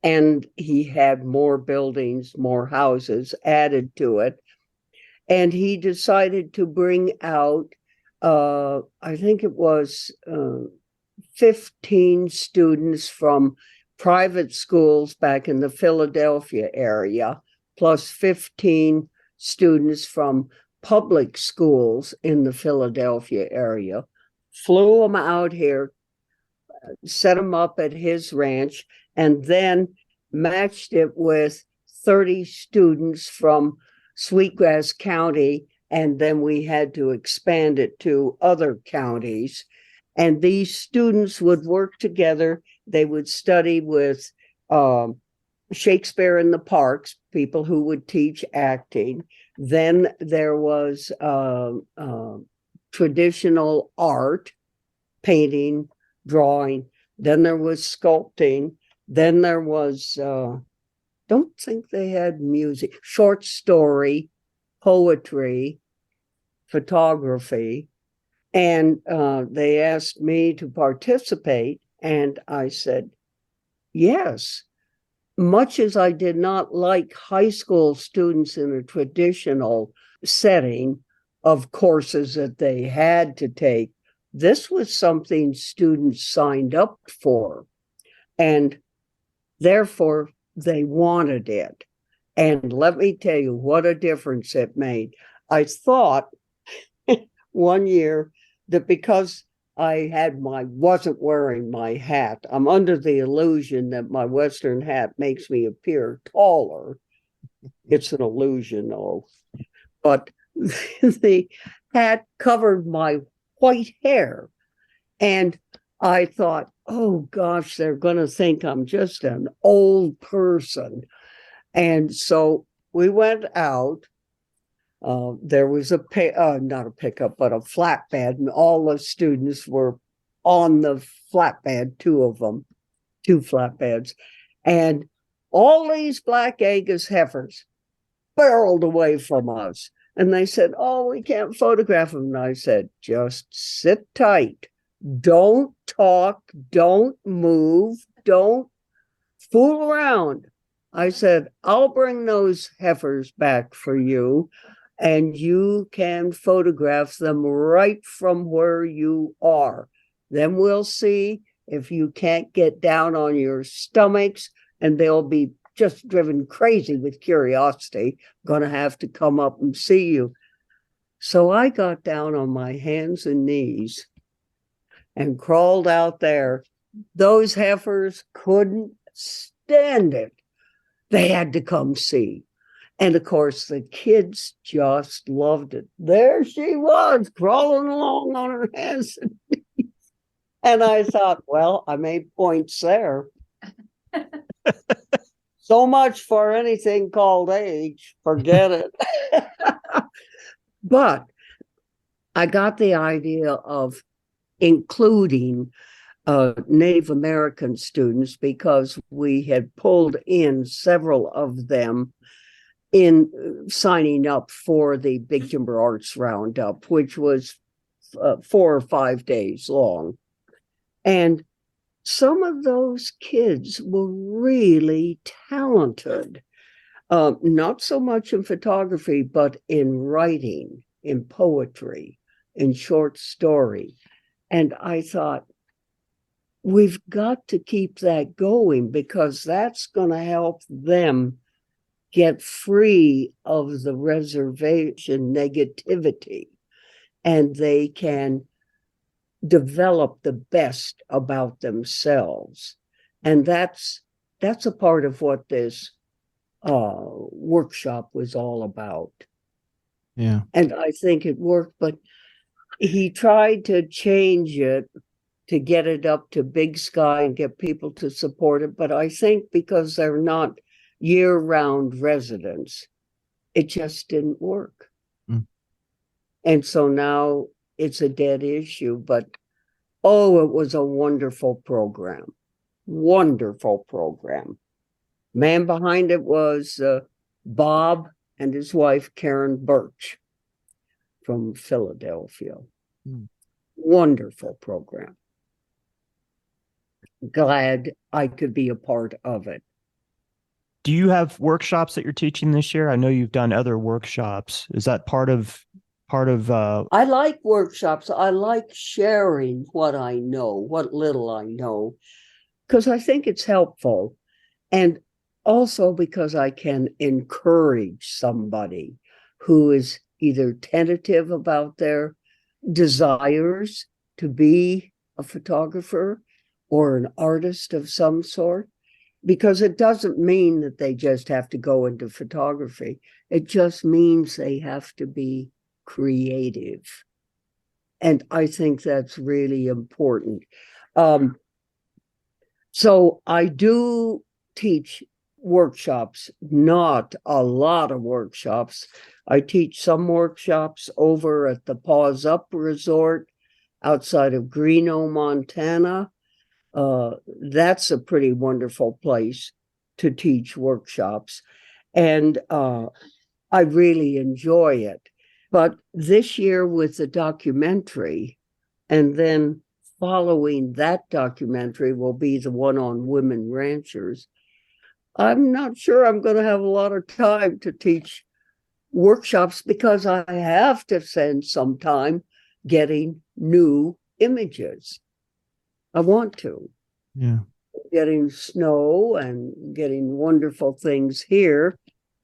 And he had more buildings, more houses added to it. And he decided to bring out, I think it was 15 students from private schools back in the Philadelphia area, plus 15 students from public schools in the Philadelphia area, flew them out here, set them up at his ranch, and then matched it with 30 students from Sweetgrass County, and then we had to expand it to other counties. And these students would work together. They would study with Shakespeare in the Parks, people who would teach acting. Then there was traditional art, painting, drawing. Then there was sculpting. Then there was don't think they had music, short story, poetry, photography. And they asked me to participate. And I said, yes. Much as I did not like high school students in a traditional setting of courses that they had to take, this was something students signed up for. And therefore, they wanted it. And let me tell you what a difference it made. I thought one year that because I wasn't wearing my hat, I'm under the illusion that my Western hat makes me appear taller. It's an illusion, though. But the hat covered my white hair. And I thought, oh gosh, they're going to think I'm just an old person. And so we went out. There was not a pickup, but a flatbed, and all the students were on the flatbed, two of them, two flatbeds. And all these black Angus heifers barreled away from us. And they said, oh, we can't photograph them. And I said, just sit tight. Don't talk. Don't move. Don't fool around. I said, I'll bring those heifers back for you, and you can photograph them right from where you are. Then we'll see if you can't get down on your stomachs, and they'll be just driven crazy with curiosity, going to have to come up and see you. So I got down on my hands and knees and crawled out there. Those heifers couldn't stand it. They had to come see. And of course, the kids just loved it. There she was, crawling along on her hands and knees. And I thought, well, I made points there. So much for anything called age. Forget it. But I got the idea of including Native American students because we had pulled in several of them in signing up for the Big Timber Arts Roundup, which was 4 or 5 days long. And some of those kids were really talented, not so much in photography, but in writing, in poetry, in short story. And I thought, we've got to keep that going because that's going to help them get free of the reservation negativity, and they can develop the best about themselves. And that's a part of what this workshop was all about. Yeah. And I think it worked, but he tried to change it to get it up to Big Sky and get people to support it. But I think because they're not year-round residents, it just didn't work. Mm. And so now it's a dead issue. But oh, it was a wonderful program. Wonderful program. Man behind it was Bob and his wife, Karen Birch, from Philadelphia. Mm. Wonderful program. Glad I could be a part of it. Do you have workshops that you're teaching this year? I know you've done other workshops. Is that part of I like workshops. I like sharing what I know, what little I know, because I think it's helpful. And also because I can encourage somebody who is either tentative about their desires to be a photographer or an artist of some sort, because it doesn't mean that they just have to go into photography. It just means they have to be creative. And I think that's really important. So I do teach workshops, not a lot of workshops. I teach some workshops over at the Paws Up Resort outside of Greeno, Montana. That's a pretty wonderful place to teach workshops. And I really enjoy it. But this year with the documentary, and then following that documentary will be the one on women ranchers, I'm not sure I'm going to have a lot of time to teach workshops because I have to spend some time getting new images. I want to. Yeah. Getting snow and getting wonderful things here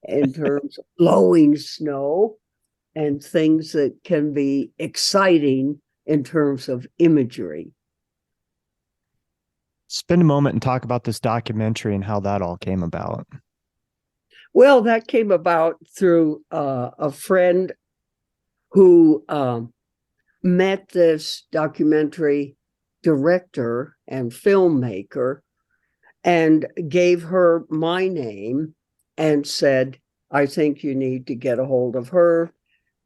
in terms of blowing snow and things that can be exciting in terms of imagery. Spend a moment and talk about this documentary and how that all came about. Well, that came about through a friend who met this documentary director and filmmaker and gave her my name and said, I think you need to get a hold of her.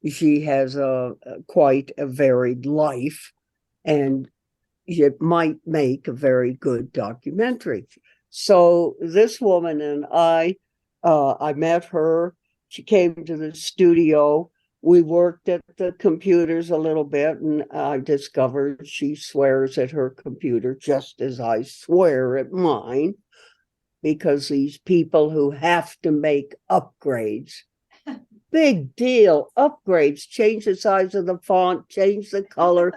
She has quite a varied life and it might make a very good documentary. So this woman and I met her. She came to the studio. We worked at the computers a little bit, and I discovered she swears at her computer just as I swear at mine, because these people who have to make upgrades, big deal, upgrades, change the size of the font, change the color.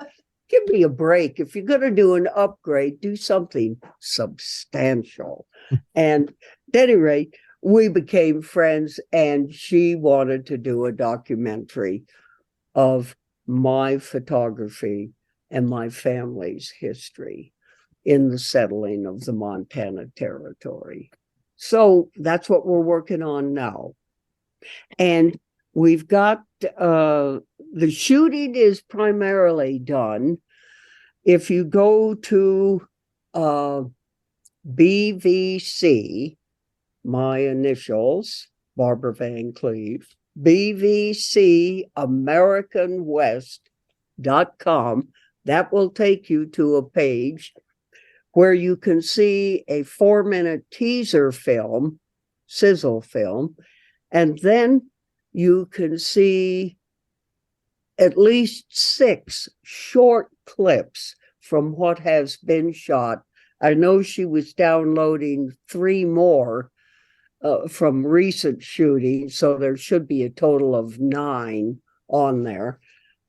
Give me a break. If you're going to do an upgrade, do something substantial. And at any rate, we became friends, and she wanted to do a documentary of my photography and my family's history in the settling of the Montana Territory. So that's what we're working on now. And we've got the shooting is primarily done. If you go to BVC, my initials, Barbara Van Cleve, BVCAmericanWest.com, that will take you to a page where you can see a 4-minute teaser film, sizzle film, and then you can see at least 6 short clips from what has been shot. I know she was downloading 3 more from recent shooting, so there should be a total of 9 on there,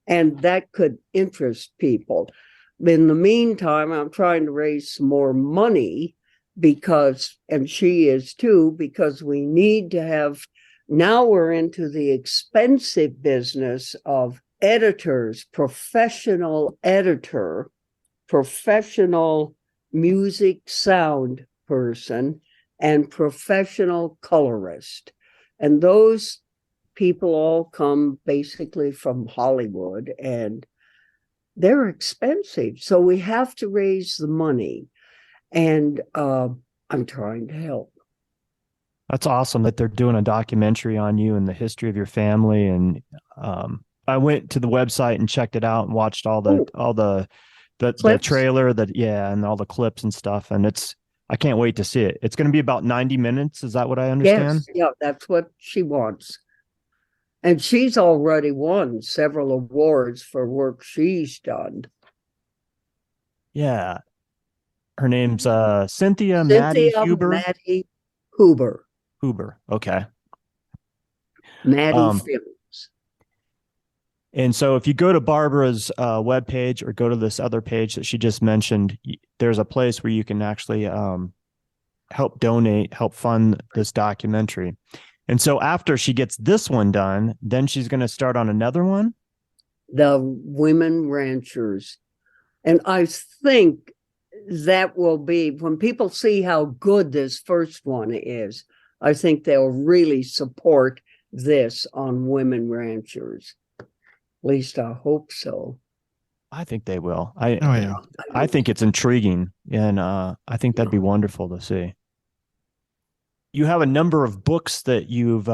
and that could interest people. In the meantime, I'm trying to raise some more money because, and she is too, because we need to have, now we're into the expensive business of editors, professional editor, professional music sound person, and professional colorist. And those people all come basically from Hollywood, and they're expensive. So we have to raise the money. And I'm trying to help. That's awesome that they're doing a documentary on you and the history of your family. And I went to the website and checked it out and watched all the trailer, and all the clips and stuff. And I can't wait to see it. It's going to be about 90 minutes. Is that what I understand? Yes, yeah, that's what she wants. And she's already won several awards for work she's done. Yeah. Her name's Cynthia Maddie Huber. Maddie Huber. Huber. Okay. Maddie Films. And so if you go to Barbara's webpage or go to this other page that she just mentioned, there's a place where you can actually help donate, help fund this documentary. And so after she gets this one done, then she's going to start on another one? The Women Ranchers. And I think that will be, when people see how good this first one is, I think they'll really support this on Women Ranchers. At least I hope so. I think they will. I think it's intriguing, and I think that'd be wonderful to see. You have a number of books that you've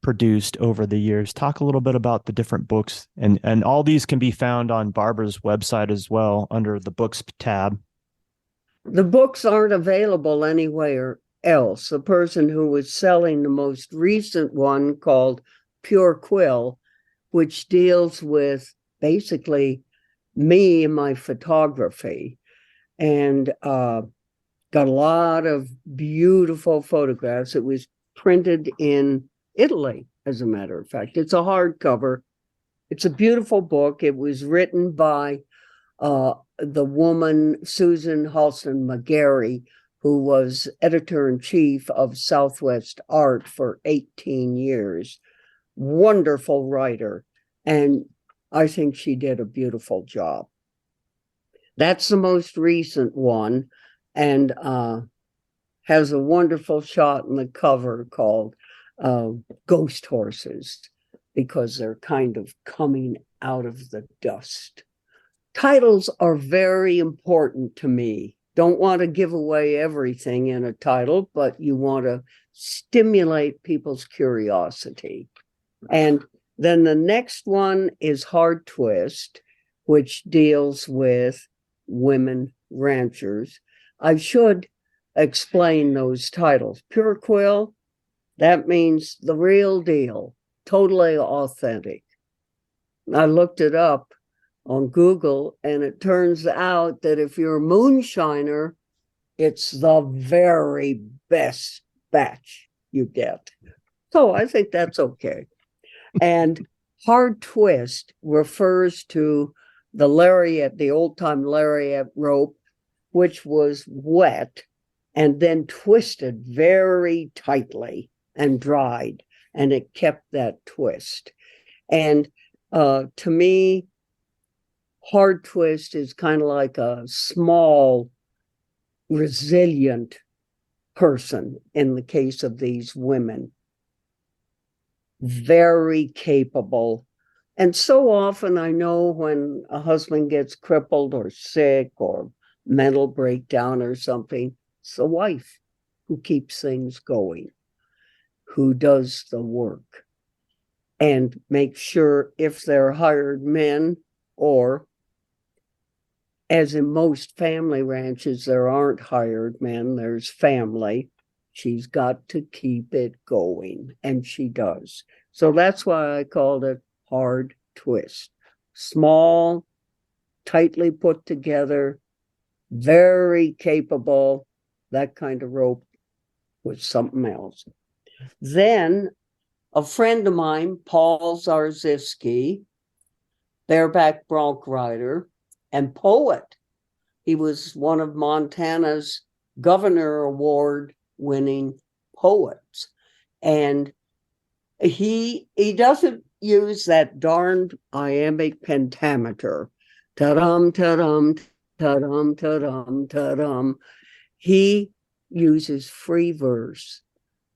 produced over the years. Talk a little bit about the different books, and all these can be found on Barbara's website as well under the books tab. The books aren't available anywhere else. The person who was selling the most recent one, called Pure Quill, which deals with basically me and my photography, and got a lot of beautiful photographs. It was printed in Italy, as a matter of fact. It's a hardcover. It's a beautiful book. It was written by the woman, Susan Halston McGarry, who was editor-in-chief of Southwest Art for 18 years. Wonderful writer. And I think she did a beautiful job. That's the most recent one, and has a wonderful shot in the cover called ghost horses because they're kind of coming out of the dust. Titles are very important to me. Don't want to give away everything in a title, but you want to stimulate people's curiosity. And then the next one is Hard Twist, which deals with women ranchers. I should explain those titles. Pure Quill, that means the real deal, totally authentic. I looked it up on Google, and it turns out that if you're a moonshiner, it's the very best batch you get. So I think that's okay. And Hard Twist refers to the lariat, the old-time lariat rope, which was wet and then twisted very tightly and dried, and it kept that twist. And to me, Hard Twist is kind of like a small, resilient person in the case of these women. Very capable. And so often I know when a husband gets crippled or sick or mental breakdown or something, it's the wife who keeps things going, who does the work and makes sure if they're hired men, or as in most family ranches, there aren't hired men, there's family. She's got to keep it going, and she does. So that's why I called it Hard Twist. Small, tightly put together, very capable. That kind of rope was something else. Then a friend of mine, Paul Zarzewski, bareback bronc rider and poet. He was one of Montana's Governor Award winning poets. And he doesn't use that darned iambic pentameter. Ta-dum, ta-dum, ta-dum, ta-dum, ta-dum. He uses free verse,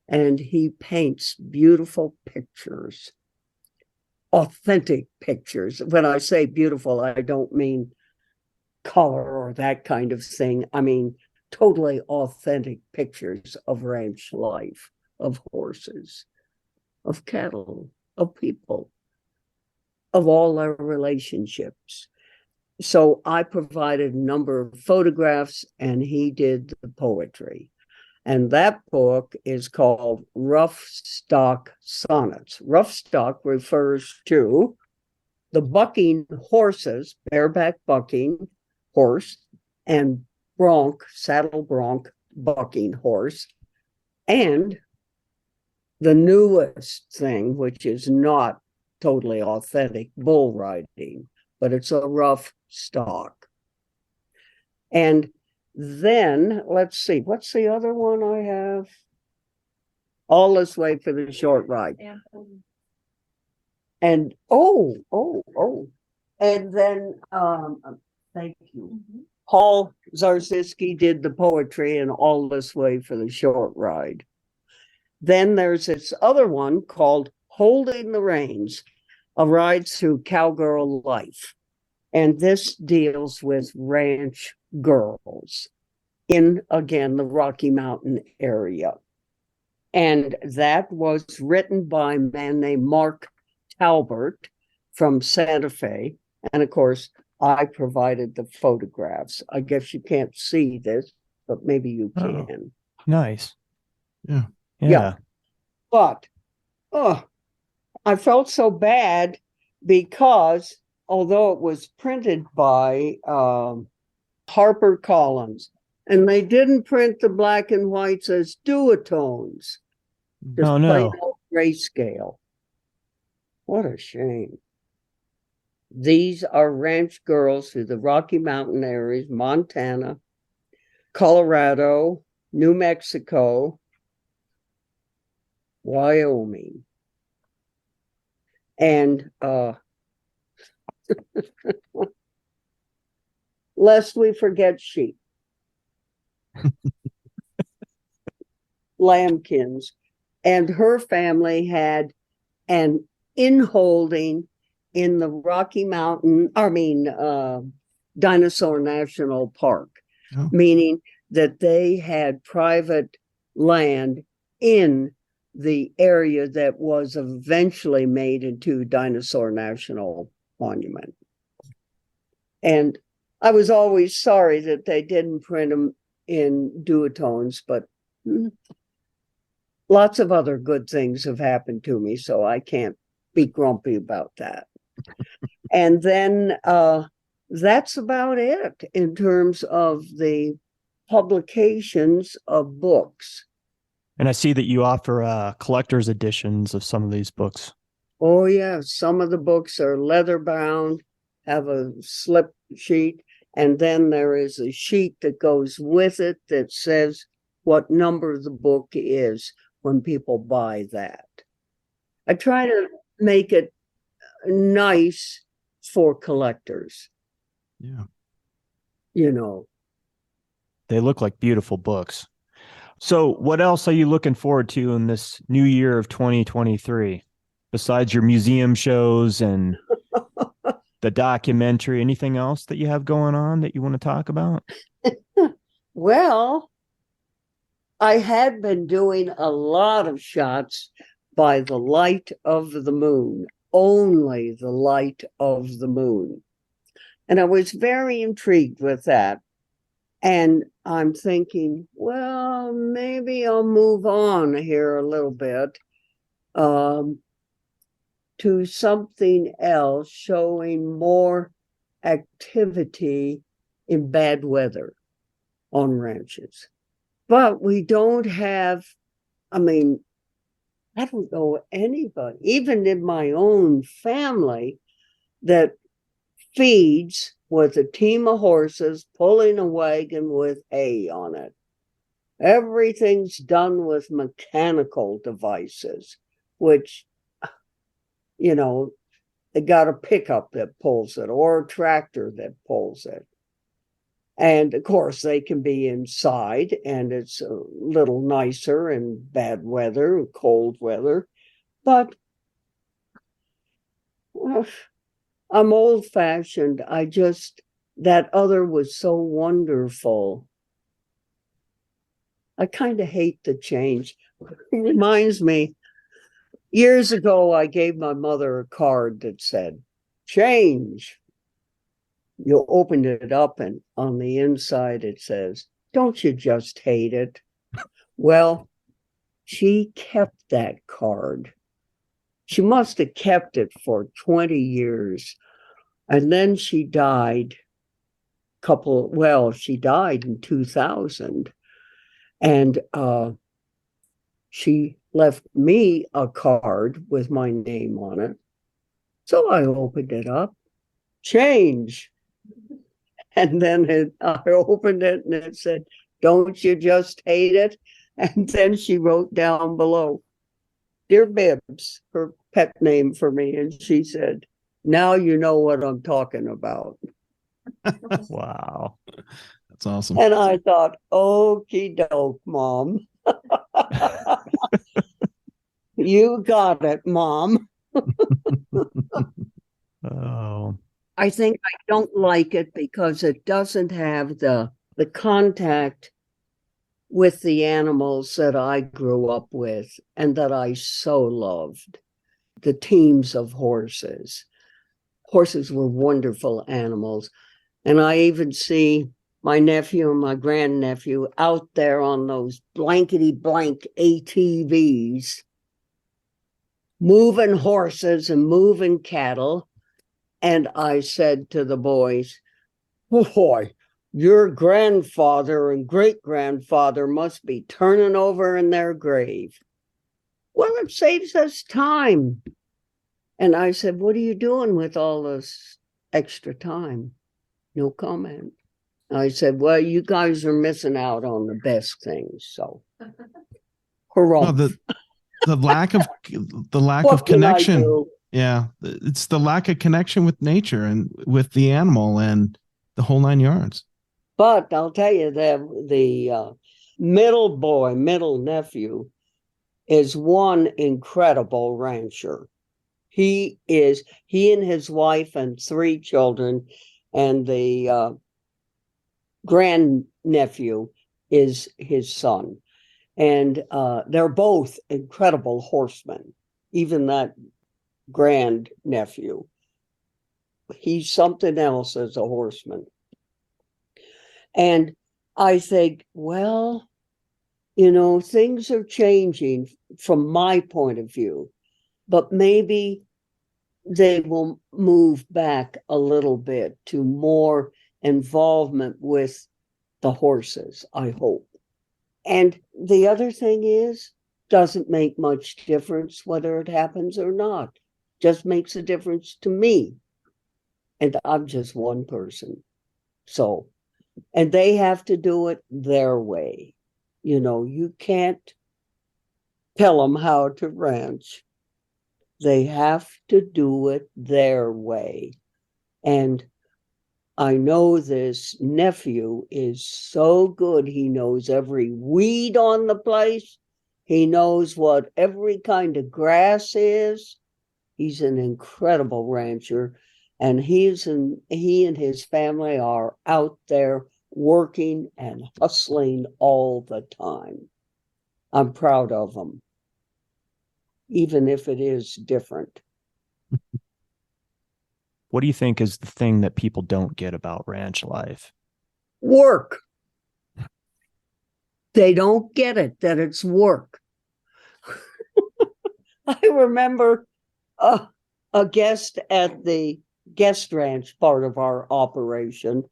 and he paints beautiful pictures, authentic pictures. When I say beautiful, I don't mean color or that kind of thing. I mean totally authentic pictures of ranch life, of horses, of cattle, of people, of all their relationships. So I provided a number of photographs, and he did the poetry. And that book is called Rough Stock Sonnets. Rough stock refers to the bucking horses, bareback bucking horse, and bronc, saddle bronc bucking horse, and the newest thing, which is not totally authentic, bull riding, but it's a rough stock. And then let's see, what's the other one I have? All This Way for the Short Ride. And and then thank you. Paul Zarzewski did the poetry in All This Way for the Short Ride. Then there's this other one called Holding the Reins, a ride through cowgirl life. And this deals with ranch girls in, again, the Rocky Mountain area. And that was written by a man named Mark Talbert from Santa Fe. And of course, I provided the photographs. I guess you can't see this, but maybe you can. Nice. Yeah. Yeah. But I felt so bad because although it was printed by Harper Collins, and they didn't print the black and whites as duotones, just plain old grayscale. What a shame. These are ranch girls through the Rocky Mountain areas, Montana, Colorado, New Mexico, Wyoming. And lest we forget sheep. Lambkins. and her family had an inholding in the Rocky Mountain, Dinosaur National Park, Oh. meaning that they had private land in the area that was eventually made into Dinosaur National Monument. And I was always sorry that they didn't print them in duotones, but lots of other good things have happened to me, so I can't be grumpy about that. And then that's about it in terms of the publications of books. And I see that you offer collector's editions of some of these books. Oh, yeah. Some of the books are leather bound, have a slip sheet, and then there is a sheet that goes with it that says what number the book is when people buy that. I try to make it nice for collectors. Yeah. You know, They look like beautiful books. So what else are you looking forward to in this new year of 2023? Besides your museum shows and the documentary, anything else that you have going on that you want to talk about? well, I had been doing a lot of shots by the light of the moon, only the light of the moon. And I was very intrigued with that. And I'm thinking, well, maybe I'll move on here a little bit to something else showing more activity in bad weather on ranches. But we don't have, I don't know anybody, even in my own family, that feeds with a team of horses pulling a wagon with hay on it. Everything's done with mechanical devices, which, they got a pickup that pulls it or a tractor that pulls it. And of course, they can be inside, and it's a little nicer in bad weather, cold weather. But I'm old-fashioned. That other was so wonderful. I kind of hate the change. It reminds me, years ago, I gave my mother a card that said, change. You opened it up, and on the inside it says, don't you just hate it? Well, she kept that card. She must have kept it for 20 years. And then she died she died in 2000. And she left me a card with my name on it. So I opened it up. Change. And then I opened it and it said, don't you just hate it? And then she wrote down below, Dear Bibbs, her pet name for me. And she said, now you know what I'm talking about. Wow. That's awesome. And I thought, okie doke, Mom. You got it, Mom. Oh. I think I don't like it because it doesn't have the contact with the animals that I grew up with and that I so loved. The teams of horses. Horses were wonderful animals. And I even see my nephew and my grandnephew out there on those blankety blank ATVs, moving horses and moving cattle. And I said to the boys, boy, your grandfather and great-grandfather must be turning over in their grave. Well, it saves us time. And I said, what are you doing with all this extra time? No comment. I said, well, you guys are missing out on the best things. So, Well, the lack of what connection. Yeah, it's the lack of connection with nature and with the animal and the whole nine yards. But I'll tell you that the middle nephew is one incredible rancher. He and his wife and 3 children, and the grandnephew is his son. And they're both incredible horsemen. Even that grandnephew, he's something else as a horseman. And I think, well, things are changing from my point of view, but maybe they will move back a little bit to more involvement with the horses, I hope. And the other thing is, doesn't make much difference whether it happens or not. Just makes a difference to me. And I'm just one person. So, and they have to do it their way. You can't tell them how to ranch. They have to do it their way. And I know this nephew is so good. He knows every weed on the place. He knows what every kind of grass is. He's an incredible rancher. And he and his family are out there working and hustling all the time. I'm proud of them, even if it is different. What do you think is the thing that people don't get about ranch life? Work. They don't get it, that it's work. I remember a guest at the guest ranch part of our operation.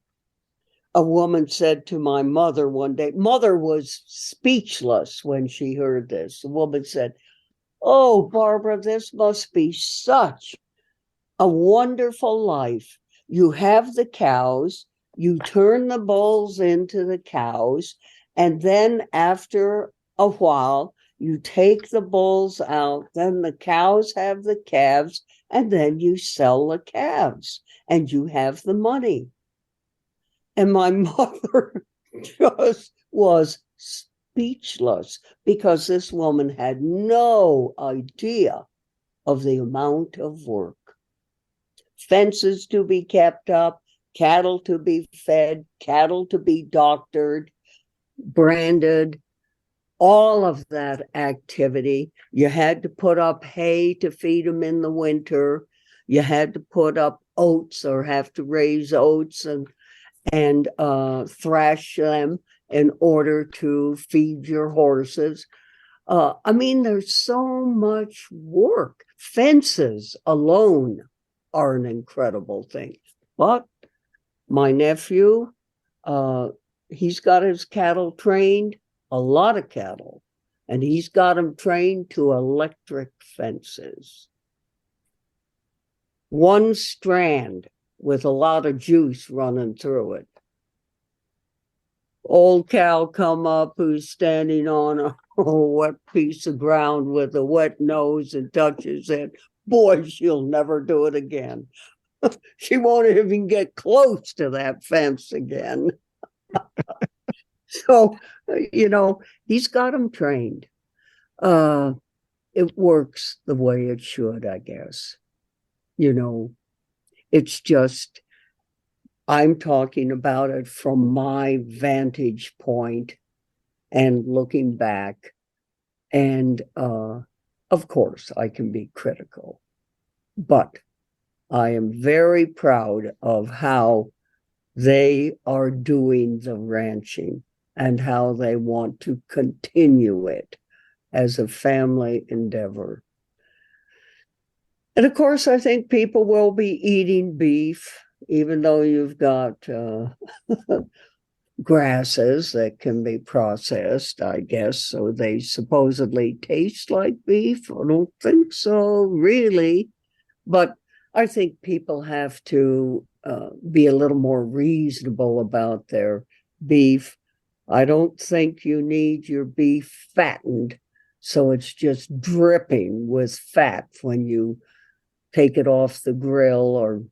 A woman said to my mother one day, mother was speechless when she heard this. The woman said, "Oh, Barbara, this must be such a wonderful life. You have the cows, you turn the bulls into the cows, and then after a while, you take the bulls out, then the cows have the calves, and then you sell the calves, and you have the money." And my mother just was speechless because this woman had no idea of the amount of work. Fences to be kept up, cattle to be fed, cattle to be doctored, branded, all of that activity. You had to put up hay to feed them in the winter. You had to put up oats or have to raise oats and thrash them in order to feed your horses. There's so much work. Fences alone are an incredible thing. But my nephew, he's got his cattle trained, a lot of cattle, and he's got them trained to electric fences. One strand with a lot of juice running through it. Old cow come up who's standing on a wet piece of ground with a wet nose and touches it. Boy, she'll never do it again. She won't even get close to that fence again. So, he's got them trained. It works the way it should, I guess. It's just, I'm talking about it from my vantage point and looking back. And of course, I can be critical, but I am very proud of how they are doing the ranching and how they want to continue it as a family endeavor. And of course, I think people will be eating beef, even though you've got grasses that can be processed, I guess. So they supposedly taste like beef. I don't think so, really. But I think people have to be a little more reasonable about their beef. I don't think you need your beef fattened so it's just dripping with fat when you take it off the grill or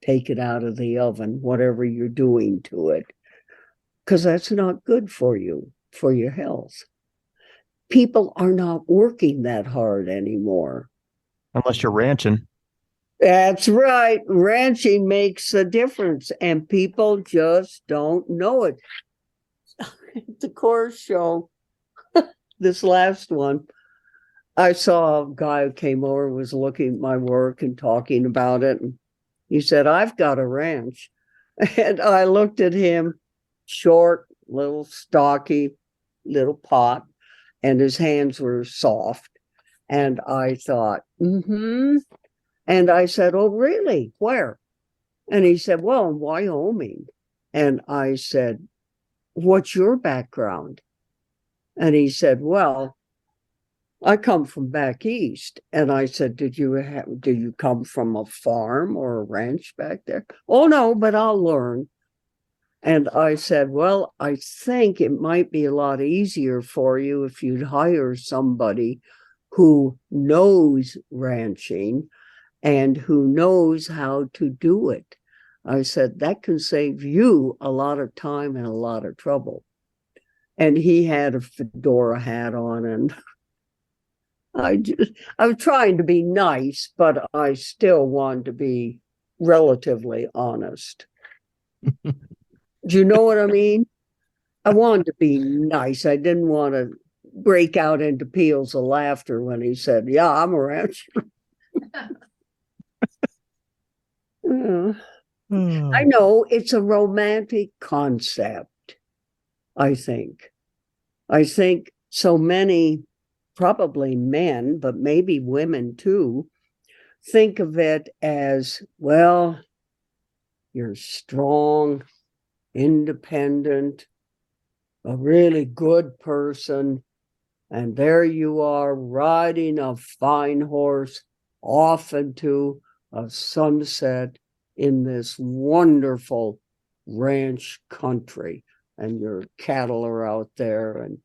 take it out of the oven, whatever you're doing to it, because that's not good for you, for your health. people are not working that hard anymore. Unless you're ranching. That's right. Ranching makes a difference, and people just don't know it. The chorus show, this last one, I saw a guy who came over, was looking at my work and talking about it. And he said, I've got a ranch. And I looked at him, short, little stocky, little pot, and his hands were soft. And I thought, mm-hmm. And I said, oh, really? Where? And he said, well, in Wyoming. And I said, what's your background? And he said, well, I come from back east. And I said, do you come from a farm or a ranch back there? Oh, no, but I'll learn. And I said, well, I think it might be a lot easier for you if you'd hire somebody who knows ranching and who knows how to do it. I said, that can save you a lot of time and a lot of trouble. And he had a fedora hat on, and I was trying to be nice, but I still wanted to be relatively honest. Do you know what I mean? I wanted to be nice. I didn't want to break out into peals of laughter when he said, yeah, I'm a rancher. I know it's a romantic concept, I think. I think so many, probably men, but maybe women too, think of it as, well, you're strong, independent, a really good person, and there you are riding a fine horse off into a sunset in this wonderful ranch country, and your cattle are out there. And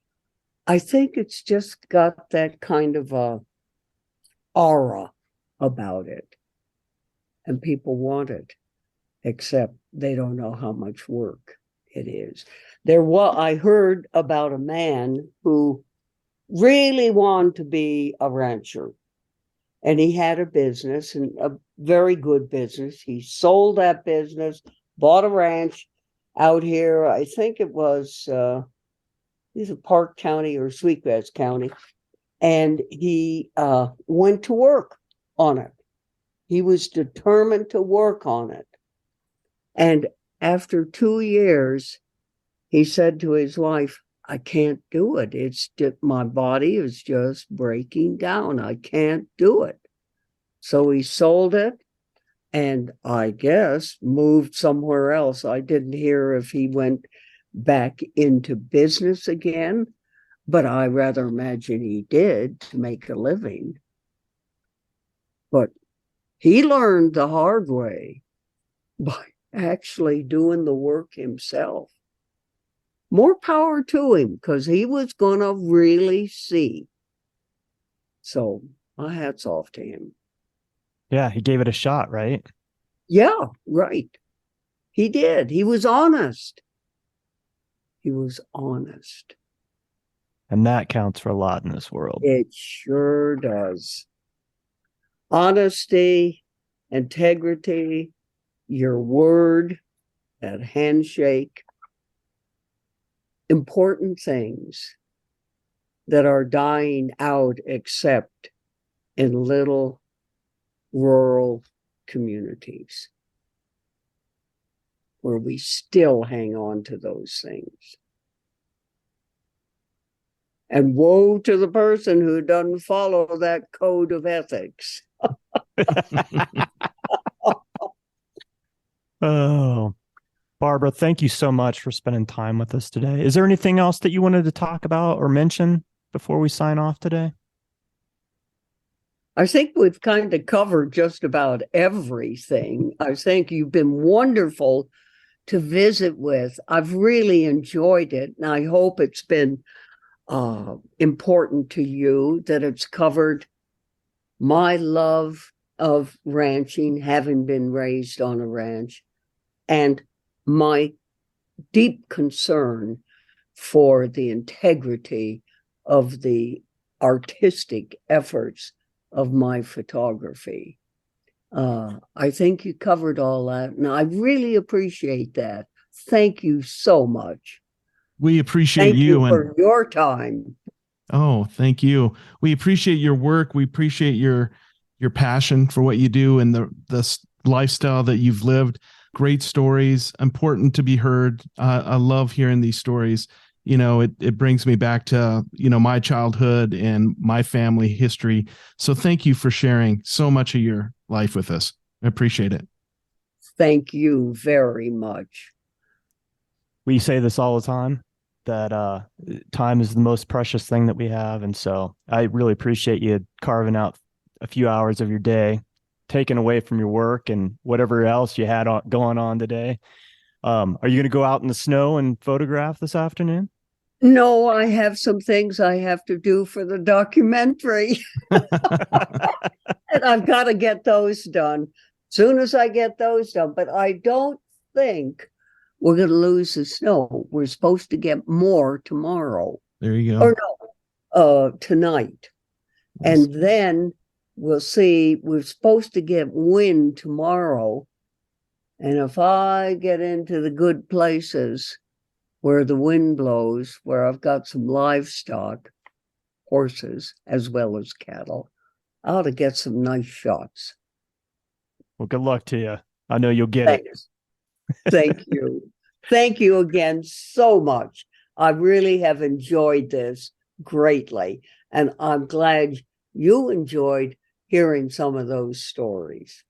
I think it's just got that kind of a aura about it, and people want it, except they don't know how much work it is. I heard about a man who really wanted to be a rancher, and he had a business, and a very good business. He sold that business, bought a ranch out here. I think it was either Park County or Sweetgrass County, and he went to work on it. He was determined to work on it. And after 2 years, he said to his wife, I can't do it. It's just, my body is just breaking down. I can't do it. So he sold it and I guess moved somewhere else. I didn't hear if he went back into business again, but I rather imagine he did to make a living. But he learned the hard way by actually doing the work himself. More power to him, because he was going to really see. So my hat's off to him. Yeah, he gave it a shot, right? Yeah, right. He did. He was honest. He was honest. And that counts for a lot in this world. It sure does. Honesty, integrity, your word, that handshake. Important things that are dying out, except in little rural communities where we still hang on to those things. And woe to the person who doesn't follow that code of ethics. Oh, Barbara, thank you so much for spending time with us today. Is there anything else that you wanted to talk about or mention before we sign off today? I think we've kind of covered just about everything. I think you've been wonderful to visit with. I've really enjoyed it, and I hope it's been important to you, that it's covered my love of ranching, having been raised on a ranch, and my deep concern for the integrity of the artistic efforts of my photography. I think you covered all that, and I really appreciate that. Thank you so much. We appreciate Thank you and for your time. oh, thank you. We appreciate your work. We appreciate your passion for what you do and the lifestyle that you've lived. Great stories, important to be heard. I love hearing these stories. You know, it brings me back to, you know, my childhood and my family history. So thank you for sharing so much of your life with us. I appreciate it. Thank you very much. We say this all the time, that time is the most precious thing that we have. And so I really appreciate you carving out a few hours of your day, taken away from your work and whatever else you had going on today. Are you going to go out in the snow and photograph this afternoon? No, I have some things I have to do for the documentary. And I've got to get those done soon as I get those done. But I don't think we're going to lose the snow. We're supposed to get more tomorrow. There you go. Or no, tonight. Yes. And then we'll see. We're supposed to get wind tomorrow. And if I get into the good places where the wind blows, where I've got some livestock, horses, as well as cattle, I ought to get some nice shots. Well, good luck to you. I know you'll get it. Thanks. Thank you. Thank you again so much. I really have enjoyed this greatly. And I'm glad you enjoyed hearing some of those stories.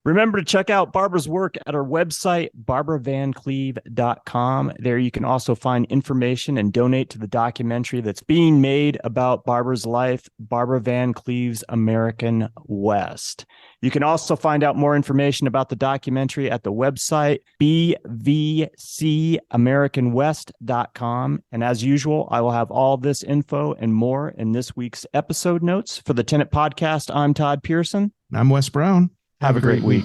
Remember to check out Barbara's work at our website, barbaravancleve.com. There you can also find information and donate to the documentary that's being made about Barbara's life, Barbara Van Cleve's American West. You can also find out more information about the documentary at the website, bvcamericanwest.com. And as usual, I will have all this info and more in this week's episode notes. For the Tenant Podcast, I'm Todd Pearson. I'm Wes Brown. Have a great week.